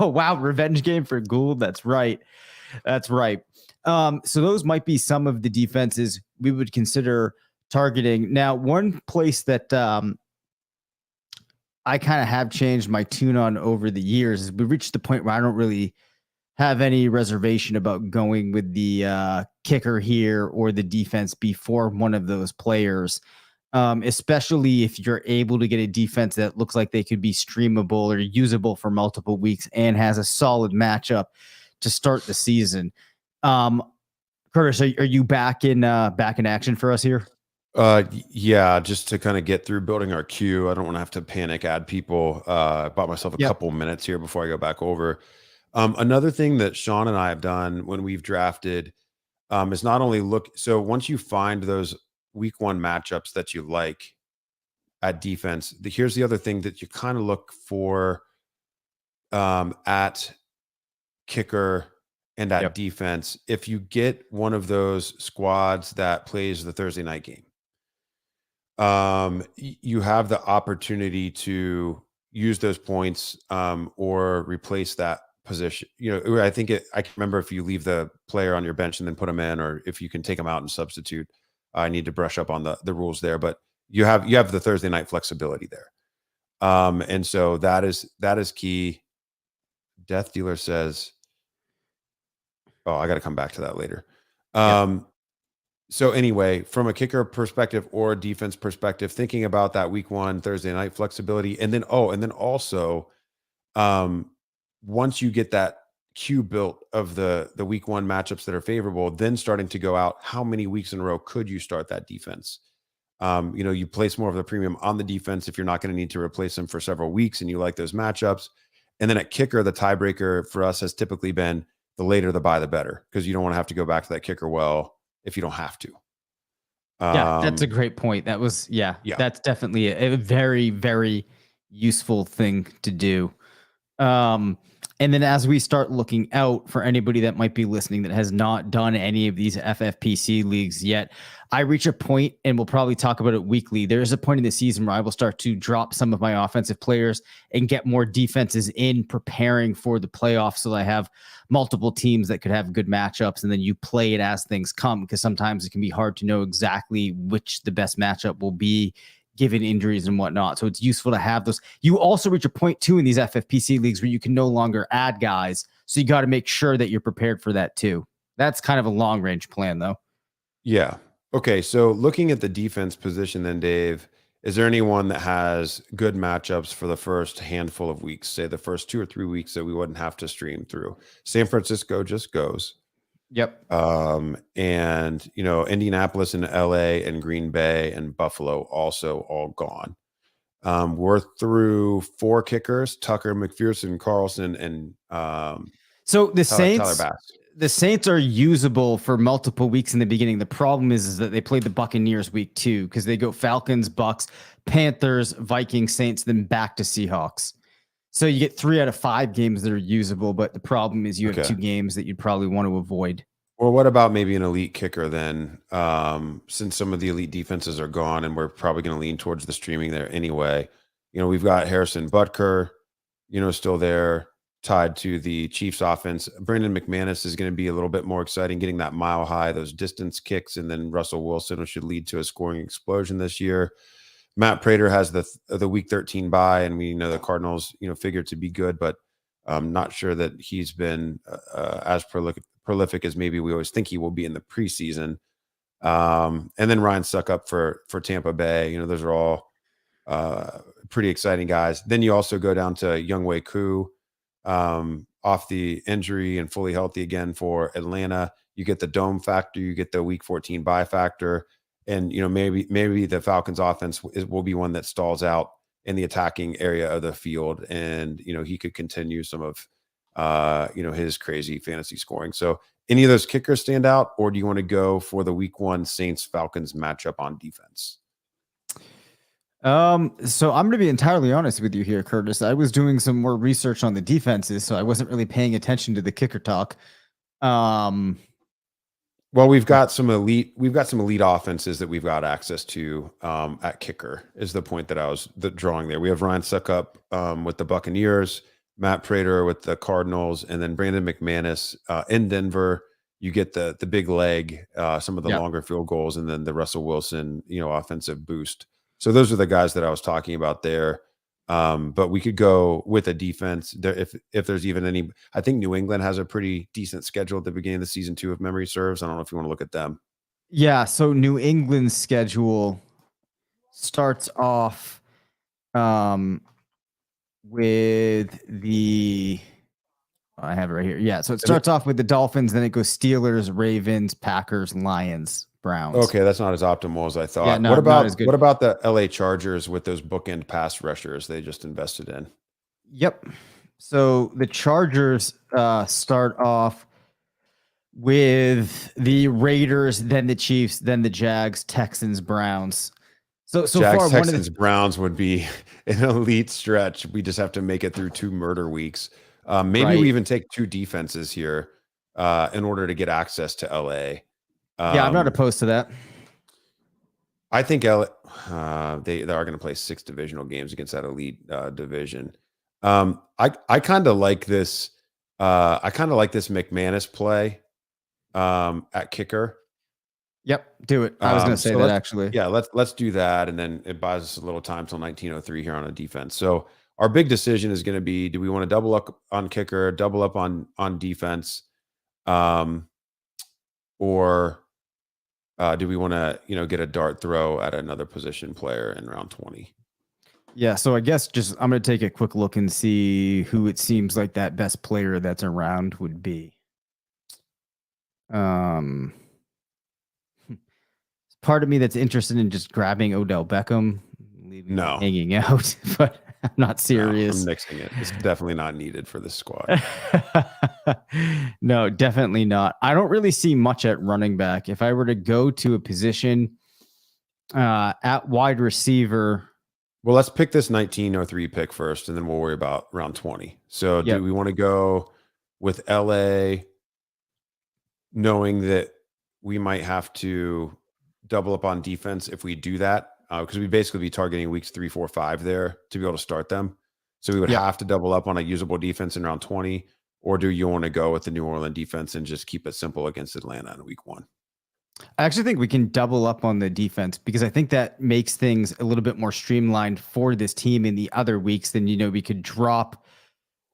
oh, wow, revenge game for Gould. That's right. That's right. So those might be some of the defenses we would consider targeting. Now, one place that I kind of have changed my tune on over the years is we reached the point where I don't really have any reservation about going with the kicker here or the defense before one of those players, especially if you're able to get a defense that looks like they could be streamable or usable for multiple weeks and has a solid matchup to start the season. Curtis, are you back in action for us here? Yeah, just to kind of get through building our queue. I don't want to have to panic add people. I bought myself a couple minutes here before I go back over. Another thing that Sean and I have done when we've drafted is not only look. So once you find those week 1 matchups that you like at defense, here's the other thing that you kind of look for at kicker and at defense. If you get one of those squads that plays the Thursday night game, you have the opportunity to use those points or replace that position. I think I can remember if you leave the player on your bench and then put them in, or if you can take them out and substitute. I need to brush up on the rules there, but you have the Thursday night flexibility there. And so that is key. Death Dealer says, oh, I got to come back to that later. So anyway, from a kicker perspective or a defense perspective, thinking about that week 1 Thursday night flexibility, and then also once you get that queue built of the week 1 matchups that are favorable, then starting to go out, how many weeks in a row could you start that defense? You place more of the premium on the defense if you're not going to need to replace them for several weeks and you like those matchups. And then at kicker, the tiebreaker for us has typically been the later the buy, the better, because you don't want to have to go back to that kicker well if you don't have to. Yeah, that's a great point. That was, that's definitely a very, very useful thing to do. And then as we start looking out for anybody that might be listening that has not done any of these FFPC leagues yet, I reach a point, and we'll probably talk about it weekly. There is a point in the season where I will start to drop some of my offensive players and get more defenses in preparing for the playoffs, so that I have multiple teams that could have good matchups, and then you play it as things come, because sometimes it can be hard to know exactly which the best matchup will be given injuries and whatnot. So it's useful to have those. You also reach a point too in these FFPC leagues where you can no longer add guys. So you got to make sure that you're prepared for that too. That's kind of a long range plan though. Yeah. Okay. So looking at the defense position then, Dave, is there anyone that has good matchups for the first handful of weeks, say the first 2 or 3 weeks that we wouldn't have to stream through? San Francisco just goes. Yep. And Indianapolis and LA and Green Bay and Buffalo also all gone. We're through 4 kickers: Tucker, McPherson, Carlson, and so the Tyler Bass. The Saints are usable for multiple weeks in the beginning. The problem is that they played the Buccaneers week 2, because they go Falcons, Bucks, Panthers, Vikings, Saints, then back to Seahawks. So you get 3 out of 5 games that are usable, but the problem is you have 2 games that you'd probably want to avoid. Well, what about maybe an elite kicker then? Since some of the elite defenses are gone, and we're probably going to lean towards the streaming there anyway. We've got Harrison Butker, still there, tied to the Chiefs offense. Brandon McManus is going to be a little bit more exciting, getting that mile high, those distance kicks, and then Russell Wilson should lead to a scoring explosion this year. Matt Prater has the week 13 bye, and we know the Cardinals, figure to be good, but I'm not sure that he's been as prolific as maybe we always think he will be in the preseason. And then Ryan Suckup for Tampa Bay. Those are all pretty exciting guys. Then you also go down to Younghoe Koo off the injury and fully healthy again for Atlanta. You get the dome factor, you get the week 14 bye factor, and maybe the Falcons offense will be one that stalls out in the attacking area of the field, and he could continue some of his crazy fantasy scoring. So any of those kickers stand out, or do you want to go for the week 1 Saints Falcons matchup on defense? So I'm going to be entirely honest with you here, Curtis. I was doing some more research on the defenses, so I wasn't really paying attention to the kicker talk. Well, we've got some elite offenses that we've got access to at kicker is the point that I was drawing there. We have Ryan Suckup with the Buccaneers, Matt Prater with the Cardinals, and then Brandon McManus in Denver. You get the big leg, some of the longer field goals, and then the Russell Wilson, offensive boost. So those are the guys that I was talking about there. But we could go with a defense there if there's even any. I think New England has a pretty decent schedule at the beginning of the season too, if memory serves. I don't know if you want to look at them. Yeah, so New England's schedule starts off with the I have it right here. Yeah, so it starts off with the Dolphins, then it goes Steelers, Ravens, Packers, Lions, Browns. Okay, that's not as optimal as I thought. Yeah, what about the LA Chargers with those bookend pass rushers they just invested in? Yep. So the Chargers start off with the Raiders, then the Chiefs, then the Jags, Texans, Browns. So Jags, far, Texans, Browns would be an elite stretch. We just have to make it through 2 murder weeks. Maybe we even take 2 defenses here in order to get access to LA. Yeah, I'm not opposed to that. I think LA, they are going to play 6 divisional games against that elite division. I kind of like this. I kind of like this McManus play at kicker. Yep, do it. I was going to say that actually. Yeah, let's do that, and then it buys us a little time till 1903 here on a defense. So our big decision is going to be: do we want to double up on kicker, double up on defense, or do we want to get a dart throw at another position player in round 20? Yeah, so I guess I'm going to take a quick look and see who it seems like that best player that's around would be. Part of me that's interested in just grabbing Odell Beckham, leaving him hanging out, but I'm not serious. No, I'm nixing it. It's definitely not needed for this squad. No, definitely not. I don't really see much at running back. If I were to go to a position at wide receiver. Well, let's pick this 1903 pick first, and then we'll worry about round 20. So do we want to go with LA, knowing that we might have to double up on defense if we do that? Because we basically be targeting weeks 3, 4, 5 there to be able to start them. So we would have to double up on a usable defense in round 20, or do you want to go with the New Orleans defense and just keep it simple against Atlanta in week 1? I actually think we can double up on the defense because I think that makes things a little bit more streamlined for this team in the other weeks. Then, we could drop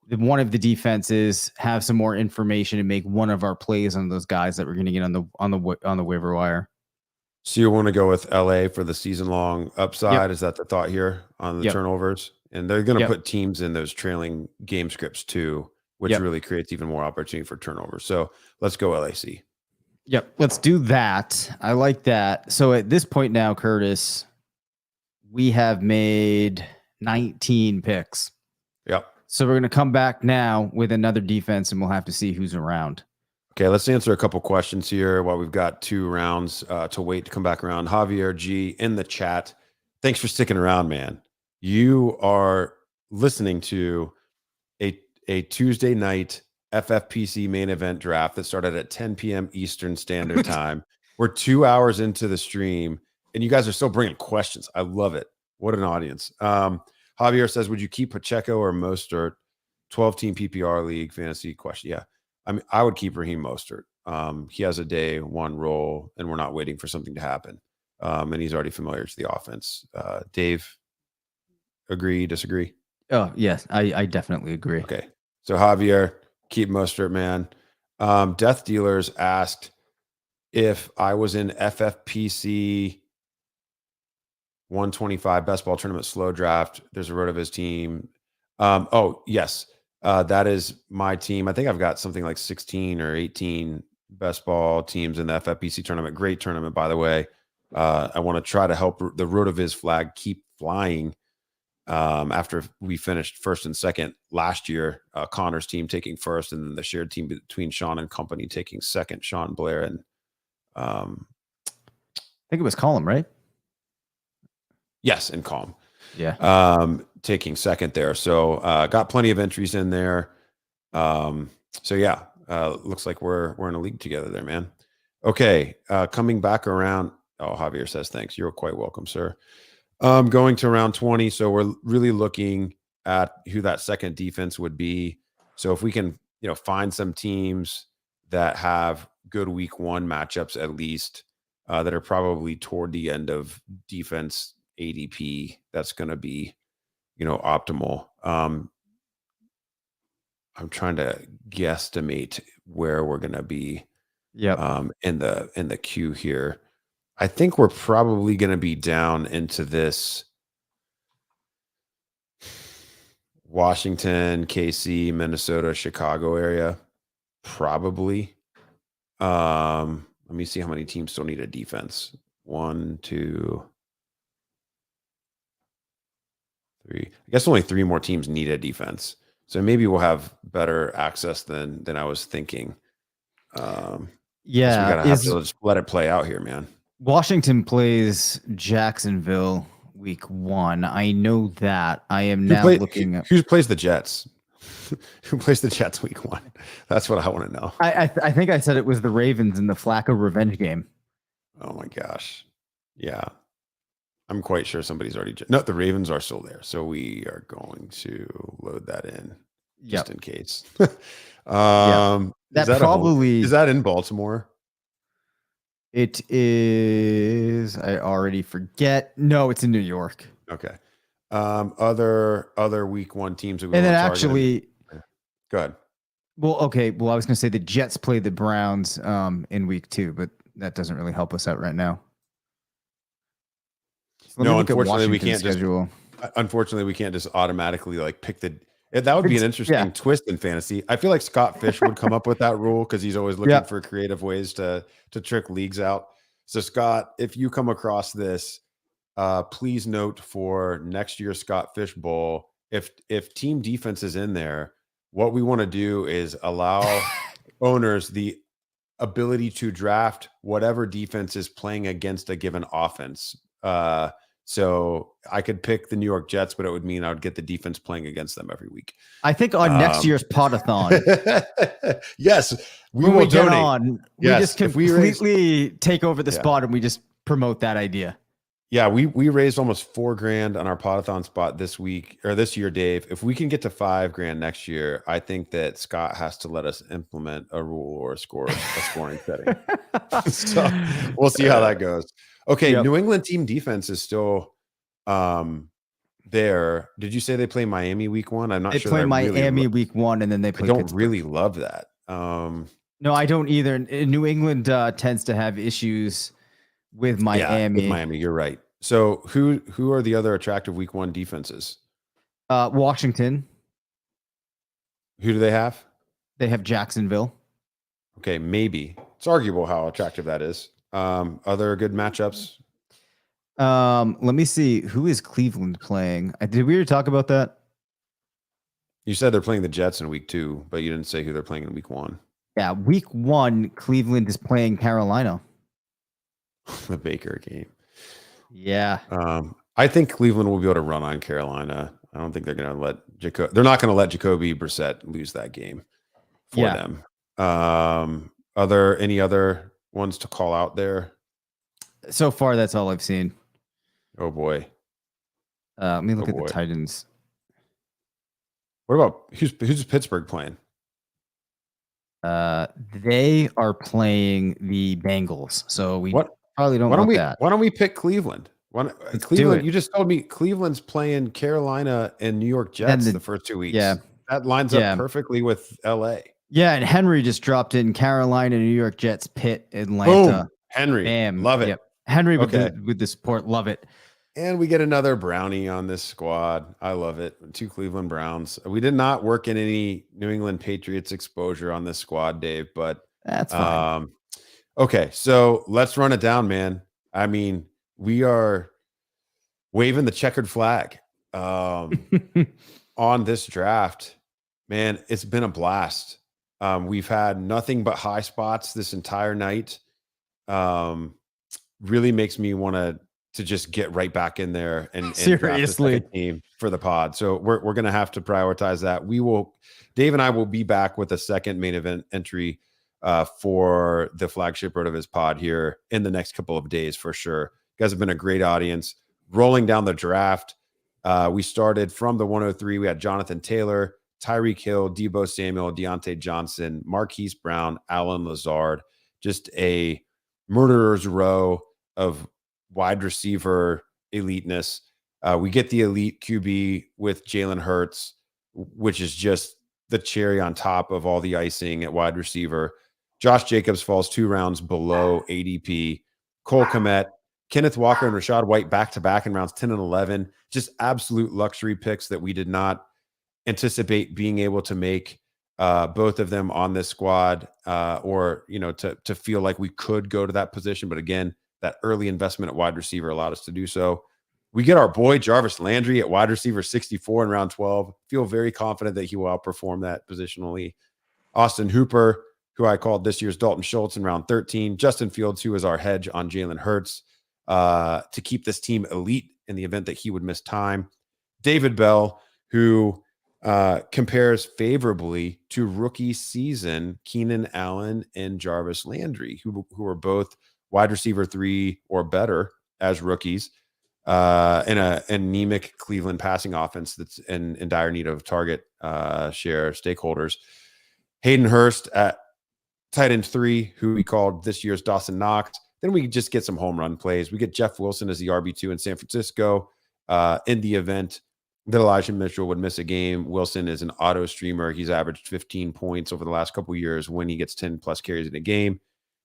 one of the defenses, have some more information, and make one of our plays on those guys that we're going to get on the waiver wire. So you want to go with LA for the season-long upside? Is that the thought here on the turnovers? And they're going to put teams in those trailing game scripts too, which really creates even more opportunity for turnovers. So let's go LAC. Yep, let's do that. I like that. So at this point now, Curtis, we have made 19 picks. Yep. So we're going to come back now with another defense, and we'll have to see who's around. Okay, let's answer a couple questions here while we've got 2 rounds to wait to come back around. Javier G in the chat. Thanks for sticking around, man. You are listening to a Tuesday night FFPC main event draft that started at 10 p.m. Eastern Standard Time. We're 2 hours into the stream, and you guys are still bringing questions. I love it. What an audience. Javier says, would you keep Pacheco or Mostert? 12-team PPR league fantasy question. Yeah. I mean, I would keep Raheem Mostert. He has a day 1 role, and we're not waiting for something to happen. And he's already familiar to the offense. Dave, agree, disagree? Oh, yes, I definitely agree. Okay. So Javier, keep Mostert, man. Death Dealers asked if I was in FFPC 125 best ball tournament slow draft. There's a RotoViz team. Oh, yes. That is my team. I think I've got something like 16 or 18 best ball teams in the FFPC tournament. Great tournament, by the way. I want to try to help the RotoViz flag keep flying. After we finished first and second last year, Connor's team taking first, and then the shared team between Sean and company taking second, Sean Blair. And I think it was Column, right? Yes, and Calm. Yeah. Taking second there. So got plenty of entries in there. So yeah, looks like we're in a league together there, man. Okay. Coming back around. Oh, Javier says thanks. You're quite welcome, sir. Going to round 20. So we're really looking at who that second defense would be. So if we can, find some teams that have good week 1 matchups, at least that are probably toward the end of defense ADP, that's going to be, optimal. I'm trying to guesstimate where we're going to be. Yeah. In the queue here. I think we're probably going to be down into this Washington, KC, Minnesota, Chicago area. Probably. Let me see how many teams still need a defense. 1, 2, 3. I guess only 3 more teams need a defense. So maybe we'll have better access than I was thinking. Yeah. We gotta have to just let it play out here, man. Washington plays Jacksonville week 1. I know that. I am now looking at who plays the Jets. Who plays the Jets week 1? That's what I want to know. I think I said it was the Ravens in the Flacco revenge game. Oh my gosh. Yeah. I'm quite sure somebody's already. No, the Ravens are still there. So we are going to load that in just in case. That is that in Baltimore? It is. I already forget. No, it's in New York. Okay. Other week 1 teams. And then actually, go ahead. Well, okay. Well, I was going to say the Jets play the Browns in week 2, but that doesn't really help us out right now. So no, unfortunately, we can't just automatically pick the. That would be an interesting twist in fantasy. I feel like Scott Fish would come up with that rule because he's always looking for creative ways to trick leagues out. So Scott, if you come across this, please note for next year's Scott Fish Bowl, if team defense is in there, what we want to do is allow owners the ability to draft whatever defense is playing against a given offense. So I could pick the New York Jets, but it would mean I would get the defense playing against them every week. I think on next year's podathon. Yes, we will donate. On, we just completely take over the spot and we just promote that idea. Yeah, we raised almost $4,000 on our podathon spot this year, Dave. If we can get to $5,000 next year, I think that Scott has to let us implement a rule or a scoring setting. So we'll see how that goes. Okay, New England team defense is still there. Did you say they play Miami week 1? I'm not sure. They play Miami week 1, and then they play. I don't really love that. No, I don't either. New England tends to have issues with Miami. Yeah, with Miami, you're right. So who are the other attractive week 1 defenses? Washington. Who do they have? They have Jacksonville. Okay, maybe. It's arguable how attractive that is. Other good matchups. Let me see. Who is Cleveland playing? Did we already talk about that? You said they're playing the Jets in week 2, but you didn't say who they're playing in week 1. Yeah, week 1, Cleveland is playing Carolina. The Baker game. Yeah. I think Cleveland will be able to run on Carolina. I don't think they're going to let they're not going to let Jacoby Brissett lose that game for them. Are there any other ones to call out there? So far, that's all I've seen. Oh boy. Let me look at the Titans. What about who's Pittsburgh playing? They are playing the Bengals. So we probably don't want that. Why don't we pick Cleveland? Cleveland, you just told me Cleveland's playing Carolina and New York Jets the first 2 weeks. Yeah. That lines up perfectly with LA. Yeah, and Henry just dropped in Carolina, New York Jets, Pitt, Atlanta. Boom. Henry. Bam. Love it. Yep. Henry with the support. Love it. And we get another Brownie on this squad. I love it. 2 Cleveland Browns. We did not work in any New England Patriots exposure on this squad, Dave, but that's fine. Okay, so let's run it down, man. I mean, we are waving the checkered flag on this draft. Man, it's been a blast. We've had nothing but high spots this entire night. Really makes me want to just get right back in there and seriously draft a team for the pod. So we're going to have to prioritize that. Dave and I will be back with a second main event entry for the flagship RotoViz pod here in the next couple of days for sure. You guys have been a great audience. Rolling down the draft, we started from the 103. We had Jonathan Taylor, Tyreek Hill, Deebo Samuel, Deontay Johnson, Marquis Brown, Alan Lazard. Just a murderer's row of wide receiver eliteness. We get the elite QB with Jalen Hurts, which is just the cherry on top of all the icing at wide receiver. Josh Jacobs falls 2 rounds below ADP. Cole Kmet, Kenneth Walker, and Rachaad White back-to-back in rounds 10 and 11. Just absolute luxury picks that we did not anticipate being able to make both of them on this squad or, to feel like we could go to that position. But again, that early investment at wide receiver allowed us to do so. We get our boy Jarvis Landry at wide receiver 64 in round 12. Feel very confident that he will outperform that positionally. Austin Hooper, who I called this year's Dalton Schultz in round 13. Justin Fields, who is our hedge on Jalen Hurts to keep this team elite in the event that he would miss time. David Bell, who compares favorably to rookie season Keenan Allen and Jarvis Landry, who are both wide receiver 3 or better as rookies in an anemic Cleveland passing offense that's in dire need of target share stakeholders. Hayden Hurst at tight end 3, who we called this year's Dawson Knox. Then we just get some home run plays. We get Jeff Wilson as the RB2 in San Francisco in the event that Elijah Mitchell would miss a game. Wilson is an auto streamer. He's averaged 15 points over the last couple of years when he gets 10 plus carries in a game.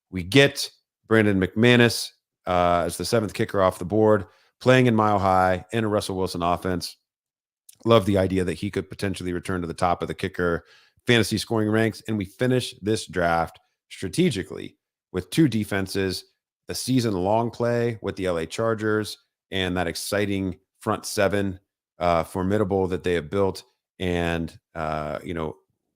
We get Brandon McManus as the 7th kicker off the board, playing in Mile High in a Russell Wilson offense. Love the idea that he could potentially return to the top of the kicker fantasy scoring ranks. And we finish this draft strategically with 2 defenses, the season-long play with the LA Chargers and that exciting front 7 formidable that they have built. And,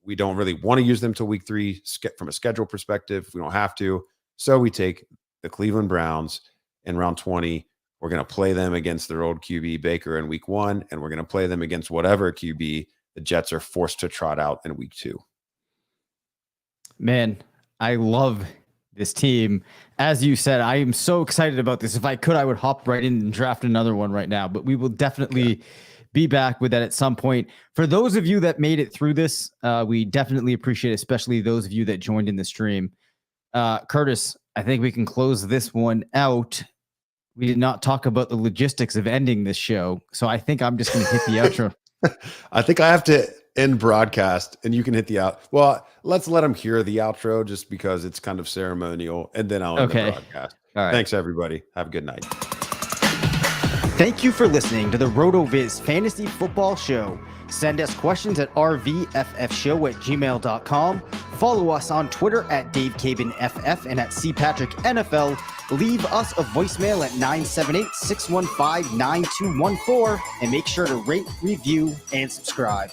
we don't really want to use them till week 3 from a schedule perspective. We don't have to. So we take the Cleveland Browns in round 20. We're going to play them against their old QB Baker in week 1, and we're going to play them against whatever QB the Jets are forced to trot out in week 2. Man, I love this team. As you said, I am so excited about this. If I could, I would hop right in and draft another one right now, but we will definitely be back with that at some point. For those of you that made it through this, we definitely appreciate it, especially those of you that joined in the stream. Curtis, I think we can close this one out. We did not talk about the logistics of ending this show, so I think I'm just going to hit the outro. I think I have to end broadcast and you can hit the out. Well, let's let them hear the outro just because it's kind of ceremonial, and then I'll end the broadcast. All right. Thanks, everybody. Have a good night. Thank you for listening to the RotoViz Fantasy Football Show. Send us questions at rvffshow@gmail.com. Follow us on Twitter at Dave Caban FF and at CPatrickNFL. Leave us a voicemail at 978-615-9214 and make sure to rate, review, and subscribe.